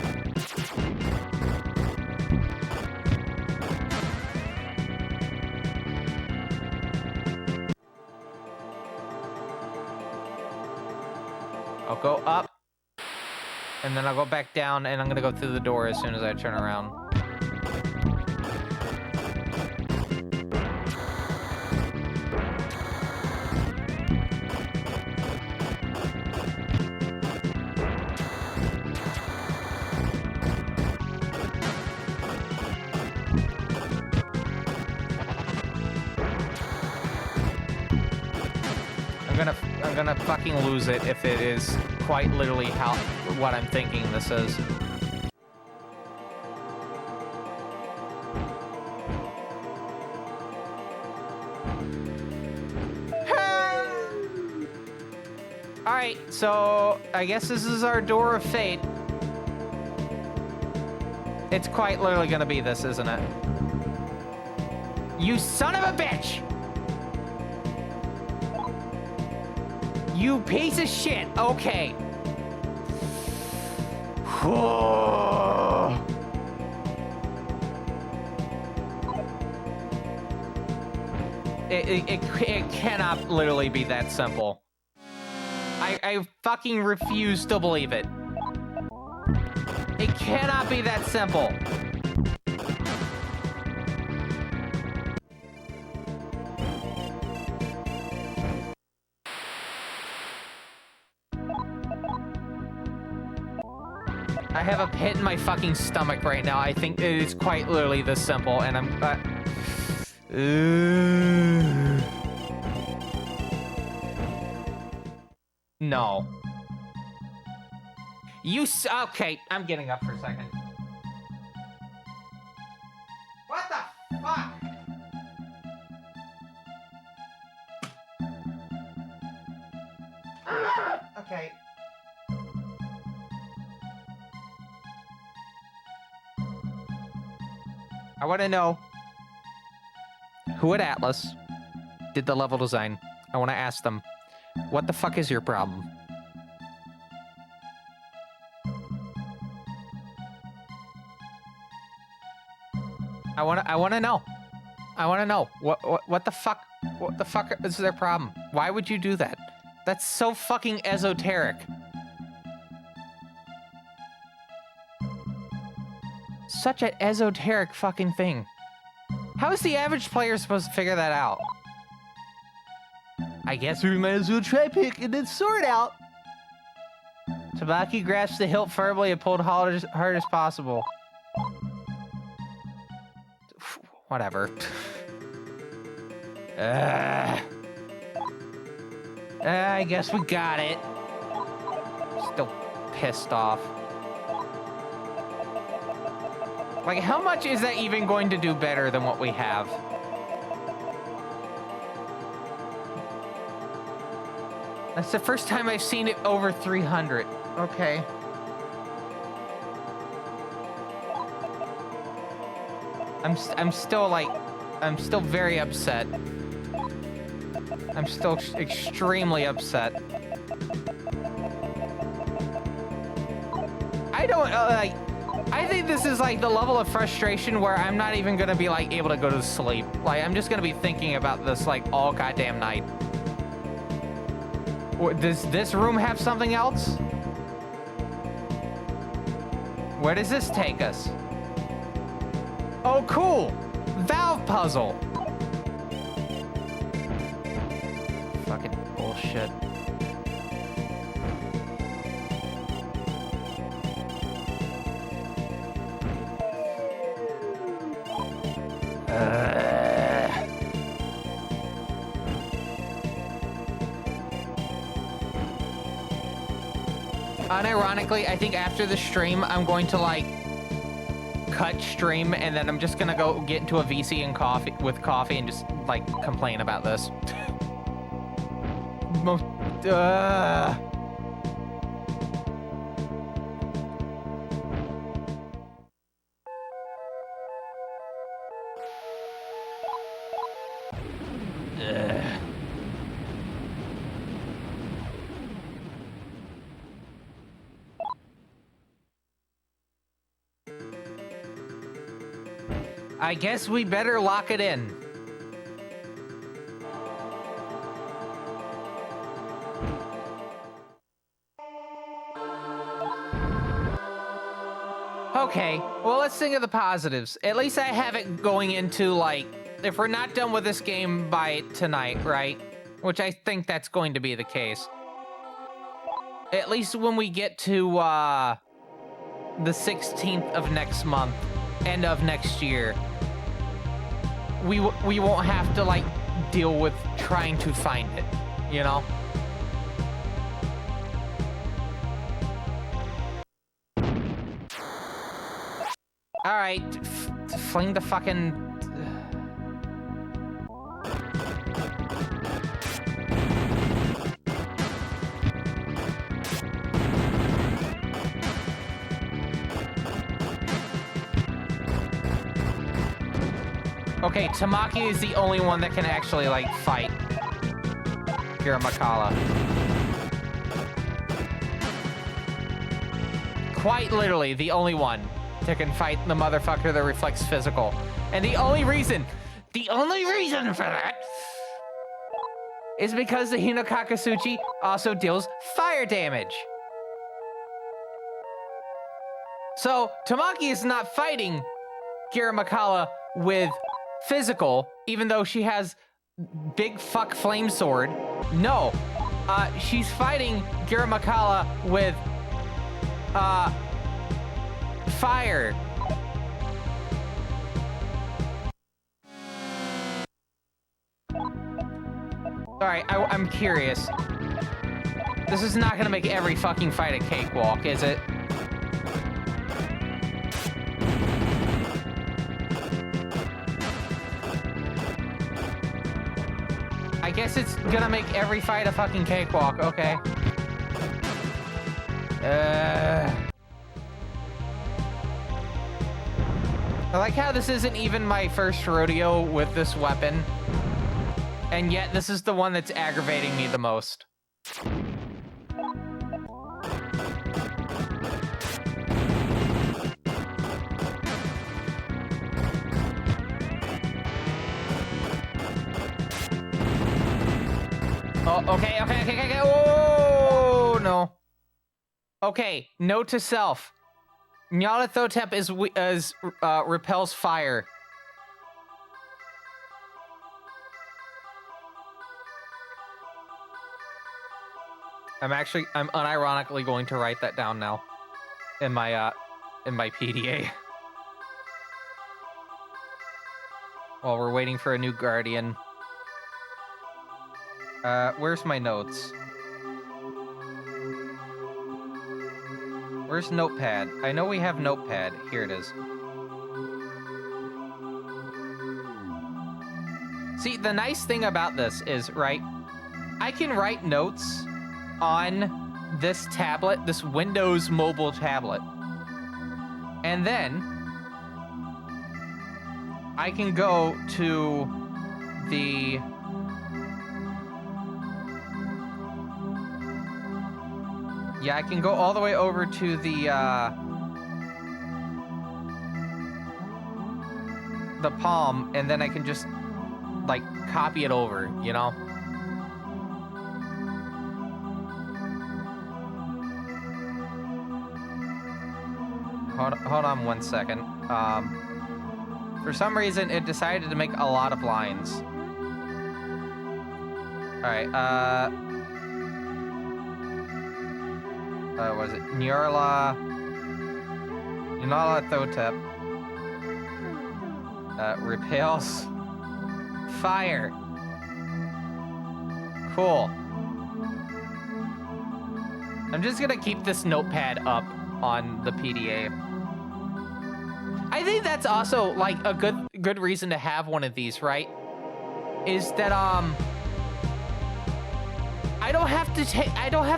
I'll go up, and then I'll go back down, and I'm gonna go through the door as soon as I turn around. I'm gonna fucking lose it if it is quite literally what I'm thinking this is. Alright, so I guess this is our door of fate. It's quite literally gonna be this, isn't it? You son of a bitch! You piece of shit. Okay. It cannot literally be that simple. I fucking refuse to believe it. It cannot be that simple. I have a pit in my fucking stomach right now. I think it is quite literally this simple, and I'm... No. Okay, I'm getting up for a second. What the fuck? Okay. I want to know who at Atlas did the level design. I want to ask them, what the fuck is your problem? I want to know. I want to know what the fuck is their problem? Why would you do that? That's so fucking esoteric. Such an esoteric fucking thing. How is the average player supposed to figure that out? I guess we might as well try picking this sword out. Tabaki grasped the hilt firmly and pulled hard as possible. Whatever. I guess we got it. Still pissed off. Like, how much is that even going to do better than what we have? That's the first time I've seen it over 300. Okay. I'm still like, I'm still very upset. I'm still extremely upset. I don't, like, I think this is like the level of frustration where I'm not even gonna be like able to go to sleep. Like, I'm just gonna be thinking about this like all goddamn night. Does this room have something else? Where does this take us? Oh, cool! Valve puzzle! Fucking bullshit. Unironically, I think after the stream, I'm going to like cut stream, and then I'm just gonna go get into a VC and coffee and just like complain about this. Most. I guess we better lock it in. Okay, well, let's think of the positives. At least I have it going into, like, if we're not done with this game by tonight, right? Which I think that's going to be the case. At least when we get to, the 16th of next month, end of next year, we won't have to, like, deal with trying to find it, you know? All right, fling the fucking... Okay, Tamaki is the only one that can actually, like, fight Akira Makala. Quite literally, the only one that can fight the motherfucker that reflects physical. And the only reason for that is because the Hinokakasuchi also deals fire damage. So, Tamaki is not fighting Akira Makala with physical, even though she has big fuck flame sword. No, she's fighting Akira Makala with fire. Alright, I'm curious. This is not gonna make every fucking fight a cakewalk, is it? I guess it's gonna make every fight a fucking cakewalk, okay. I like how this isn't even my first rodeo with this weapon, and yet this is the one that's aggravating me the most. Oh, okay. Oh, no. Okay, note to self. Nyarlathotep repels fire. I'm unironically going to write that down now in my PDA. while we're waiting for a new guardian. Where's my notes? Where's Notepad? I know we have Notepad. Here it is. See, the nice thing about this is, right, I can write notes on this tablet, this Windows mobile tablet. And then I can go to the I can go all the way over to the Palm, and then I can just, like, copy it over, you know? Hold on 1 second. For some reason, it decided to make a lot of lines. Alright, what is it? Nyarla Thotep. Repels fire. Cool. I'm just gonna keep this notepad up on the PDA. I think that's also, like, a good reason to have one of these, right? Is that I don't have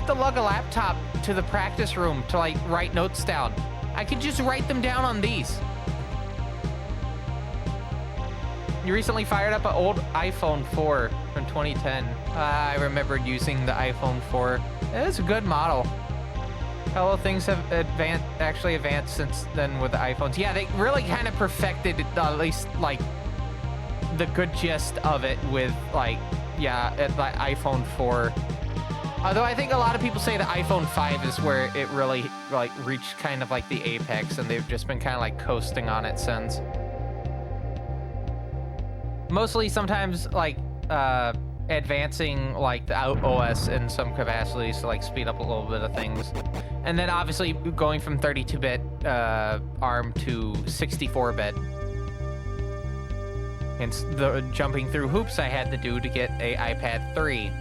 to lug a laptop to the practice room to, like, write notes down. I could just write them down on these. You recently fired up an old iPhone 4 from 2010. I remembered using the iPhone 4. It's a good model. Hello, things have actually advanced since then with the iPhones. Yeah, they really kind of perfected at least, like, the good gist of it with, like, yeah, the iPhone 4. Although I think a lot of people say the iPhone 5 is where it really, like, reached kind of like the apex, and they've just been kind of like coasting on it since. Mostly sometimes, like, advancing, like, the OS in some capacities to, like, speed up a little bit of things. And then obviously going from 32-bit ARM to 64-bit. Hence the jumping through hoops I had to do to get a iPad 3.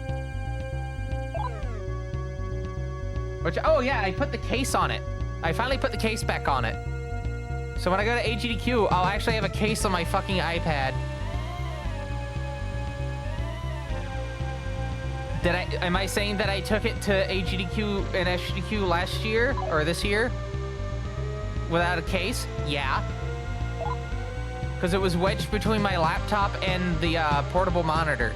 Which, oh yeah, I put the case on it. I finally put the case back on it. So when I go to AGDQ, I'll actually have a case on my fucking iPad. Am I saying that I took it to AGDQ and SGDQ last year, or this year? Without a case? Yeah. Because it was wedged between my laptop and the portable monitor.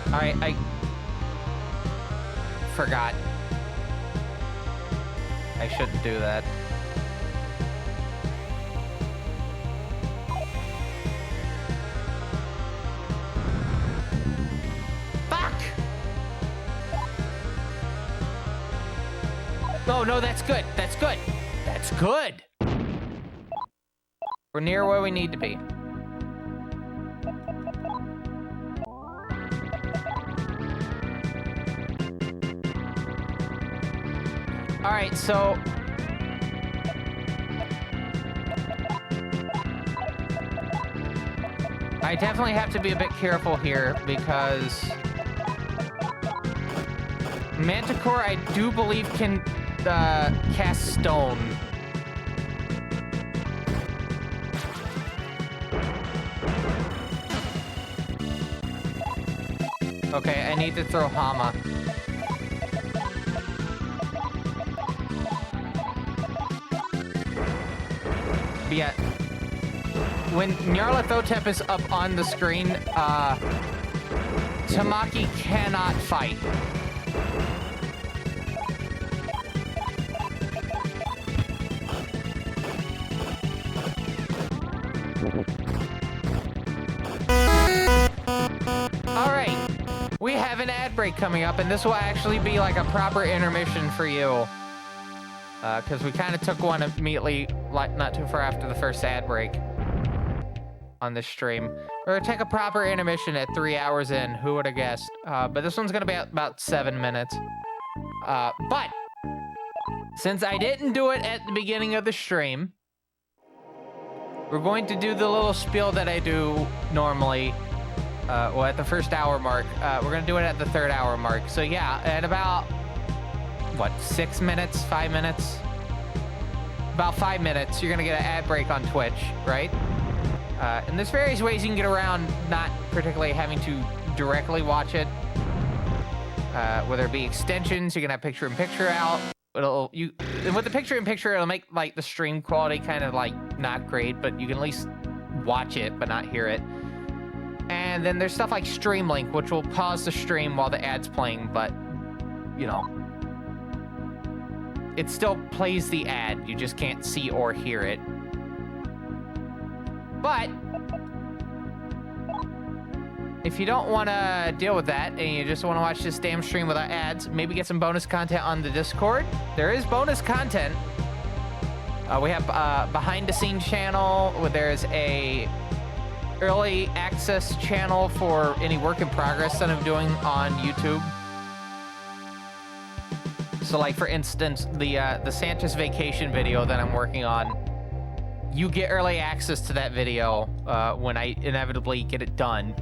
Alright, I forgot. I shouldn't do that. Fuck! No, that's good. That's good. That's good. We're near where we need to be. All right, so I definitely have to be a bit careful here because Manticore, I do believe, can cast stone. Okay, I need to throw Hama. But yeah, when Nyarlathotep is up on the screen, Tamaki cannot fight. Alright, we have an ad break coming up, and this will actually be like a proper intermission for you. Because we kind of took one immediately, like, not too far after the first ad break on this stream. We're gonna take a proper intermission at 3 hours in. Who would have guessed? But this one's gonna be about 7 minutes. But Since I didn't do it at the beginning of the stream, we're going to do the little spiel that I do normally, well, at the first hour mark. We're gonna do it at the third hour mark. So yeah, at about, what, 6 minutes, 5 minutes? About 5 minutes, you're gonna get an ad break on Twitch, right? And there's various ways you can get around not particularly having to directly watch it. Whether it be extensions, you can have picture-in-picture out. And with the picture-in-picture, it'll make like the stream quality kind of like not great, but you can at least watch it but not hear it. And then there's stuff like Streamlink, which will pause the stream while the ad's playing, but you know, it still plays the ad. You just can't see or hear it. But if you don't want to deal with that and you just want to watch this damn stream without ads, maybe get some bonus content on the Discord. There is bonus content. We have behind the scenes channel where there's a early access channel for any work in progress that I'm doing on YouTube. So like for instance, the Santa's vacation video that I'm working on, you get early access to that video when I inevitably get it done.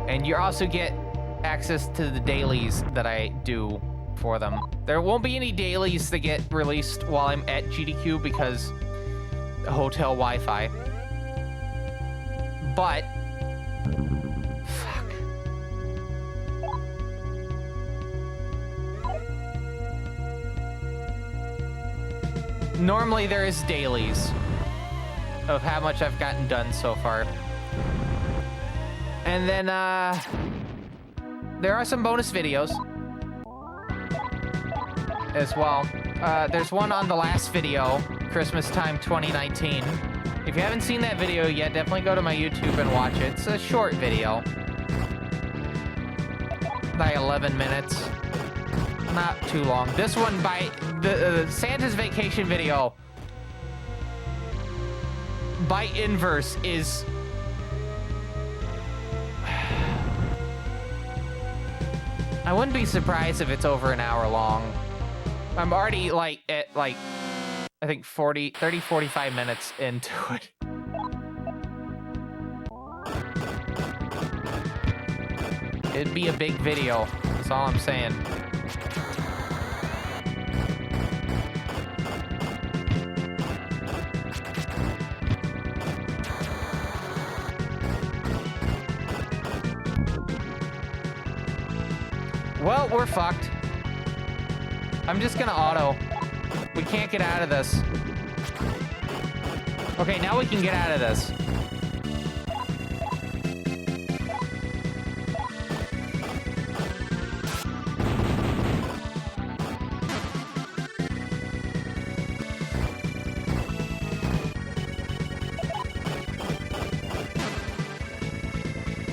And you also get access to the dailies that I do for them. There won't be any dailies that get released while I'm at GDQ because hotel Wi-Fi. But fuck. Normally there is dailies of how much I've gotten done so far. And then, there are some bonus videos as well. There's one on the last video, Christmas time 2019. If you haven't seen that video yet, definitely go to my YouTube and watch it. It's a short video. By 11 minutes. Not too long. This one by the Santa's vacation video, by inverse, is I wouldn't be surprised if it's over an hour long. I'm already like at like, I think 30, 45 minutes into it. It'd be a big video, that's all I'm saying. Well, we're fucked. I'm just gonna auto. We can't get out of this. Okay, now we can get out of this.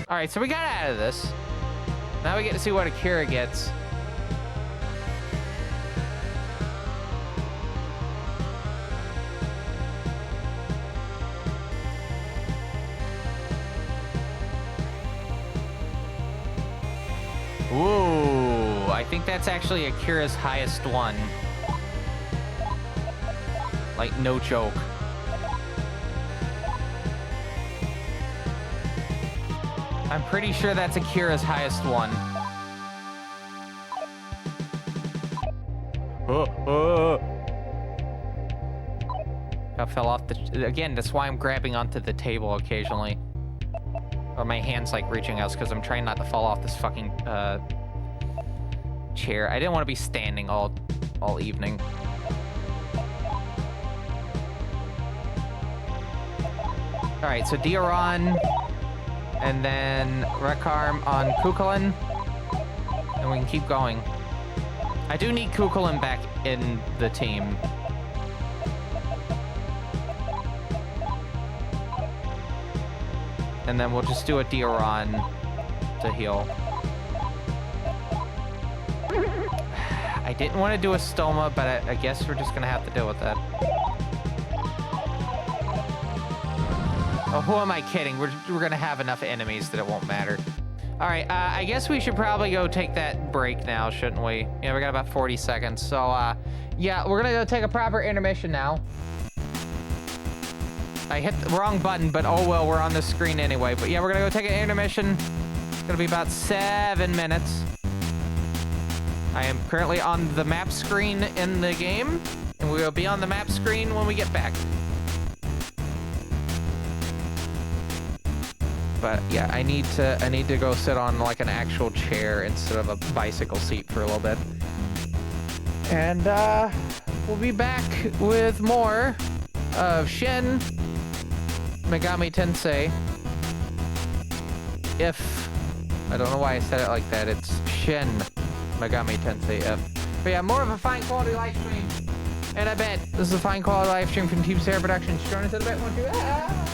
All right, so we got out of this. Now we get to see what Akira gets. Ooh, I think that's actually Akira's highest one. Like, no joke. I'm pretty sure that's Akira's highest one. I fell off the... Again, that's why I'm grabbing onto the table occasionally. Or my hand's like reaching out because I'm trying not to fall off this fucking chair. I didn't want to be standing all evening. Alright, so Dioran, and then Rekarm on Kukulin, and we can keep going. I do need Kukulin back in the team. And then we'll just do a Dioran to heal. I didn't want to do a Stoma, but I guess we're just gonna have to deal with that. Oh, who am I kidding? We're gonna have enough enemies that it won't matter. All right, I guess we should probably go take that break now, shouldn't we? Yeah, we got about 40 seconds. So, yeah, we're gonna go take a proper intermission now. I hit the wrong button, but oh well, we're on the screen anyway. But yeah, we're gonna go take an intermission. It's gonna be about 7 minutes. I am currently on the map screen in the game, and we will be on the map screen when we get back. But yeah, I need to go sit on like an actual chair instead of a bicycle seat for a little bit. And we'll be back with more of Shin Megami Tensei. If I don't know why I said it like that, it's Shin Megami Tensei If. But yeah, more of a fine quality live stream. And I bet this is a fine quality live stream from Team Sarah Productions. Join us at the bet one, two.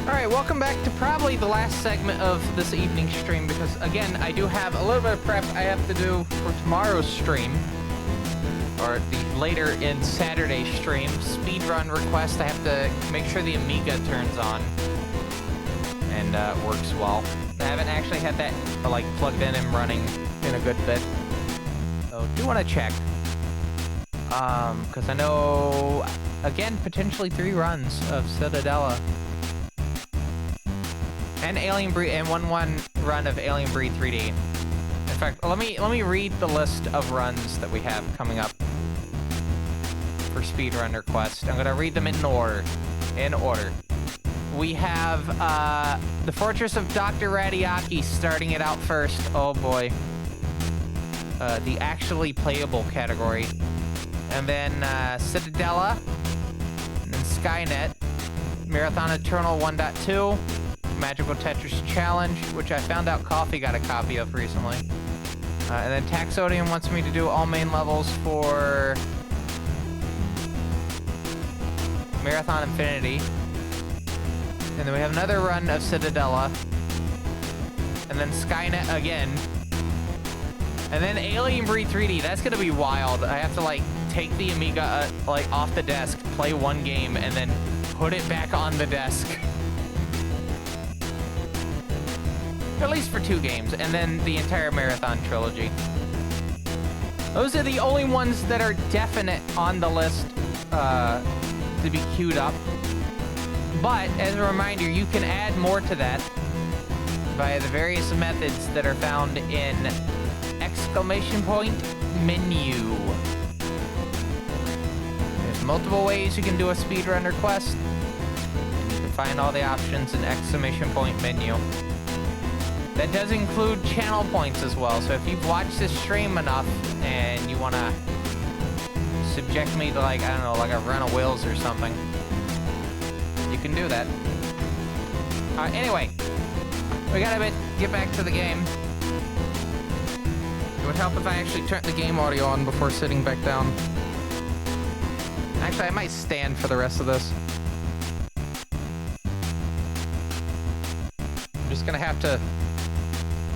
All right, welcome back to probably the last segment of this evening stream because, again, I do have a little bit of prep I have to do for tomorrow's stream, or the later in Saturday's stream. Speedrun request, I have to make sure the Amiga turns on and works well. I haven't actually had that like plugged in and running in a good bit. So do want to check. Because I know, again, potentially 3 runs of Citadella. And Alien Breed, and one run of Alien Breed 3D. In fact, let me read the list of runs that we have coming up for speedrun request. I'm gonna read them in order. We have the Fortress of Dr. Radiaki starting it out first. Oh boy. The actually playable category. And then Citadella, and then Skynet, Marathon Eternal 1.2, Magical Tetris Challenge, which I found out Coffee got a copy of recently. And then Taxodium wants me to do all main levels for Marathon Infinity. And then we have another run of Citadella. And then Skynet again. And then Alien Breed 3D. That's gonna be wild. I have to like take the Amiga like off the desk, play one game, and then put it back on the desk. At least for 2 games, and then the entire Marathon trilogy. Those are the only ones that are definite on the list to be queued up. But, as a reminder, you can add more to that via the various methods that are found in exclamation point menu. There's multiple ways you can do a speedrun request. And you can find all the options in exclamation point menu. That does include channel points as well, so if you've watched this stream enough and you want to subject me to, like, I don't know, like a run of wheels or something, you can do that. Anyway, we gotta get back to the game. It would help if I actually turned the game audio on before sitting back down. Actually, I might stand for the rest of this. I'm just gonna have to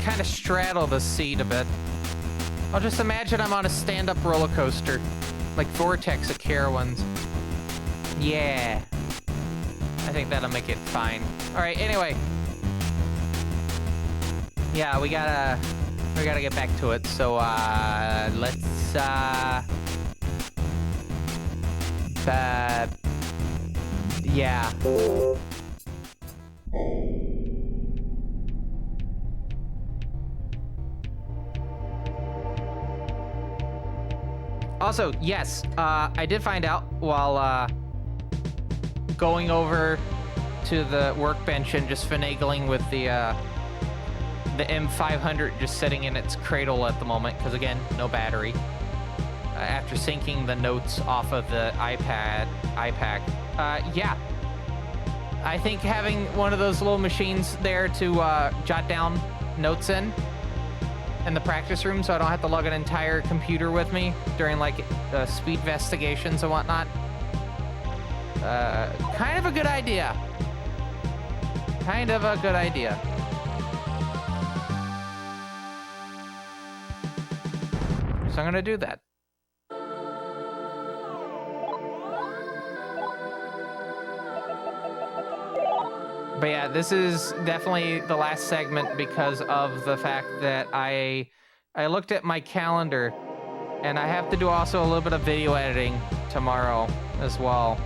kind of straddle the seat a bit. I'll just imagine I'm on a stand-up roller coaster, like Vortex Akira ones. Yeah. I think that'll make it fine. All right, anyway. Yeah, we gotta get back to it. So, let's, yeah. Also, yes, I did find out while going over to the workbench and just finagling with the M500 just sitting in its cradle at the moment, because again, no battery. After syncing the notes off of the iPad, yeah. I think having one of those little machines there to jot down notes in the practice room so I don't have to lug an entire computer with me during like speed investigations and whatnot. Kind of a good idea. Kind of a good idea. So I'm gonna do that. But yeah, this is definitely the last segment because of the fact that I looked at my calendar and I have to do also a little bit of video editing tomorrow as well.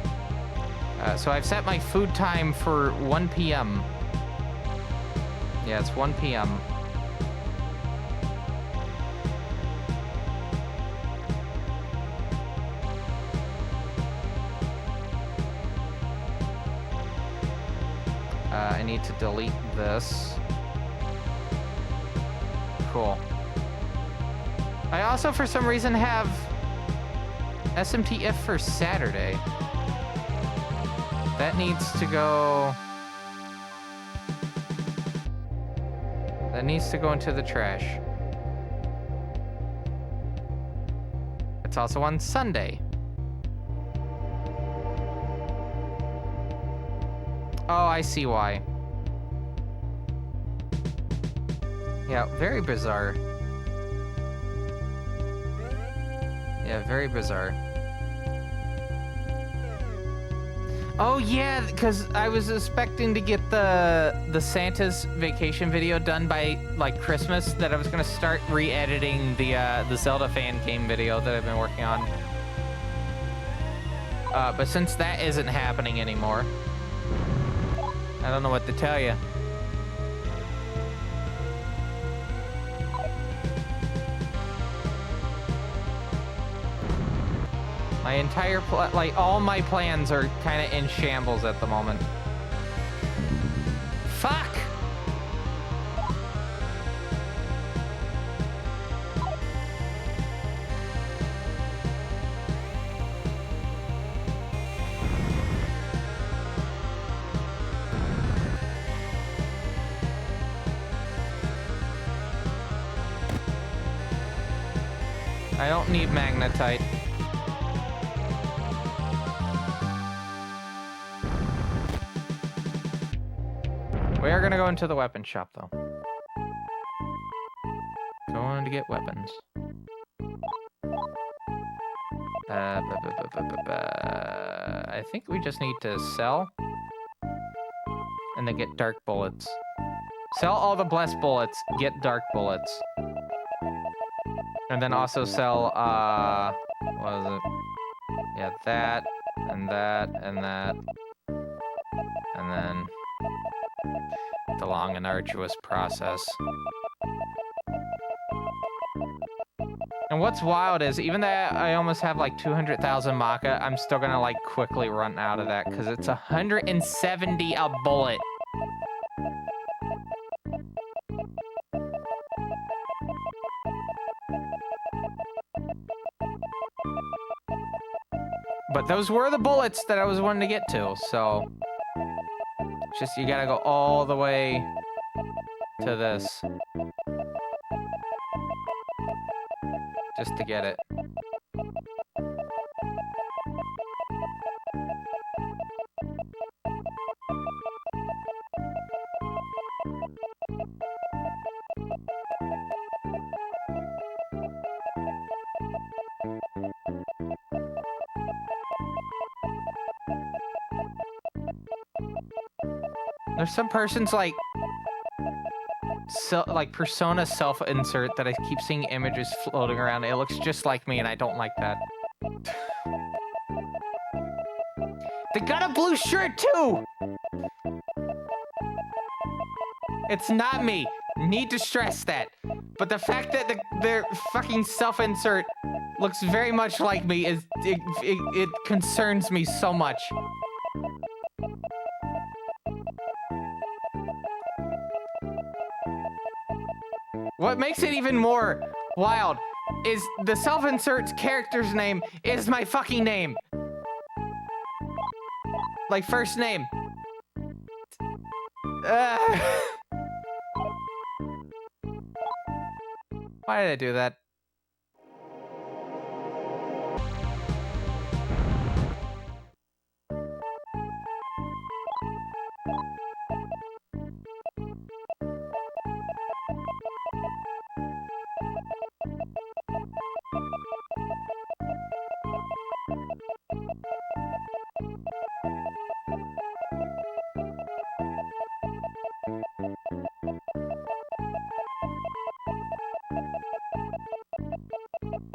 So I've set my food time for 1 p.m. Yeah, it's 1 p.m. I need to delete this. Cool. I also, for some reason, have SMTF for Saturday. That needs to go... That needs to go into the trash. It's also on Sunday. Oh, I see why. Yeah, very bizarre. Yeah, very bizarre. Oh yeah, because I was expecting to get the Santa's vacation video done by like Christmas. That I was gonna start re-editing the Zelda fan game video that I've been working on. But since that isn't happening anymore, I don't know what to tell you. My entire like all my plans are kind of in shambles at the moment. Fuck! I don't need magnetite. We are gonna go into the weapon shop, though. Going to get weapons. I think we just need to sell and then get dark bullets. Sell all the blessed bullets, get dark bullets. And then also sell, what is it? Yeah, that, and that, and that. And then the long and arduous process. And what's wild is, even though I almost have like 200,000 maca, I'm still gonna like quickly run out of that because it's 170 a bullet. But those were the bullets that I was wanting to get to, so it's just you gotta go all the way to this just to get it. There's some person's like persona self-insert that I keep seeing images floating around. It looks just like me and I don't like that. They got a blue shirt too! It's not me. Need to stress that. But the fact that their fucking self-insert looks very much like me is it concerns me so much. What makes it even more wild is the self-insert's character's name is my fucking name. Like, first name. Why did I do that?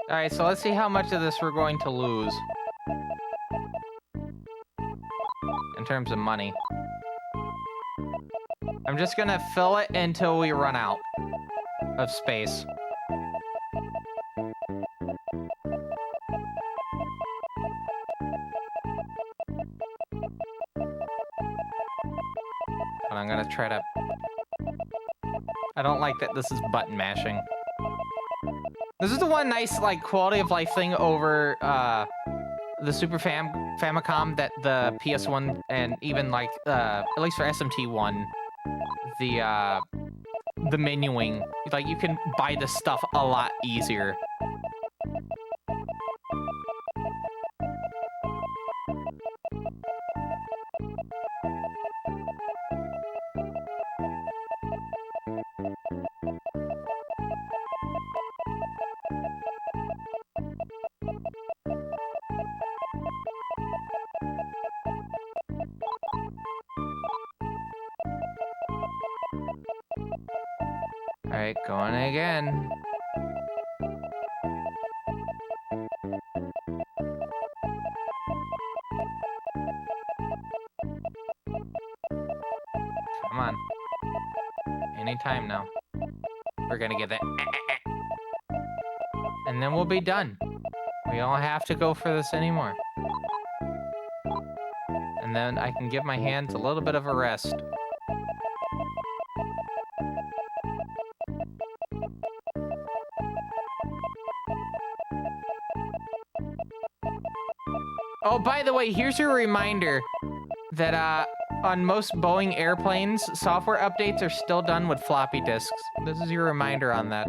Alright, so let's see how much of this we're going to lose. In terms of money. I'm just gonna fill it until we run out of space. And I'm gonna try to... I don't like that this is button mashing. This is the one nice, like, quality of life thing over the Super Famicom that the PS1 and even, like, at least for SMT1, the menuing, like, you can buy the stuff a lot easier. Alright, going again. Come on. Anytime now. We're gonna get that. And then we'll be done. We don't have to go for this anymore. And then I can give my hands a little bit of a rest. Oh, by the way, here's your reminder that on most Boeing airplanes, software updates are still done with floppy disks. This is your reminder on that.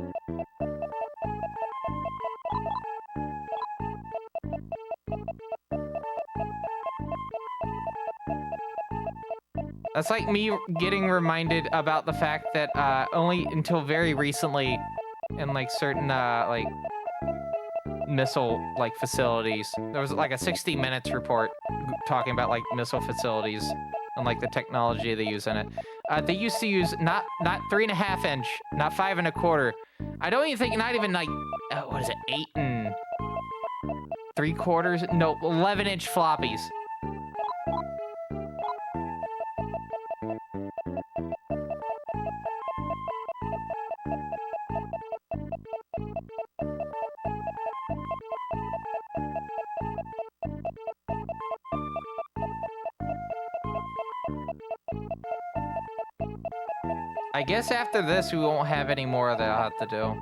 That's like me getting reminded about the fact that only until very recently in like certain like missile like facilities, there was like a 60 Minutes report talking about like missile facilities and like the technology they use in it. They used to use not 3.5 inch, not 5 1/4. I don't even think, not even like what is it, 8 3/4? No, 11-inch floppies. I guess after this, we won't have any more that I'll have to do.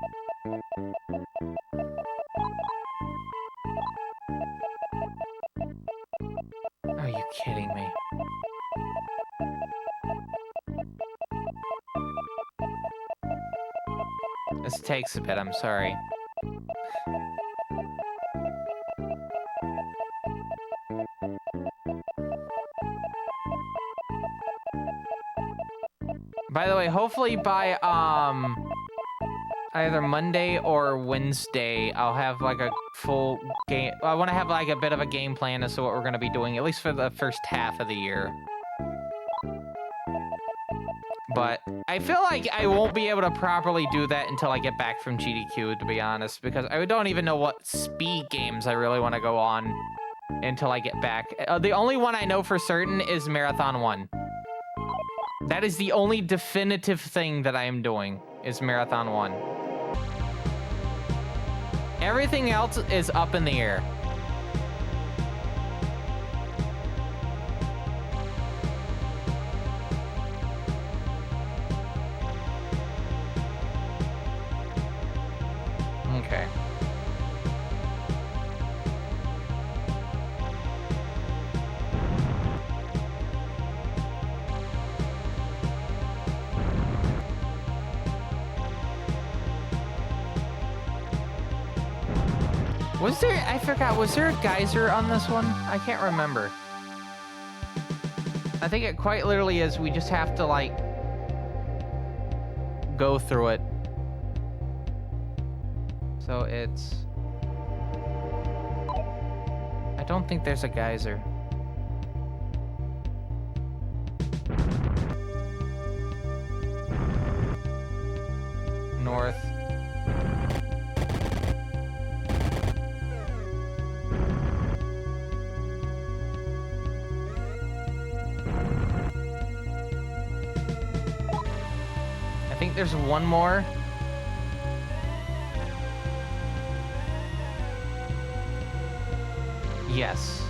Are you kidding me? This takes a bit, I'm sorry. By the way, hopefully by either Monday or Wednesday, I'll have like a full game. I want to have like a bit of a game plan as to what we're going to be doing, at least for the first half of the year. But I feel like I won't be able to properly do that until I get back from GDQ, to be honest, because I don't even know what speed games I really want to go on until I get back. The only one I know for certain is Marathon 1. That is the only definitive thing that I am doing, is Marathon 1. Everything else is up in the air. Okay. Was there, I forgot, was there a geyser on this one? I can't remember. I think it quite literally is, we just have to like go through it. So it's, I don't think there's a geyser. North. I think there's one more. Yes.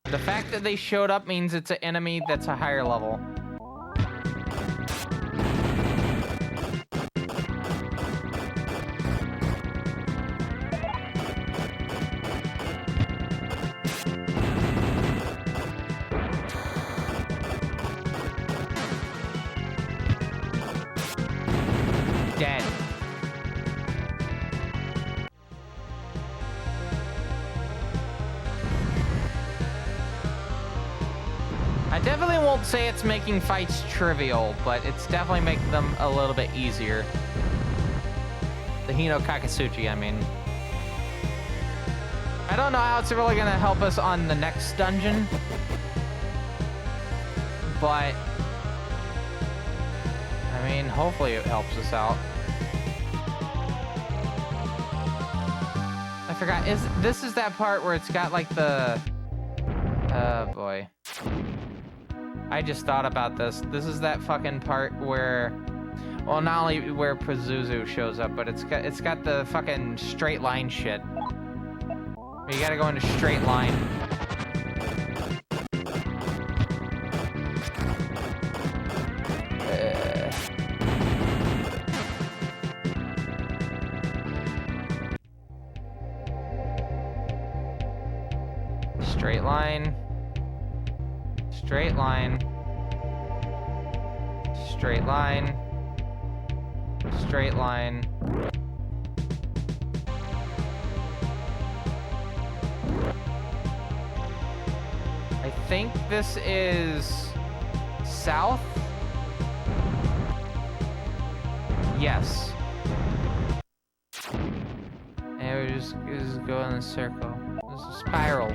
The fact that they showed up means it's an enemy that's a higher level. dead. I definitely won't say it's making fights trivial, but it's definitely making them a little bit easier. The Hino Kakasuchi, I mean. I don't know how it's really gonna help us on the next dungeon, but I mean, hopefully it helps us out. I forgot, this is that part where it's got like the, oh boy. I just thought about this. This is that fucking part where, well, not only where Pazuzu shows up, but it's got the fucking straight line shit. You gotta go into straight line. Straight line. Straight line. Straight line. Straight line. I think this is south. Yes. And we just go in a circle. This is a spiral.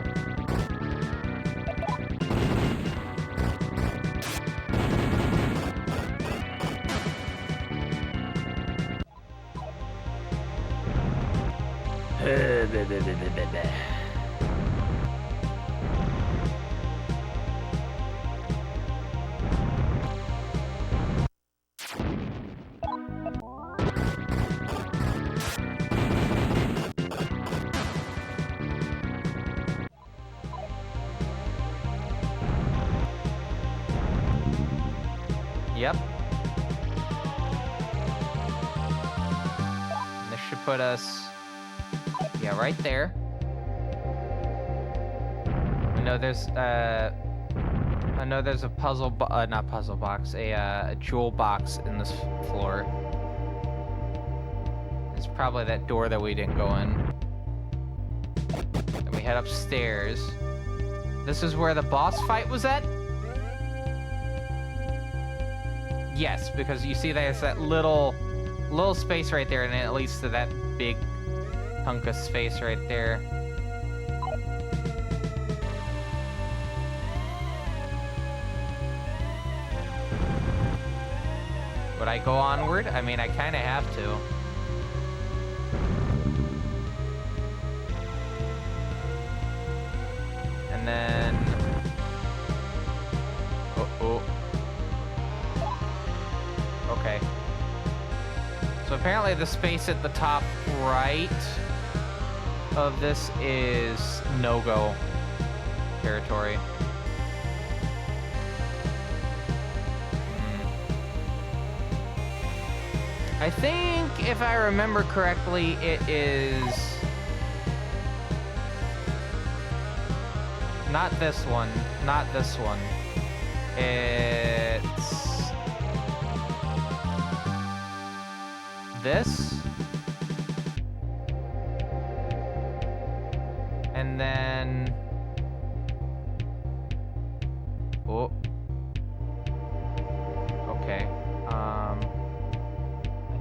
Yep. And this should put us, yeah, right there. I know there's a puzzle, not puzzle box, a jewel box in this floor. It's probably that door that we didn't go in. Then we head upstairs. This is where the boss fight was at? Yes, because you see there's that little space right there, and it leads to that big hunk of space right there. Would I go onward? I mean, I kind of have to. And then... Oh. Okay. So apparently the space at the top right of this is no-go territory. I think, if I remember correctly, it is... not this one. Not this one. It's... this. And then... oh. Okay. I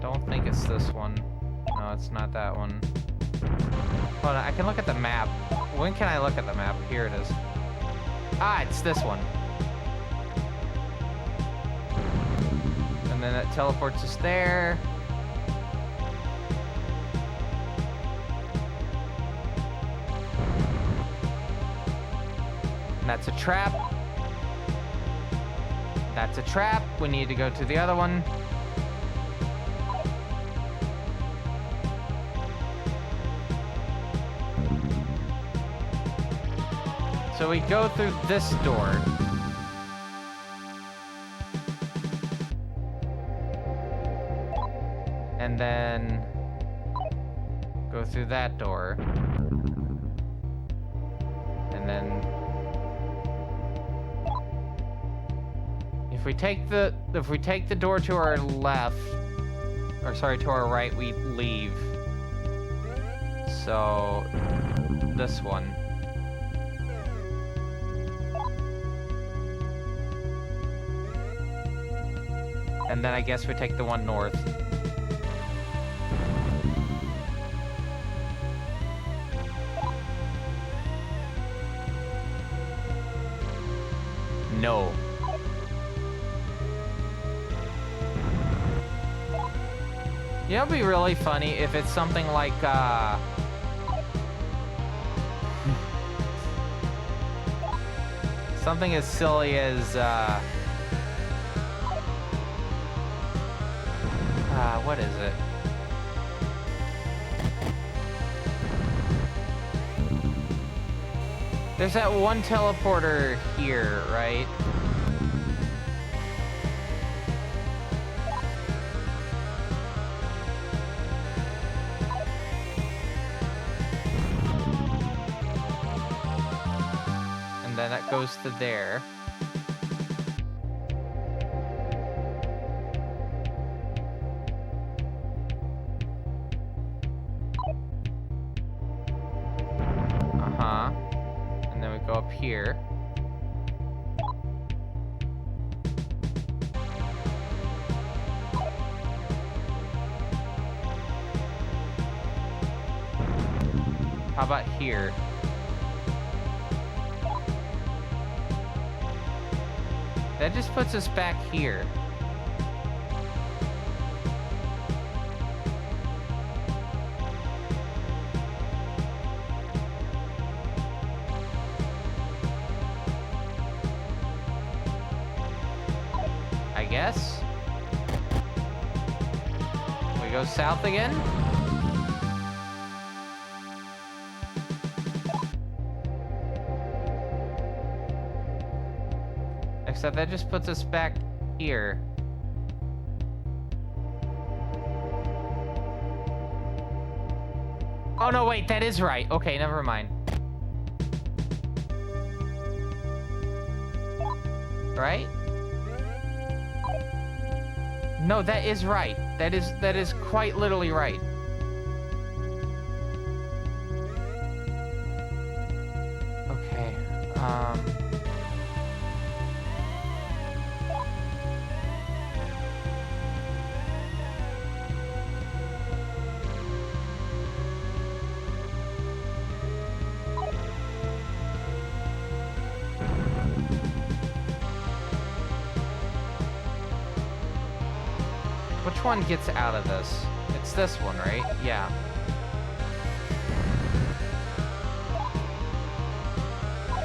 don't think it's this one. No, it's not that one. Hold on, I can look at the map. When can I look at the map? Here it is. Ah, it's this one. And then it teleports us there. And that's a trap. That's a trap. We need to go to the other one. So we go through this door. And then go through that door. And then if we take the door to our left, or sorry, to our right, we leave. So, this one. And then I guess we take the one north. No. You know, it'd be really funny if it's something like, something as silly as, what is it? There's that one teleporter here, right? And then that goes to there. Up here. How about here? That just puts us back here. Yes. We go south again. Except that just puts us back here. Oh no, wait, that is right. Okay, never mind. Right? No, that is right. That is quite literally right. Okay. Which one gets out of this? It's this one, right? Yeah.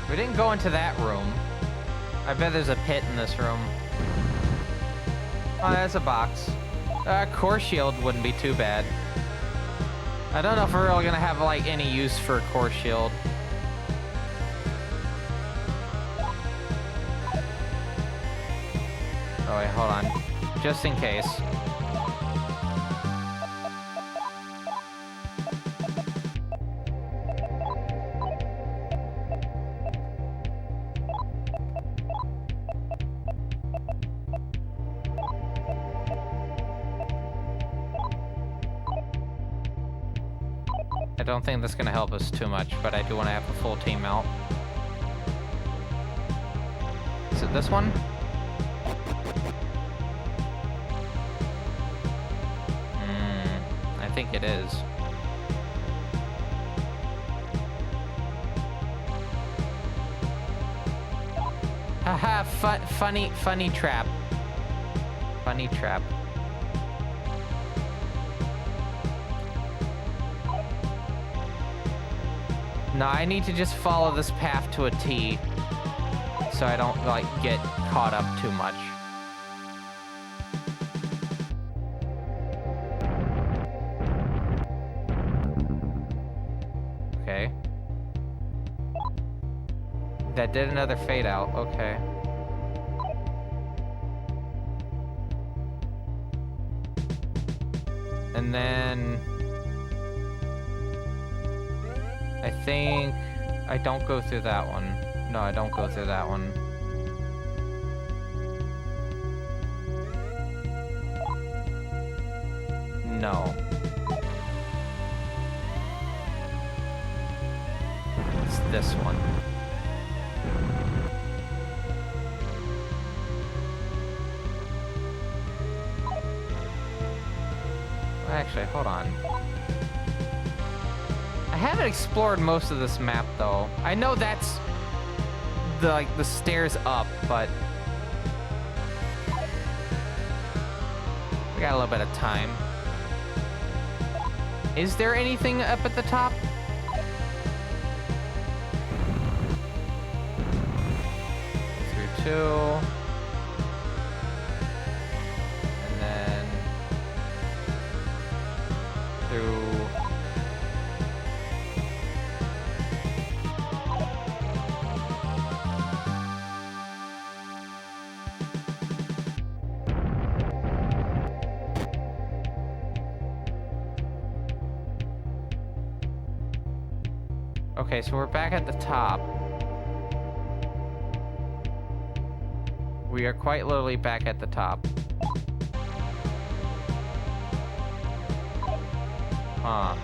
We didn't go into that room. I bet there's a pit in this room. Oh, that's a box. Core shield wouldn't be too bad. I don't know if we're really gonna have, like, any use for a core shield. Oh, wait, hold on. Just in case. I don't think that's gonna help us too much, but I do want to have a full team out. Is it this one? I think it is. Haha, funny trap. Funny trap. No, I need to just follow this path to a T, so I don't, like, get caught up too much. Okay. That did another fade out, okay. And then... I think I don't go through that one. No, I don't go through that one. No. It's this one. Actually, hold on. I haven't explored most of this map, though. I know that's the stairs up, but we got a little bit of time. Is there anything up at the top? Through 2. And then through... Okay, so we're back at the top. We are quite literally back at the top. Huh.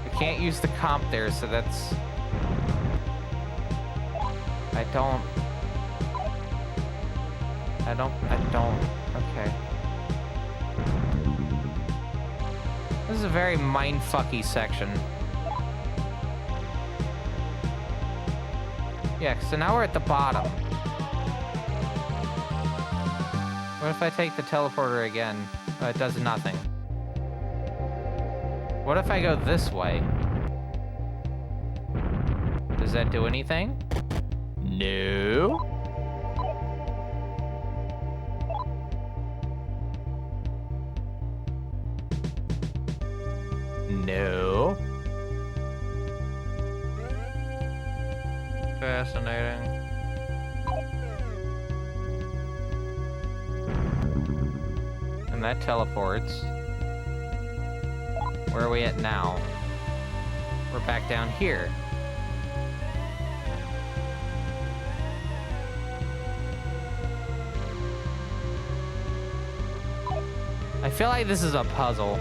We can't use the comp there, so that's... I don't... Okay. This is a very mindfucky section. Yeah, so now we're at the bottom. What if I take the teleporter again? Oh, it does nothing. What if I go this way? Does that do anything? No. No. Fascinating. And that teleports. Where are we at now? We're back down here. I feel like this is a puzzle.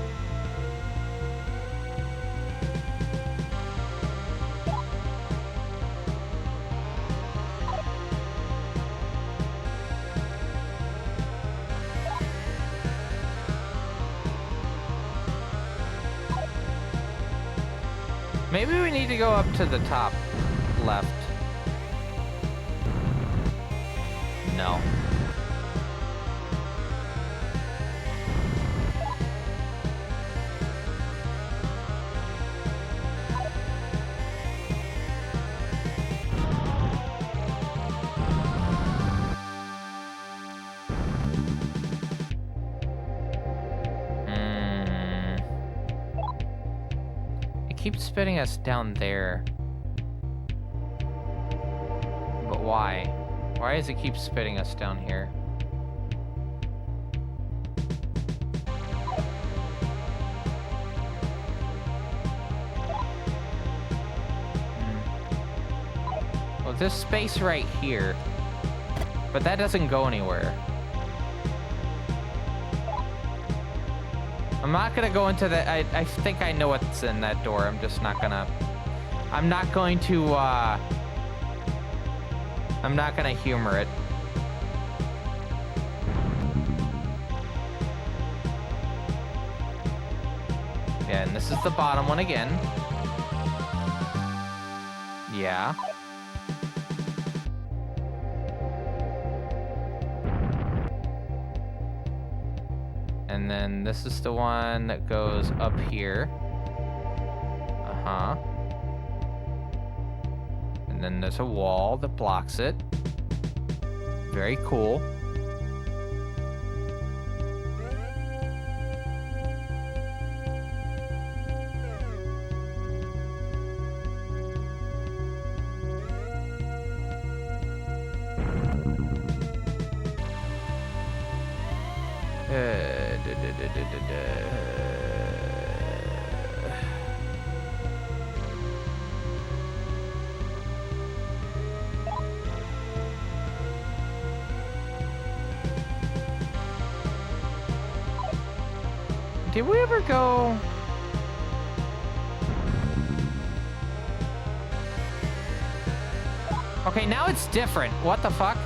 Maybe we need to go up to the top left. No. Keeps spitting us down there. But why? Why does it keep spitting us down here? Well, there's space right here. But that doesn't go anywhere. I'm not gonna go into that. I think I know what's in that door. I'm just not gonna... I'm not going to, I'm not gonna humor it. Yeah, and this is the bottom one again. Yeah. And then this is the one that goes up here. Uh-huh. And then there's a wall that blocks it. Very cool. Did we ever go... Okay, now it's different. What the fuck?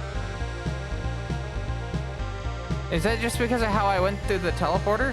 Is that just because of how I went through the teleporter?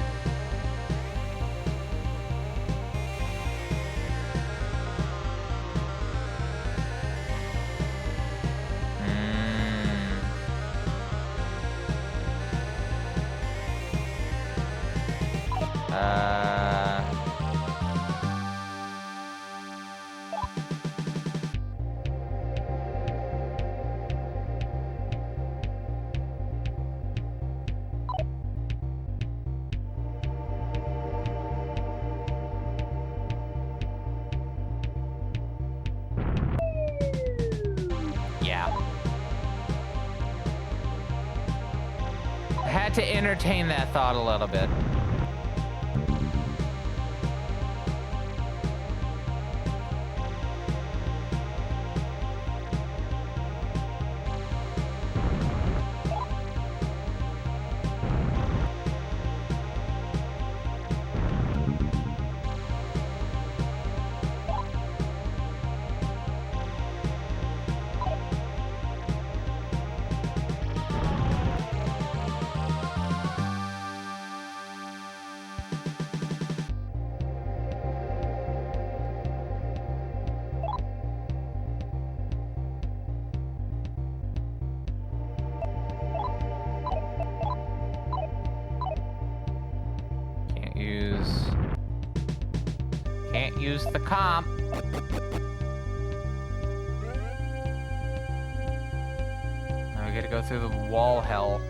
To entertain that thought a little bit. Can't use the comp. Now we gotta go through the wall hell.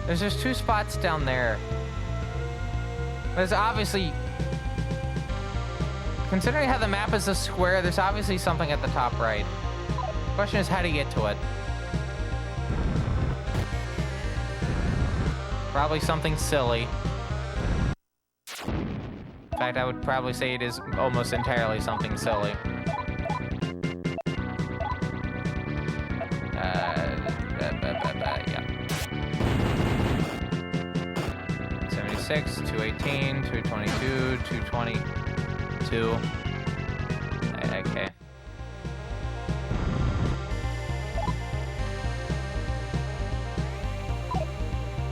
There's just 2 spots down there. There's obviously... Considering how the map is a square, there's obviously something at the top right. The question is how to get to it. Probably something silly. In fact, I would probably say it is almost entirely something silly. 218, 222, 222. Okay.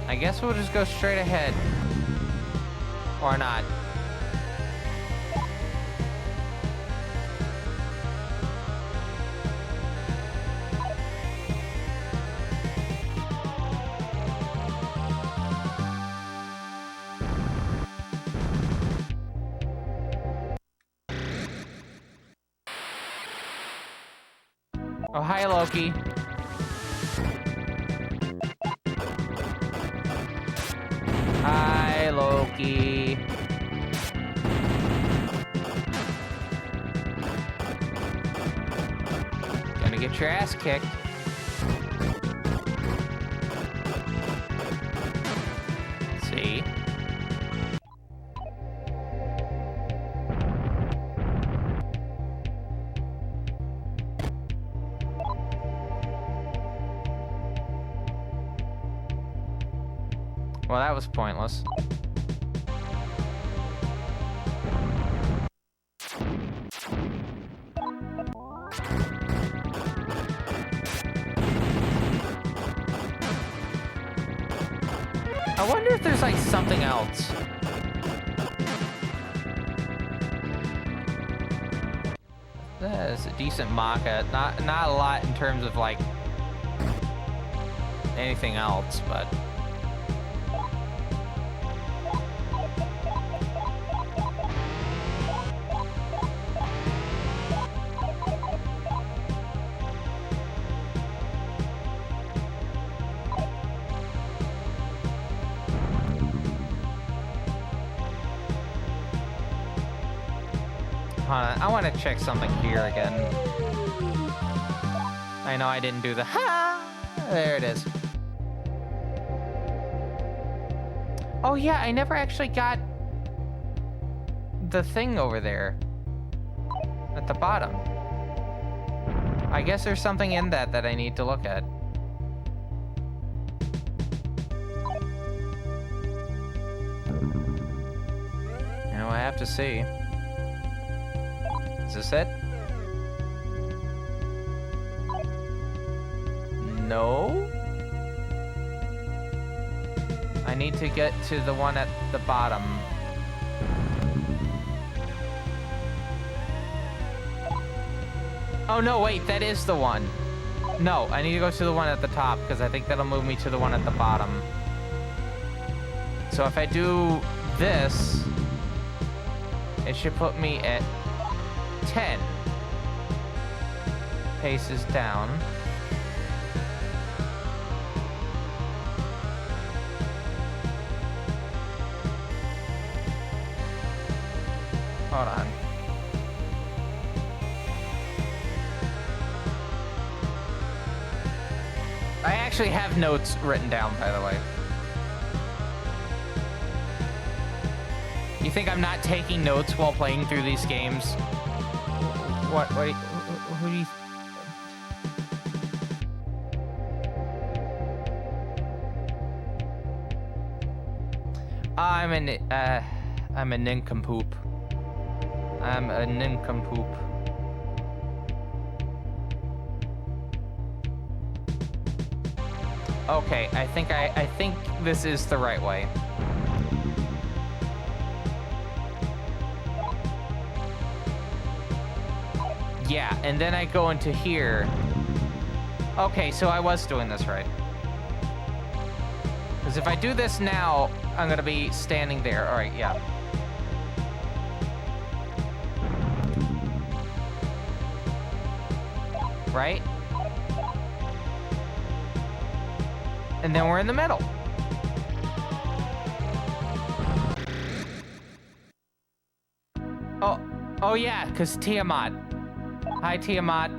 I guess we'll just go straight ahead. Or not. Oh, hi, Loki. Hi, Loki. Gonna get your ass kicked. See? Well, that was pointless. I wonder if there's like something else. That is a decent Maka. Not a lot in terms of like anything else, but I want to check something here again. I know I didn't do the ha. There it is. Oh yeah, I never actually got the thing over there at the bottom. I guess there's something in that I need to look at. You know, I have to see. Is this it? No? I need to get to the one at the bottom. Oh no, wait, that is the one. No, I need to go to the one at the top because I think that'll move me to the one at the bottom. So if I do this, it should put me at 10 paces down. Hold on. I actually have notes written down, by the way. You think I'm not taking notes while playing through these games? Who do you... I'm a nincompoop. I'm a nincompoop. Okay, I think this is the right way. Yeah, and then I go into here. Okay, so I was doing this right. Because if I do this now, I'm gonna be standing there. All right, yeah. Right? And then we're in the middle. Oh yeah, because Tiamat. Hi, Tiamat.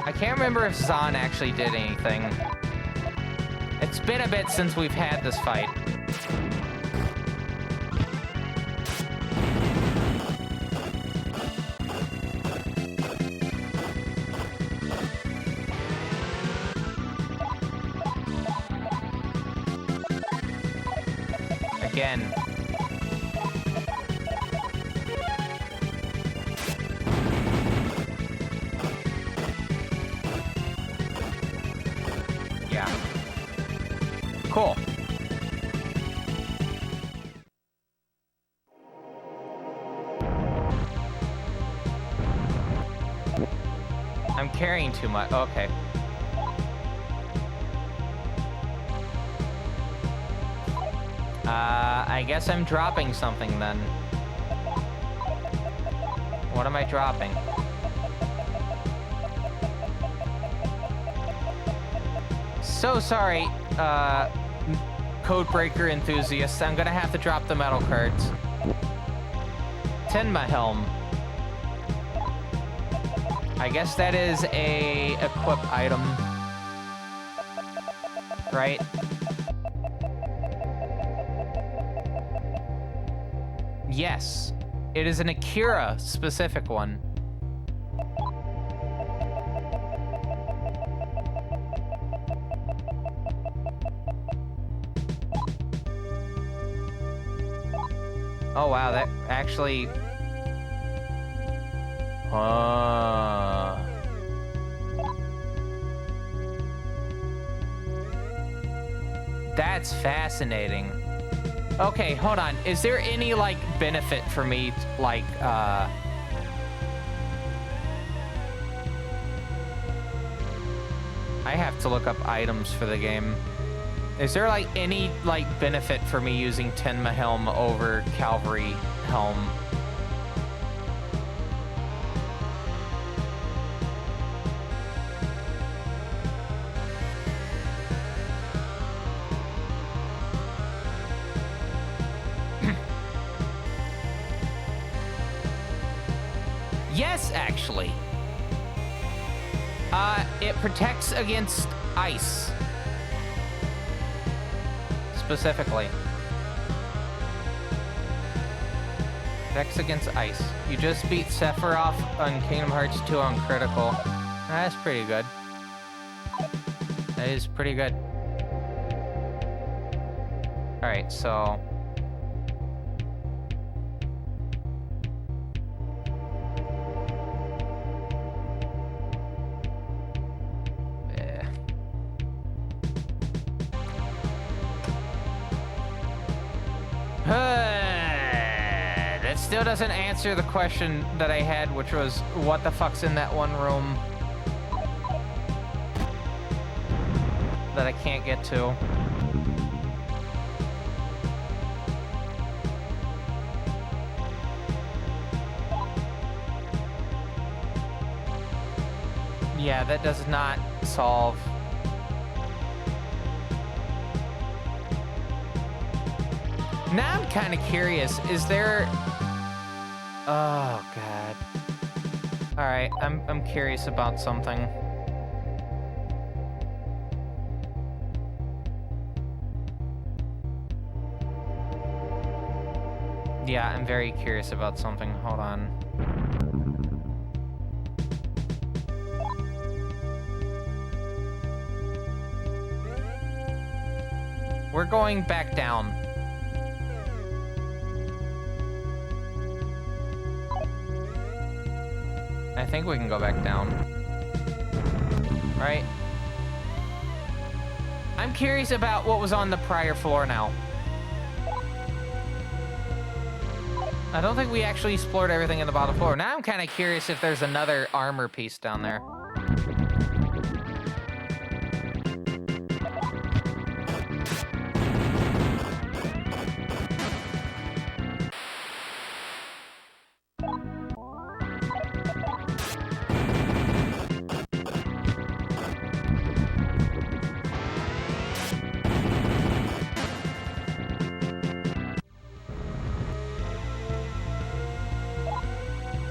I can't remember if Zahn actually did anything. It's been a bit since we've had this fight. Again. Yeah. Cool. I'm carrying too much. Okay. I guess I'm dropping something then. What am I dropping? So sorry, Codebreaker enthusiasts. I'm gonna have to drop the metal cards. Tenma helm. I guess that is a equip item. Right? Yes. It is an Akira specific one. Oh wow, that actually... That's fascinating. Okay, hold on. Is there any, like, benefit for me, like, I have to look up items for the game. Is there, like, any, like, benefit for me using Tenma Helm over Cavalry Helm? Yes, actually. It protects against ice. Specifically. Protects against ice. You just beat Sephiroth on Kingdom Hearts 2 on critical. That's pretty good. That is pretty good. Alright, so... That still doesn't answer the question that I had, which was, what the fuck's in that one room that I can't get to? Yeah, that does not solve. Now I'm kind of curious, is there... Oh, God. All right, I'm curious about something. Yeah, I'm very curious about something. Hold on. We're going back down. I think we can go back down. Right? I'm curious about what was on the prior floor now. I don't think we actually explored everything in the bottom floor. Now I'm kind of curious if there's another armor piece down there.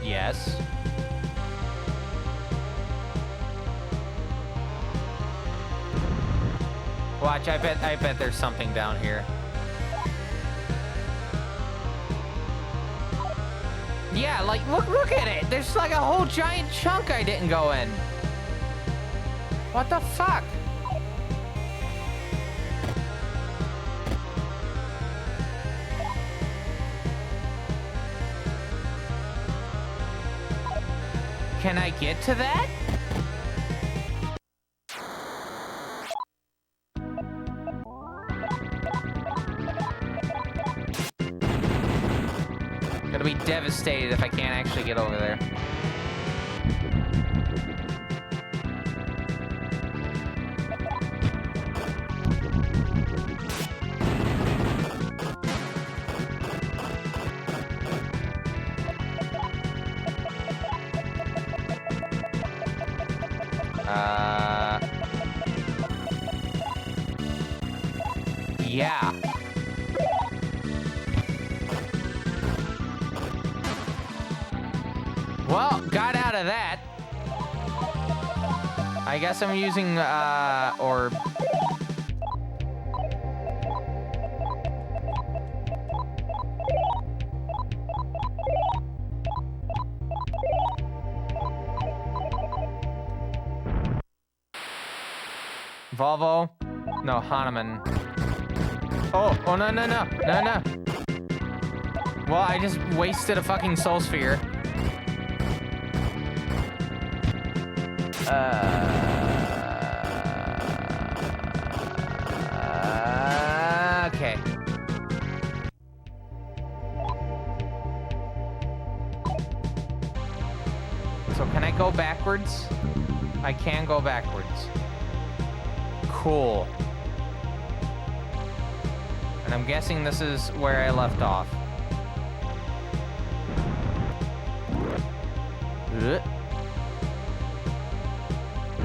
Yes. Watch, I bet there's something down here. Yeah, like look at it. There's like a whole giant chunk I didn't go in. What the fuck? Can I get to that? Gonna be devastated if I can't actually get over there. Yeah. Well, got out of that. I guess I'm using, orb. Volvo? No, Hahnemann. Oh, no. Well, I just wasted a fucking soul sphere. Okay. So can I go backwards? I can go backwards. Cool. And I'm guessing this is where I left off.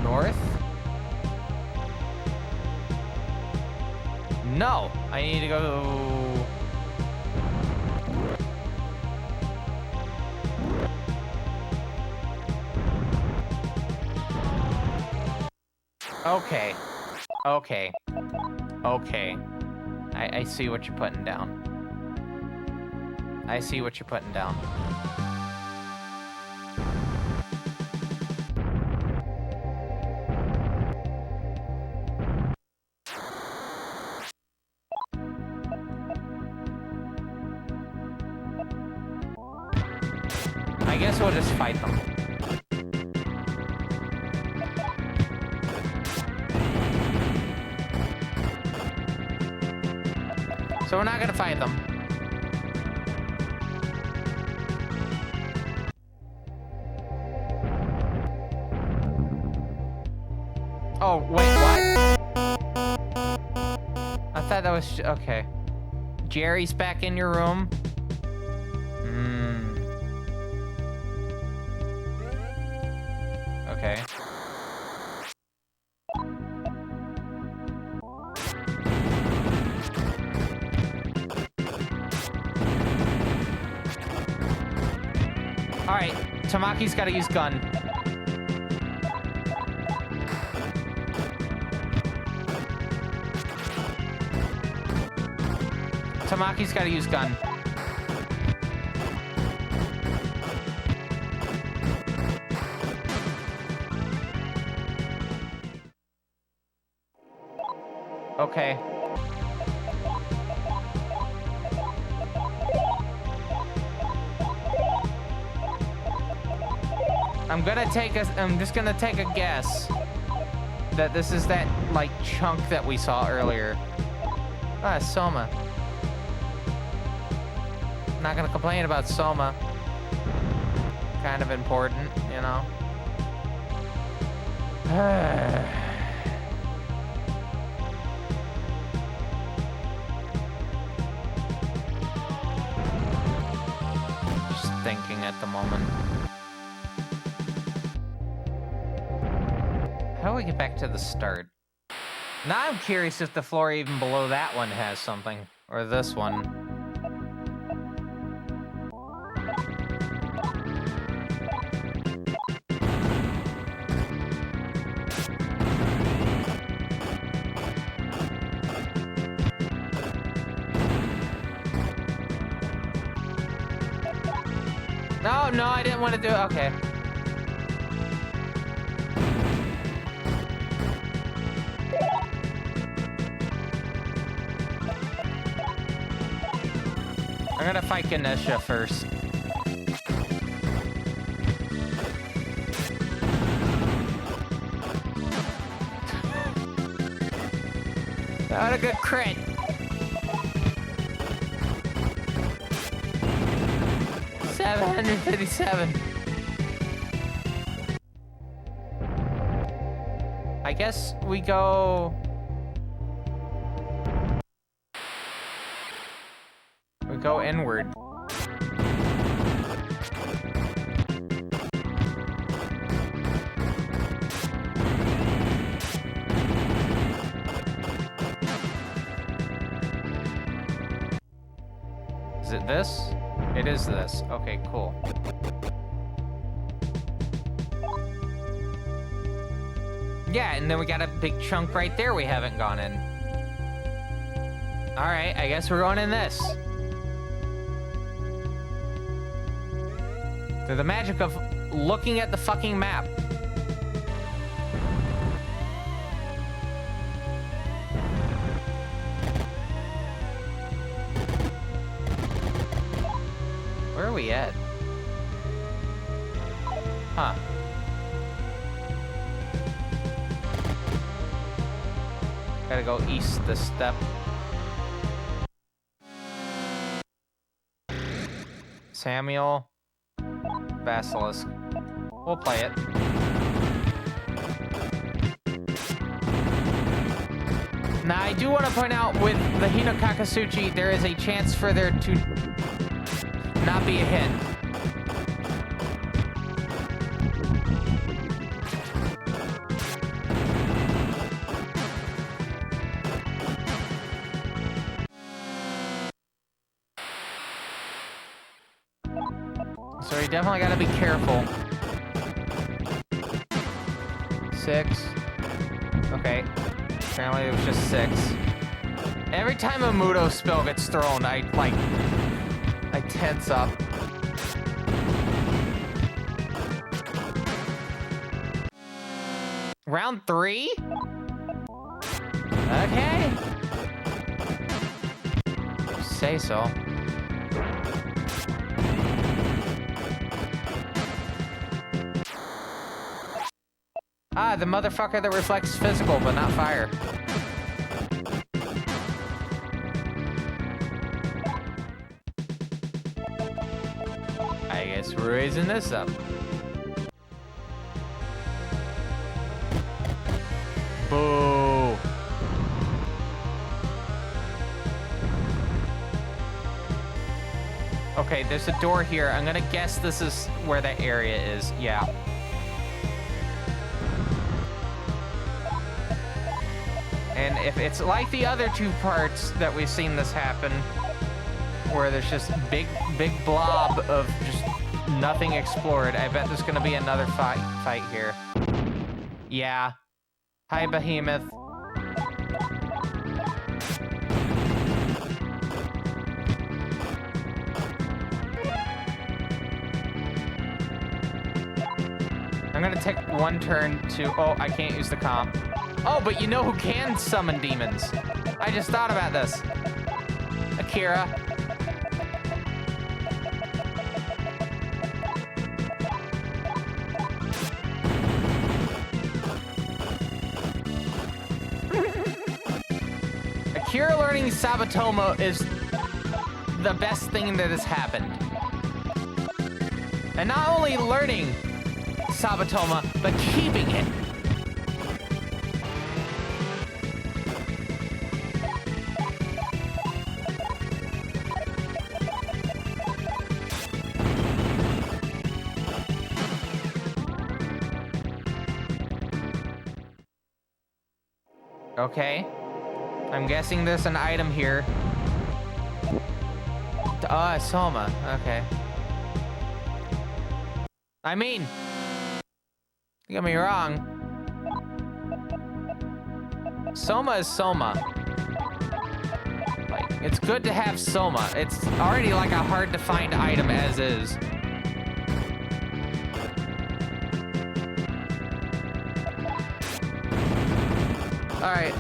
North? No, I need to go... Okay. Okay. Okay. I see what you're putting down. I see what you're putting down. I guess we'll just fight them. So we're not gonna fight them. Oh, wait, what? I thought that was... Okay. Jerry's back in your room. Okay. Alright, Tamaki's gotta use gun. Tamaki's gotta use gun. Okay. I'm just gonna take a guess that this is that, like, chunk that we saw earlier. Ah, Soma. I'm not gonna complain about Soma. Kind of important, you know? Just thinking at the moment. How do we get back to the start? Now I'm curious if the floor even below that one has something. Or this one. No, I didn't want to do it. Okay. I'm gonna fight Ganesha first. That was a good crit. $757. I guess we go... We go inward. Is it this? It is this. Okay, cool. Yeah, and then we got a big chunk right there we haven't gone in. Alright, I guess we're going in this. Through the magic of looking at the fucking map. Where are we at? Huh. Gotta go east this step. Samuel. Basilisk. We'll play it. Now, I do want to point out with the Hino Kakasuchi, there is a chance for there to not be a hit. So you definitely gotta be careful. 6. Okay. Apparently it was just 6. Every time a Mudo spell gets thrown, I tense up. Round 3? Okay. Say so. Ah, the motherfucker that reflects physical, but not fire. I guess we're raising this up. Boo. Okay, there's a door here. I'm gonna guess this is where that area is. Yeah. And if it's like the other 2 parts that we've seen this happen, where there's just big blob of just nothing explored, I bet there's gonna be another fight here. Yeah. Hi, Behemoth. I'm gonna take 1 turn to... Oh, I can't use the comp. Oh, but you know who can summon demons? I just thought about this. Akira. Akira learning Sabatomo is the best thing that has happened. And not only learning Sabatoma, but keeping it. Okay. I'm guessing there's an item here. Soma. Okay. I mean, don't get me wrong. Soma is Soma. Like, it's good to have Soma. It's already like a hard to find item as is. All right,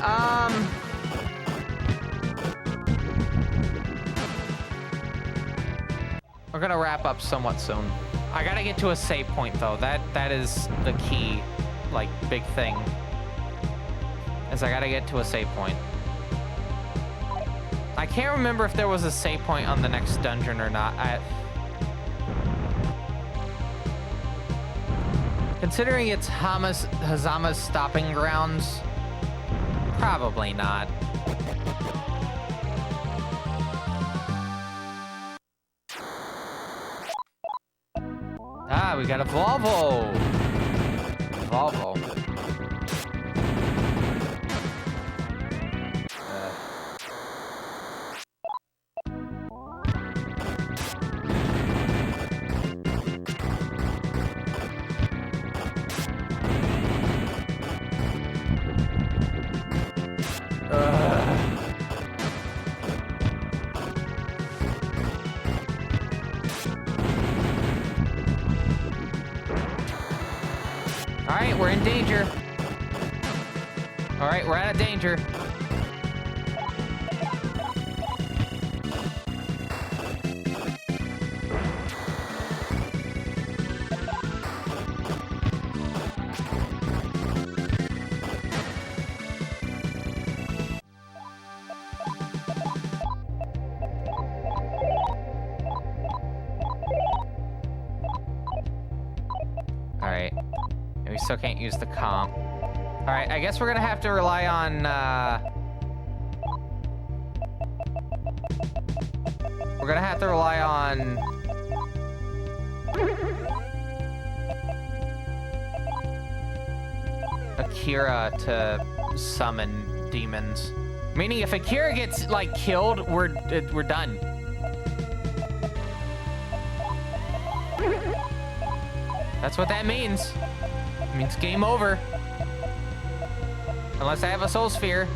we're gonna wrap up somewhat soon. I gotta get to a save point though. That is the key, like, big thing. Is I gotta get to a save point. I can't remember if there was a save point on the next dungeon or not. Considering it's Hazama's stopping grounds, probably not. Ah, we got a Volvo. Volvo. All right, we're in danger. All right, we're out of danger. All right. And we still can't use the comp. All right, I guess we're gonna have to rely on, we're gonna have to rely on... Akira to summon demons. Meaning if Akira gets, like, killed, we're done. That's what that means. It means game over. Unless I have a soul sphere.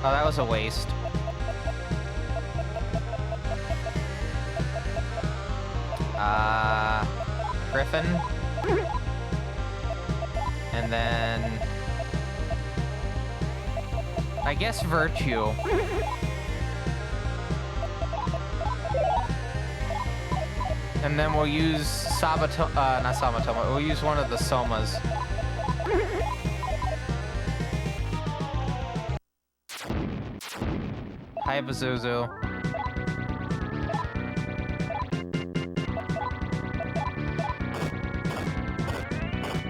Oh, that was a waste. Griffin. And then... I guess Virtue. And then we'll use Sabato... not Sabatoma. We'll use one of the Somas. Hi, Bazuzu.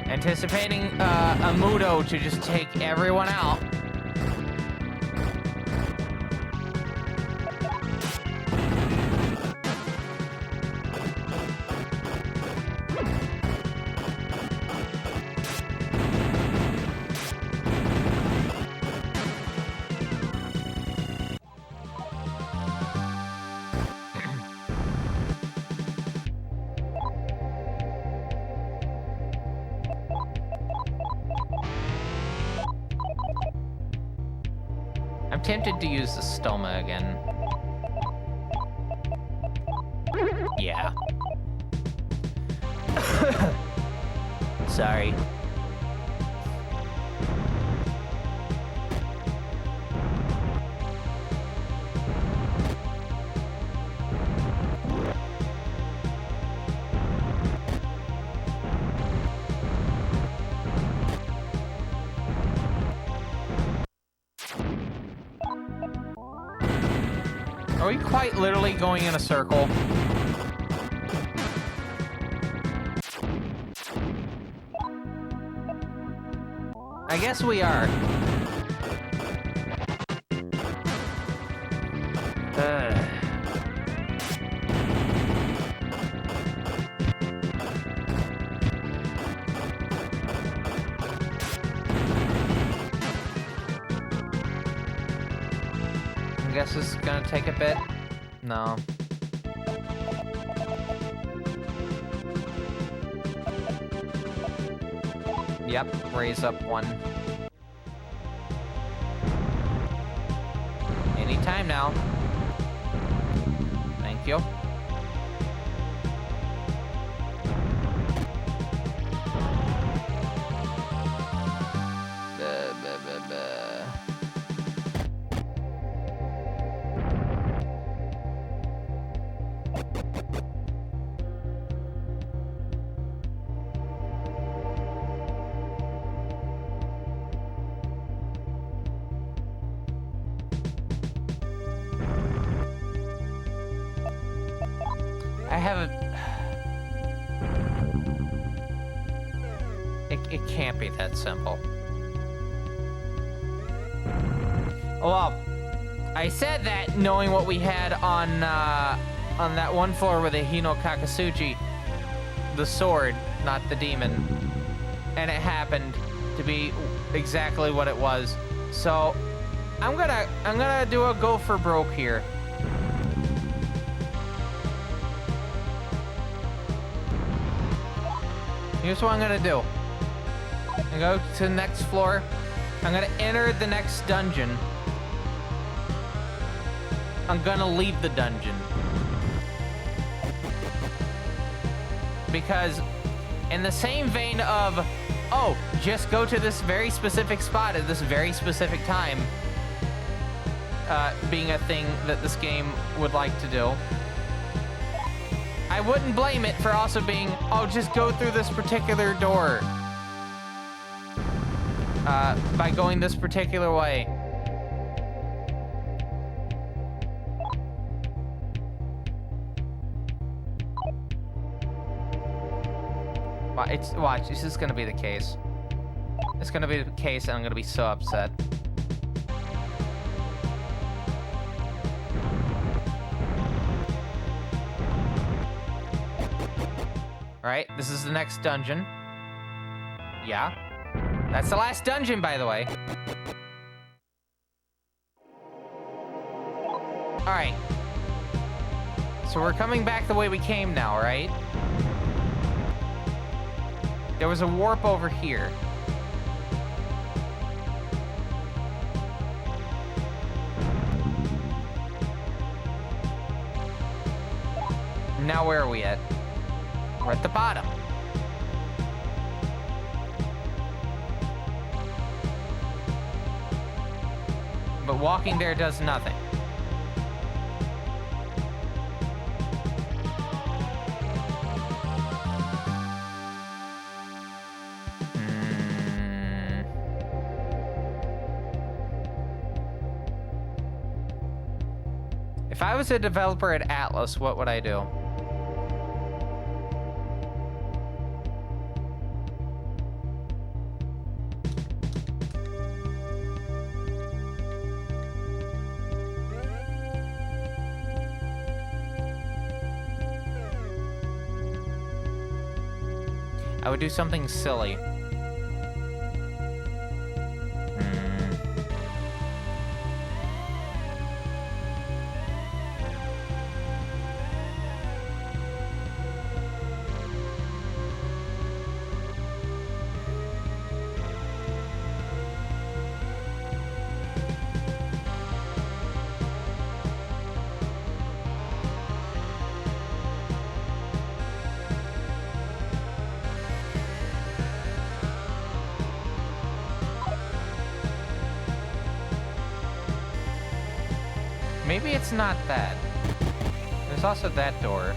Anticipating a Mudo to just take everyone out. I'm tempted to use the Stoma again. Yeah. Sorry. Are we quite literally going in a circle? I guess we are. I guess this is gonna take a bit. No. Yep, raise up one. Anytime now. Thank you. I haven't... It can't be that simple. Well, I said that knowing what we had on that one floor with the Hino Kakasuchi, the sword, not the demon, and it happened to be exactly what it was. So I'm gonna do a go for broke here. Here's what I'm gonna do. I'm gonna go to the next floor. I'm gonna enter the next dungeon. I'm gonna leave the dungeon. Because in the same vein of, oh, just go to this very specific spot at this very specific time, being a thing that this game would like to do, I wouldn't blame it for also being, oh, just go through this particular door. By going this particular way. Watch, this is gonna be the case. It's gonna be the case and I'm gonna be so upset. Alright, this is the next dungeon. Yeah. That's the last dungeon, by the way. Alright. So we're coming back the way we came now, right? There was a warp over here. Now where are we at? We're at the bottom. But walking there does nothing. If I was a developer at Atlas, what would I do? I would do something silly. Maybe it's not that. There's also that door.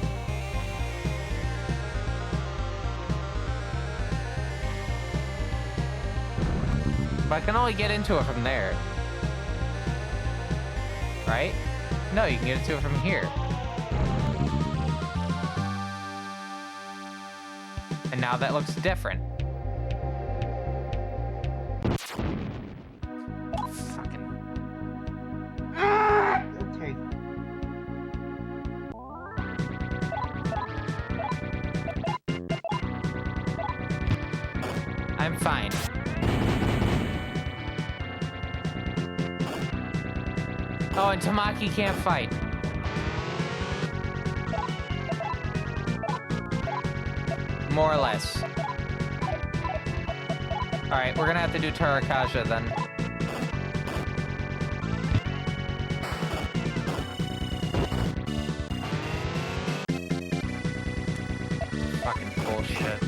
But I can only get into it from there. Right? No, you can get into it from here. And now that looks different. I'm fine. Oh, and Tamaki can't fight. More or less. Alright, we're gonna have to do Tarakaja then. Fucking bullshit.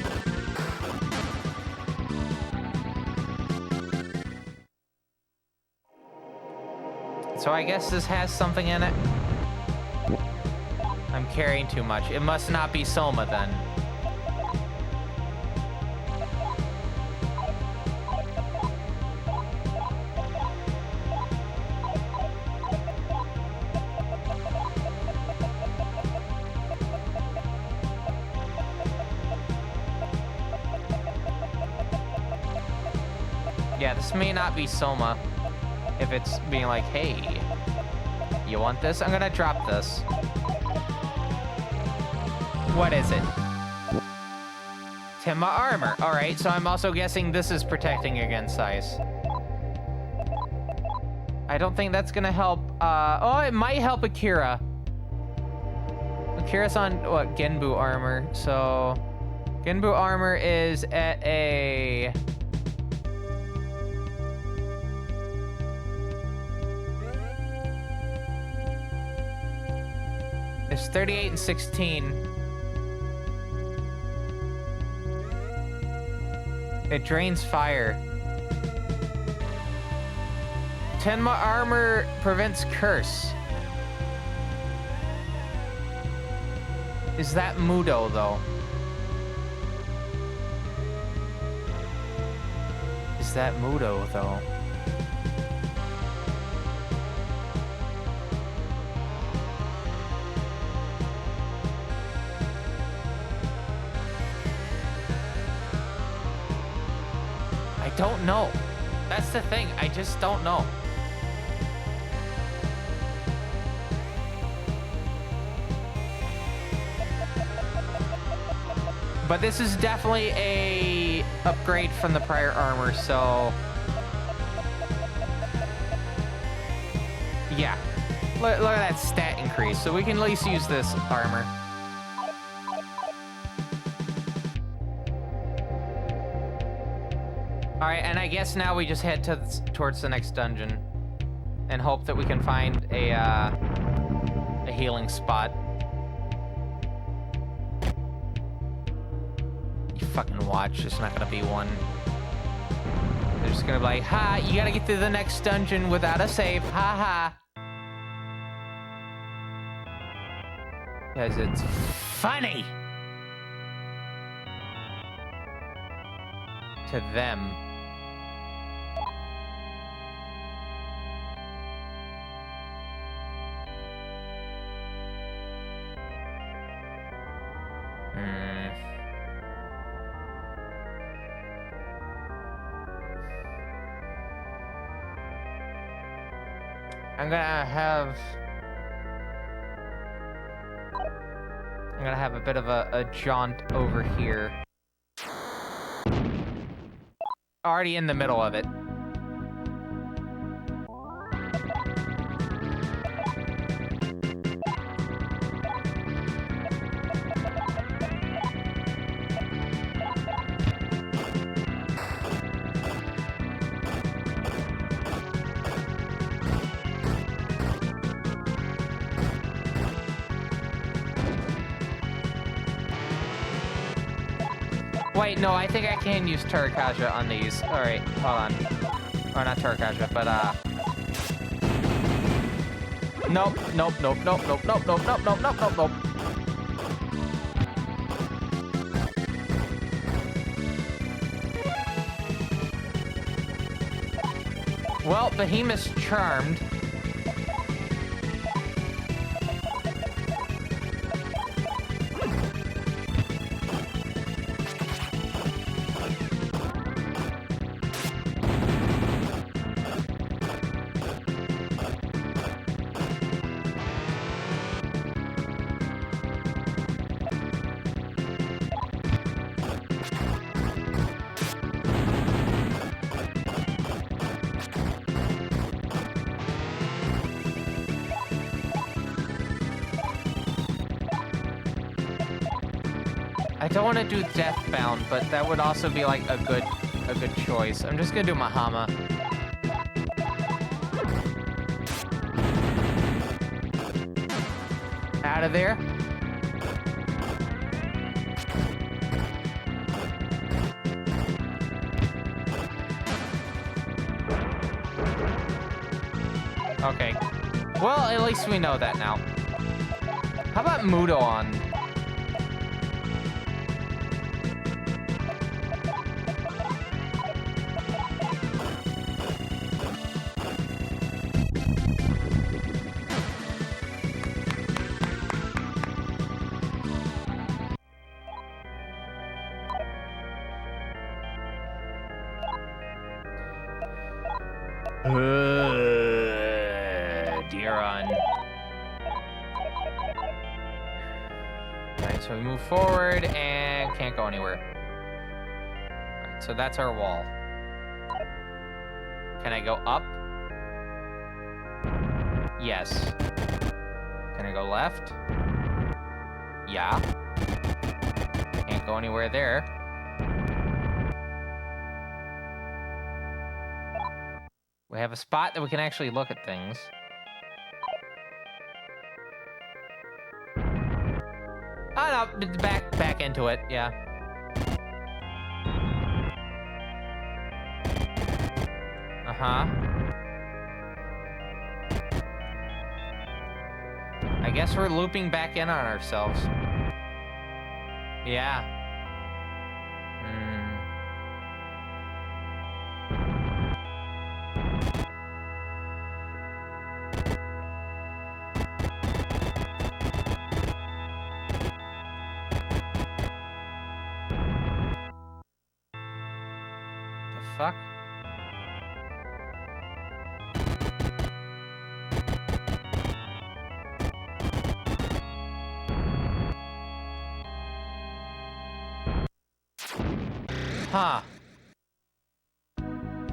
So I guess this has something in it. I'm carrying too much. It must not be Soma then. Yeah, this may not be Soma. If it's being like, hey, you want this? I'm gonna drop this. What is it? Timma armor. All right, so I'm also guessing this is protecting against ice. I don't think that's gonna help. Oh, it might help Akira. Akira's on, what, Genbu armor. So, Genbu armor is at a... It's 38 and 16. It drains fire. Tenma armor prevents curse. Is that Mudo, though? Is that Mudo, though? I don't know. That's the thing. I just don't know. But this is definitely a upgrade from the prior armor, so... Yeah. Look at that stat increase, so we can at least use this armor. Alright, and I guess now we just head towards the next dungeon and hope that we can find a healing spot. You fucking watch, there's not gonna be one. They're just gonna be like, ha, you gotta get to the next dungeon without a save, ha ha. Because it's funny to them. I'm gonna have a bit of a jaunt over here. Already in the middle of it. Wait, no, I think I can use Turakaja on these. Alright, hold on. Or not Turakaja, but Nope. Well, Behemoth's charmed. I don't want to do Deathbound, but that would also be like a good choice. I'm just gonna do Mahama. Out of there. Okay. Well, at least we know that now. How about Mudo on? So we move forward and can't go anywhere. Right, so that's our wall. Can I go up? Yes. Can I go left? Yeah. Can't go anywhere there. We have a spot that we can actually look at things. Oh no, back into it, yeah. Uh-huh. I guess we're looping back in on ourselves. Yeah. Fuck? Huh.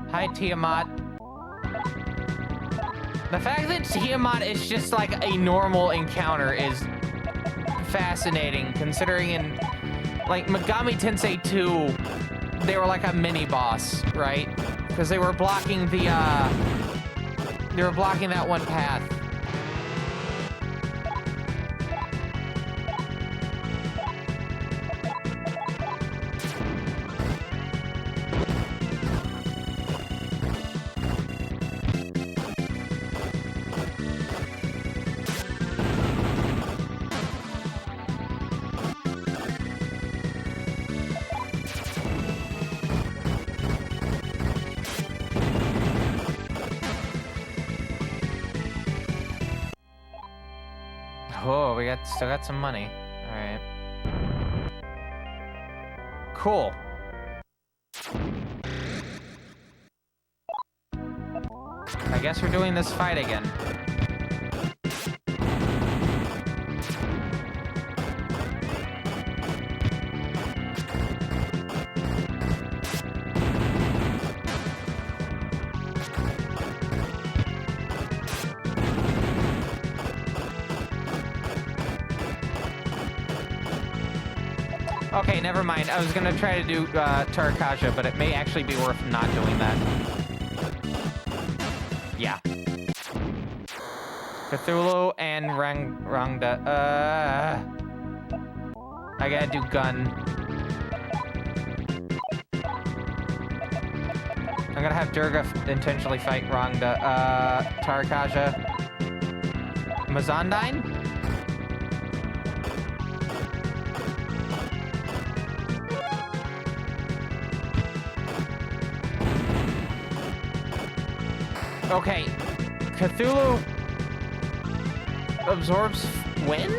Hi, Tiamat. The fact that Tiamat is just like a normal encounter is fascinating, considering in like Megami Tensei 2, they were like a mini boss, right? Because they were blocking the that one path. Oh, we still got some money. All right. Cool. I guess we're doing this fight again. Okay, never mind. I was gonna try to do Tarakaja, but it may actually be worth not doing that. Yeah. Cthulhu and Rangda. I gotta do gun. I'm gonna have Durga intentionally fight Rangda. Tarakaja. Mazandine? Okay, Cthulhu absorbs wind?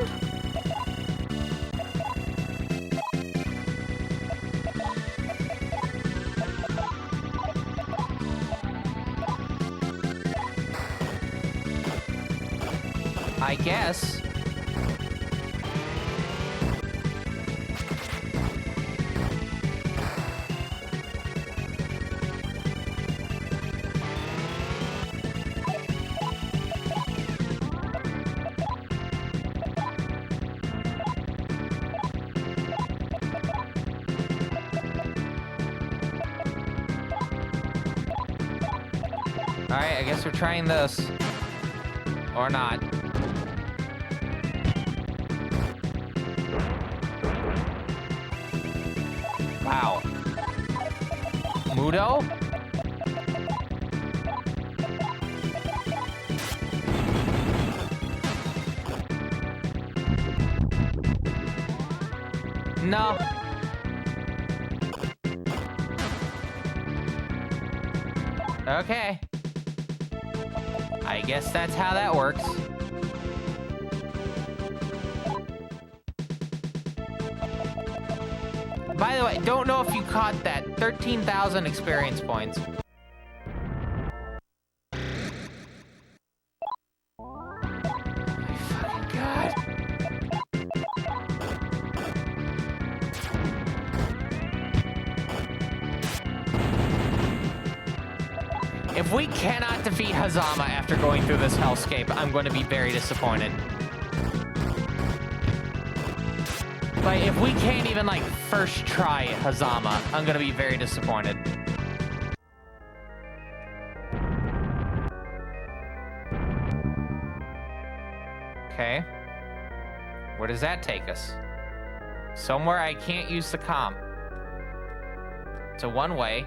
I guess. Alright, I guess we're trying this. Or not. Wow. Mudo? No. Okay. I guess that's how that works. By the way, don't know if you caught that. 13,000 experience points. My fucking God. If we cannot defeat Hazama after going through this hellscape, I'm going to be very disappointed. Like, if we can't even, like, first try Hazama, I'm going to be very disappointed. Okay. Where does that take us? Somewhere I can't use the comp. It's a one-way.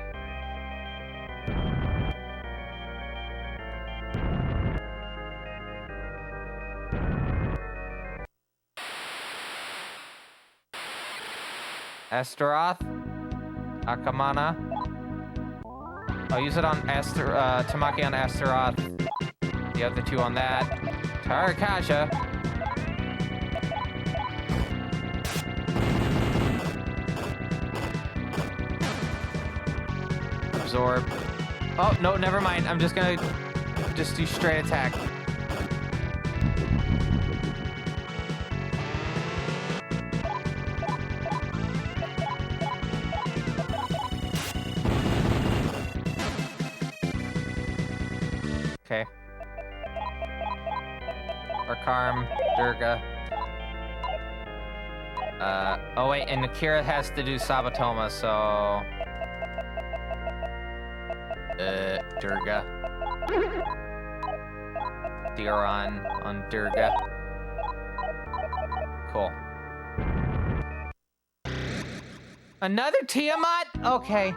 Astaroth, Akamana. I'll use it on Tamaki on Astaroth. The other two on that. Tarakaja. Absorb. Oh, no, never mind. I'm just gonna do straight attack. Okay. Or Karm, Durga. Oh wait, and Akira has to do Sabatoma, so... Durga. Diron on Durga. Cool. Another Tiamat? Okay.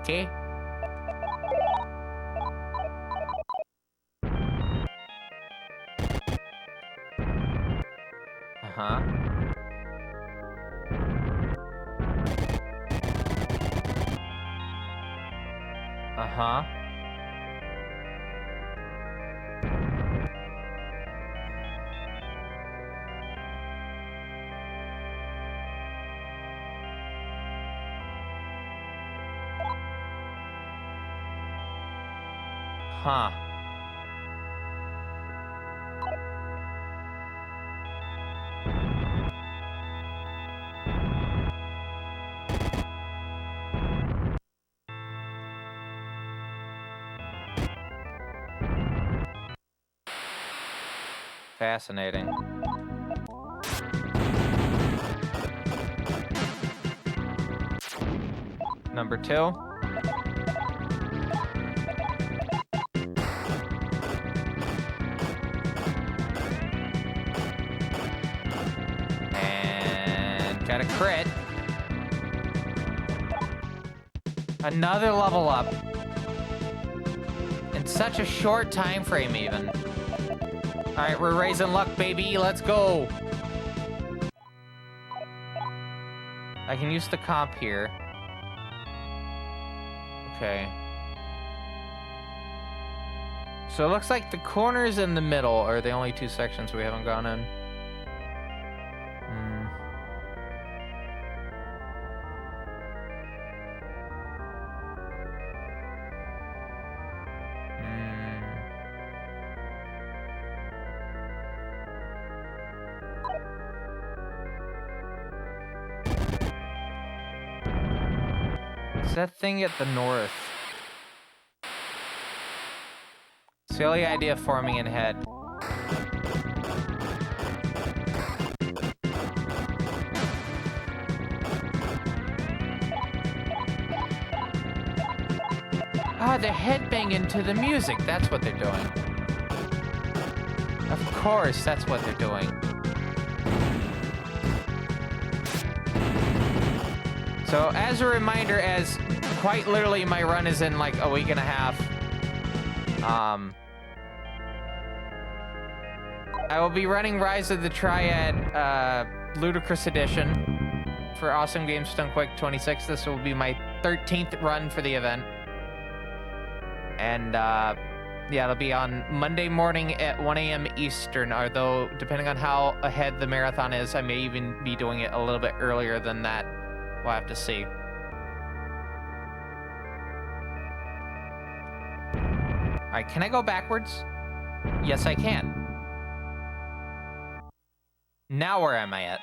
Okay. Uh-huh. Uh-huh. Huh. Fascinating. Number 2. And got a crit. Another level up. In such a short time frame, even. All right, we're raising luck, baby. Let's go. I can use the comp here. Okay. So it looks like the corners in the middle are the only 2 sections we haven't gone in. That thing at the north. Silly idea forming in head. Ah, they're headbanging to the music. That's what they're doing. Of course, that's what they're doing. So, as a reminder, as quite literally my run is in like a week and a half, I will be running Rise of the Triad Ludicrous Edition for Awesome Games Stonequake 26. This will be my 13th run for the event. And yeah, it'll be on Monday morning at 1 a.m. Eastern, although depending on how ahead the marathon is, I may even be doing it a little bit earlier than that. We'll have to see. Alright, can I go backwards? Yes, I can. Now where am I at?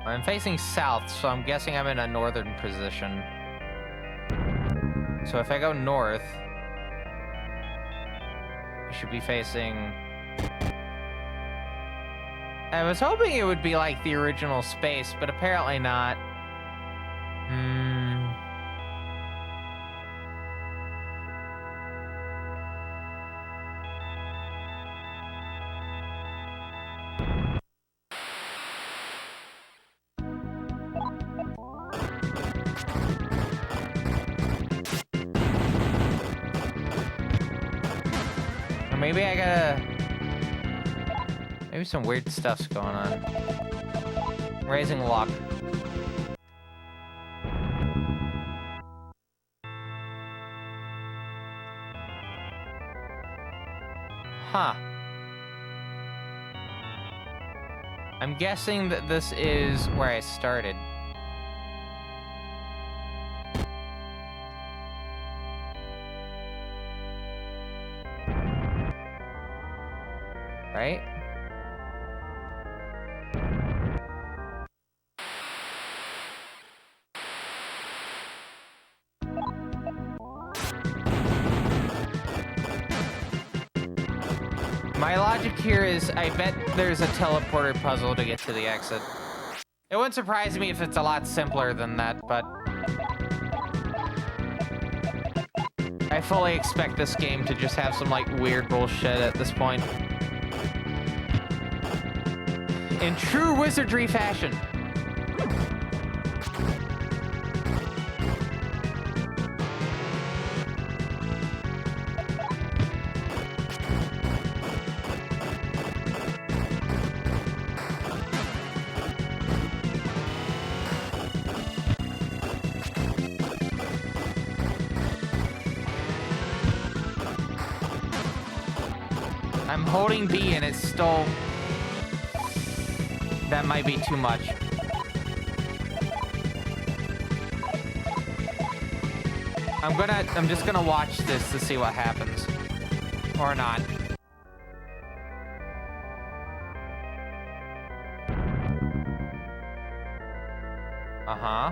I'm facing south, so I'm guessing I'm in a northern position. So if I go north, I should be facing... I was hoping it would be like the original space, but apparently not. Or maybe I gotta... Maybe some weird stuff's going on. Raising luck. Huh. I'm guessing that this is where I started. Right? My logic here is I bet there's a teleporter puzzle to get to the exit. It wouldn't surprise me if it's a lot simpler than that, but I fully expect this game to just have some, like, weird bullshit at this point. In true wizardry fashion. I'm holding B and it's still... That might be too much. I'm just gonna watch this to see what happens. Or not. Uh-huh.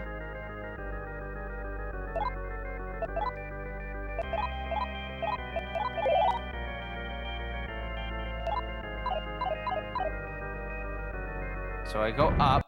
So I go up.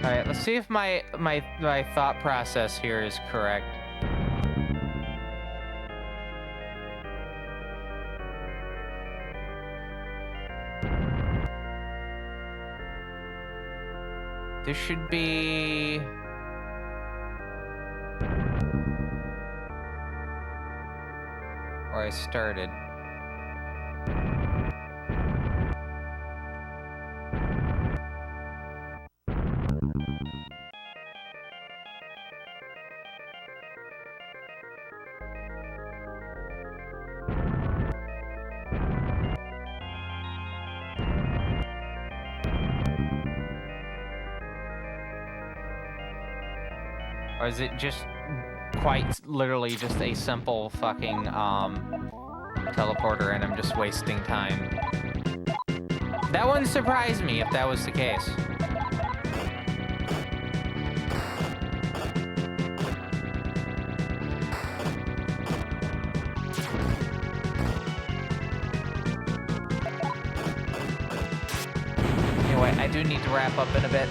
All right, let's see if my thought process here is correct. This should be... where I started. Or is it just quite literally just a simple fucking teleporter and I'm just wasting time? That wouldn't surprise me if that was the case. Anyway, I do need to wrap up in a bit.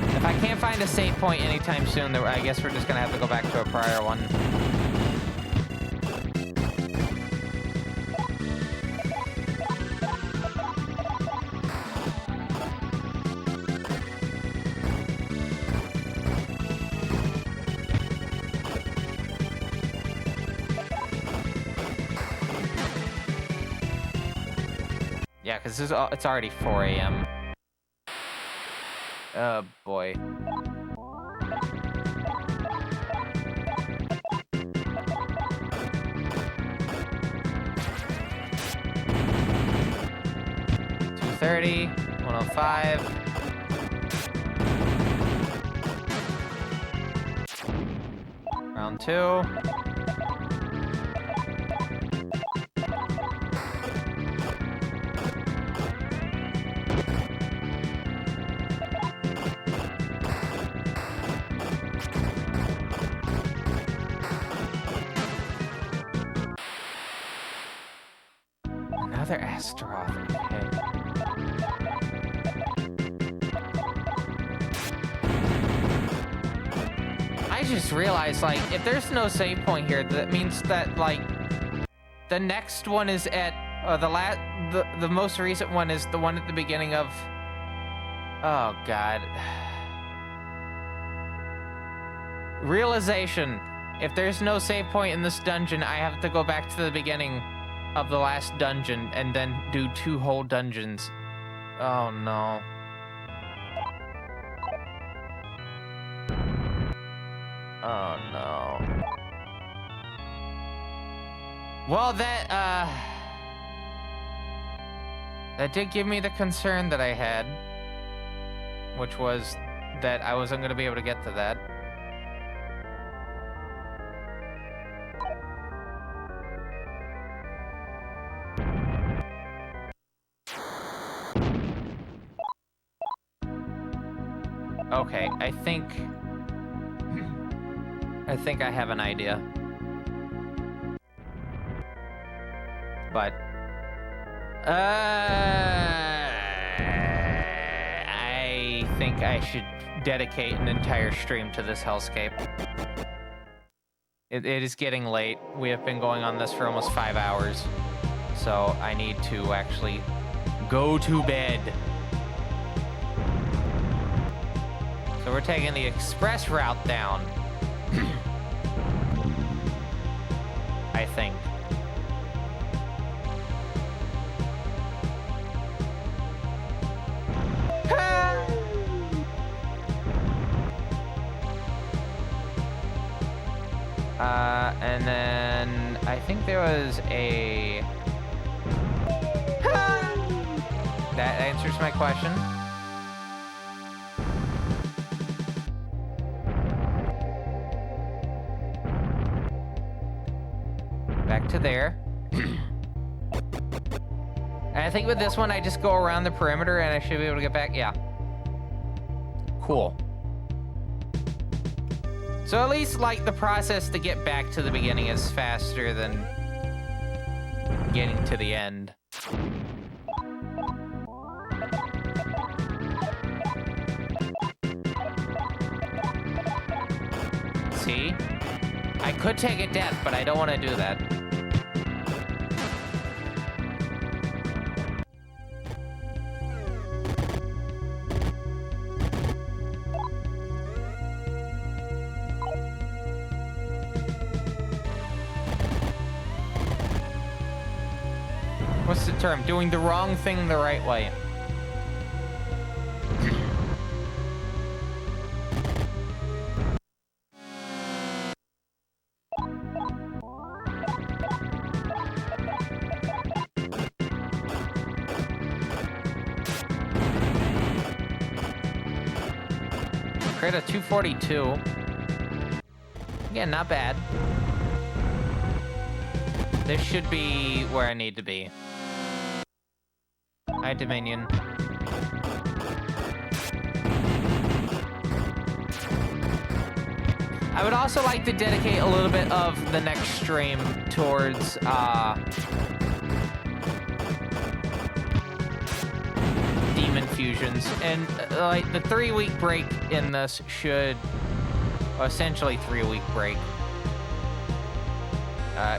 If I can't find a save point anytime soon, I guess we're just gonna have to go back to a prior one. Yeah, because it's already 4 a.m. Oh, boy. $230, 105. Round 2. Another Astaroth. Okay. I just realized, like, if there's no save point here, that means that, like, the next one is at, the most recent one is the one at the beginning of, oh, God. Realization. If there's no save point in this dungeon, I have to go back to the beginning of the last dungeon and then do 2 whole dungeons. Oh, no. Oh, no. Well, that did give me the concern that I had, which was that I wasn't going to be able to get to that. Okay, I think I have an idea. But I think I should dedicate an entire stream to this hellscape. It is getting late. We have been going on this for almost 5 hours. So I need to actually go to bed. So we're taking the express route down. I think. And then I think there was a... That answers my question. Back to there. And I think with this one, I just go around the perimeter and I should be able to get back. Yeah. Cool. So at least, like, the process to get back to the beginning is faster than getting to the end. See? I could take a death, but I don't want to do that. What's the term? Doing the wrong thing the right way. Create a 242. Again, not bad. This should be where I need to be. Hi, Dominion. I would also like to dedicate a little bit of the next stream towards, demon fusions. And, like, the 3-week break in this should, essentially 3-week break,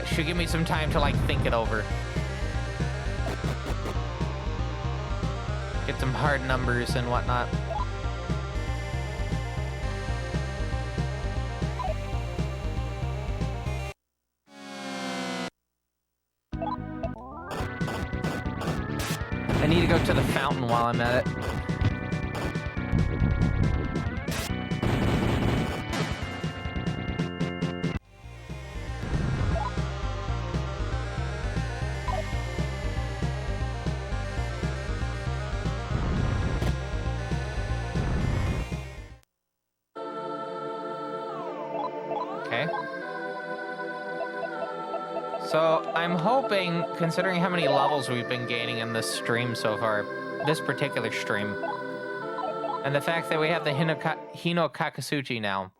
should give me some time to, like, think it over. Get some hard numbers and whatnot. I need to go to the fountain while I'm at it. So, I'm hoping, considering how many levels we've been gaining in this stream so far, this particular stream, and the fact that we have the Hino Kakasuchi now,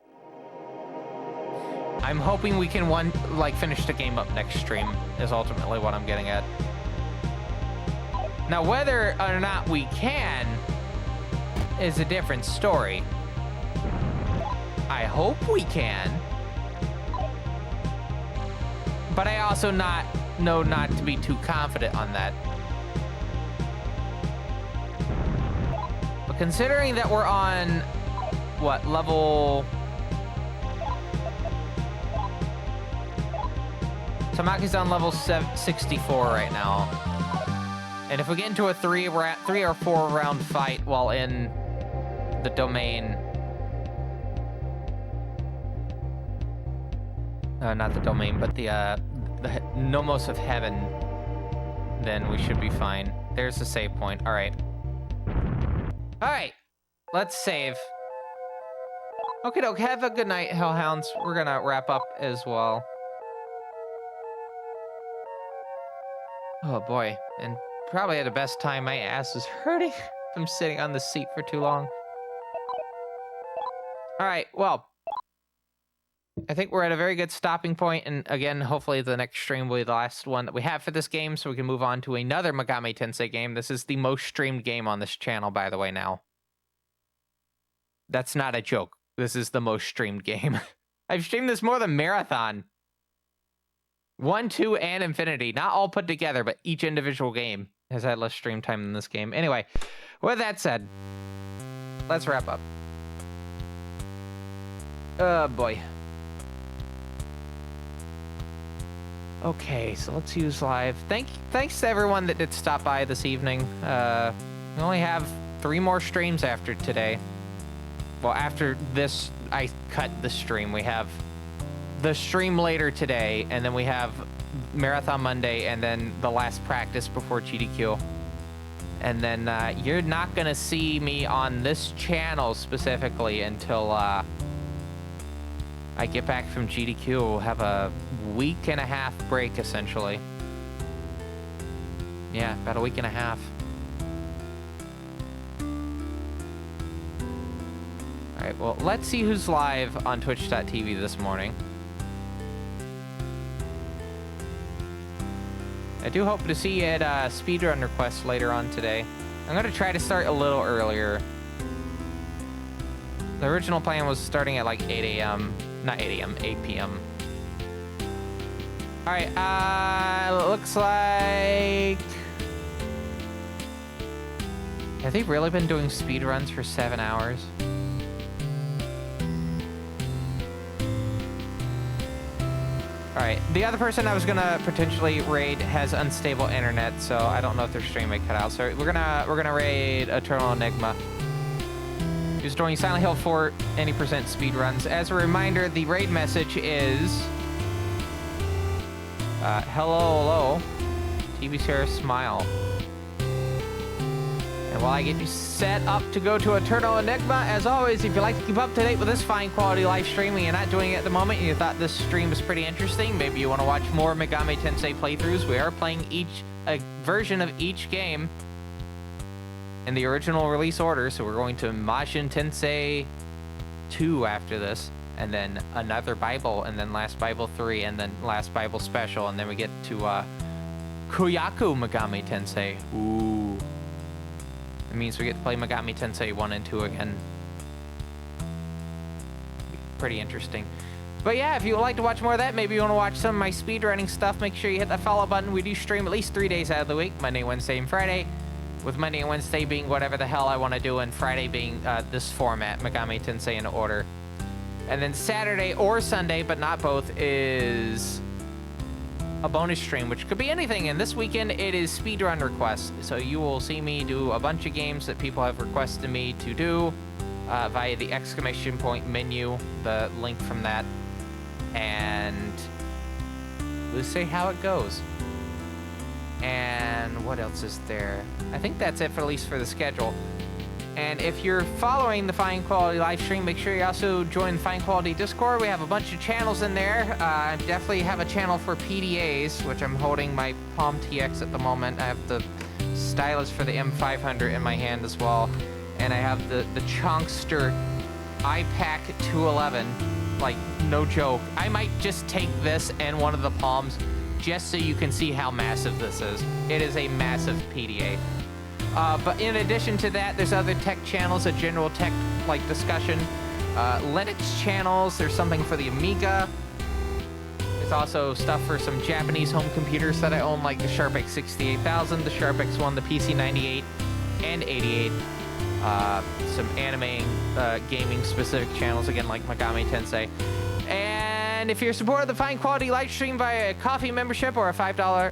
I'm hoping we can, finish the game up next stream, is ultimately what I'm getting at. Now, whether or not we can is a different story. I hope we can. But I also know not to be too confident on that. But considering that we're on, what, level... Tamaki's on level 64 right now. And if we get into a 3 or 4 round fight while in the domain... not the domain, but the Nomos of Heaven, then we should be fine. There's the save point. All right. All right. Let's save. Okay, doke. Have a good night, Hellhounds. We're going to wrap up as well. Oh, boy. And probably at the best time, my ass is hurting from sitting on the seat for too long. All right. Well, I think we're at a very good stopping point, and again, hopefully the next stream will be the last one that we have for this game, so we can move on to another Megami Tensei game. This is the most streamed game on this channel, by the way, now. That's not a joke. This is the most streamed game. I've streamed this more than Marathon. 1, 2, and Infinity. Not all put together, but each individual game has had less stream time than this game. Anyway, with that said, let's wrap up. Oh, boy. Okay, so let's use live. Thanks to everyone that did stop by this evening. We only have 3 more streams after today. Well, after this, I cut the stream. We have the stream later today, and then we have Marathon Monday, and then the last practice before GDQ. And then you're not gonna see me on this channel specifically until I get back from GDQ. We'll have a week and a half break, essentially. Yeah, about a week and a half. All right, well, let's see who's live on twitch.tv this morning. I do hope to see you at speedrun requests later on today. I'm going to try to start a little earlier. The original plan was starting at like 8 a.m. Not 8 a.m., 8 p.m. All right, looks like... Have they really been doing speedruns for 7 hours? All right, the other person I was gonna potentially raid has unstable internet, so I don't know if their stream may cut out. So we're gonna raid Eternal Enigma. He's doing Silent Hill 4 any percent speedruns. As a reminder, the raid message is hello, TV Sarah smile. And while I get you set up to go to Eternal Enigma, as always, if you'd like to keep up to date with this fine quality live streaming, you're not doing it at the moment, and you thought this stream was pretty interesting, maybe you want to watch more Megami Tensei playthroughs. We are playing a version of each game in the original release order, so we're going to Majin Tensei 2 after this, and then another Bible, and then Last Bible 3, and then Last Bible Special, and then we get to Koyaku Megami Tensei. Ooh. It means we get to play Megami Tensei 1 and 2 again. Pretty interesting. But yeah, if you would like to watch more of that, maybe you want to watch some of my speedrunning stuff, make sure you hit that follow button. We do stream at least 3 days out of the week, Monday, Wednesday, and Friday. With Monday and Wednesday being whatever the hell I want to do, and Friday being this format, Megami Tensei in order. And then Saturday or Sunday, but not both, is a bonus stream, which could be anything. And this weekend, it is speedrun requests. So you will see me do a bunch of games that people have requested me to do via the exclamation point menu, the link from that. And we'll see how it goes. And what else is there? I think that's it, for at least for the schedule. And if you're following the Fine Quality live stream, make sure you also join the Fine Quality Discord. We have a bunch of channels in there. I definitely have a channel for PDAs, which I'm holding my Palm TX at the moment. I have the stylus for the M500 in my hand as well. And I have the Chonkster iPac 211. Like, no joke. I might just take this and one of the Palms just so you can see how massive this is. It is a massive PDA. But in addition to that, there's other tech channels, a general tech like discussion. Linux channels. There's something for the Amiga. There's also stuff for some Japanese home computers that I own, like the Sharp X68000, the Sharp X1, the PC98, and 88. Some anime, gaming specific channels, again, like Megami Tensei. And if you're a supporter of the fine quality live stream via a coffee membership or a $5,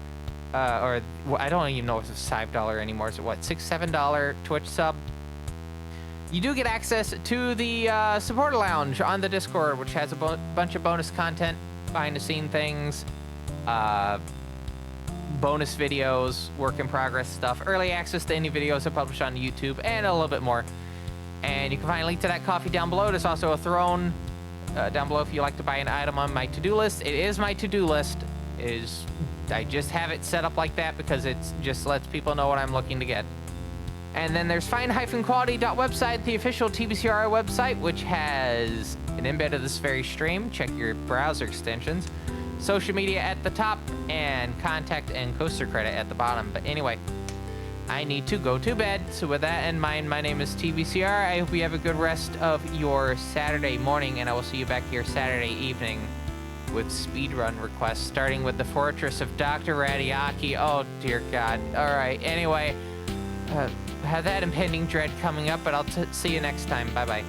or well, I don't even know if it's $5 anymore. So what, $6, $7 Twitch sub? You do get access to the supporter lounge on the Discord, which has a bunch of bonus content, behind the scene things, bonus videos, work in progress stuff, early access to any videos I publish on YouTube, and a little bit more. And you can find a link to that coffee down below. There's also a throne down below if you like to buy an item on my to-do list. It is my to-do list. I just have it set up like that because it just lets people know what I'm looking to get. And then there's fine-quality.website, the official TBCRI website, which has an embed of this very stream. Check your browser extensions. Social media at the top, and contact and coaster credit at the bottom. But anyway, I need to go to bed. So with that in mind, my name is TBCR. I hope you have a good rest of your Saturday morning, and I will see you back here Saturday evening with speedrun requests, starting with the Fortress of Dr. Radiaki. Oh, dear God. All right. Anyway, have that impending dread coming up, but I'll see you next time. Bye-bye.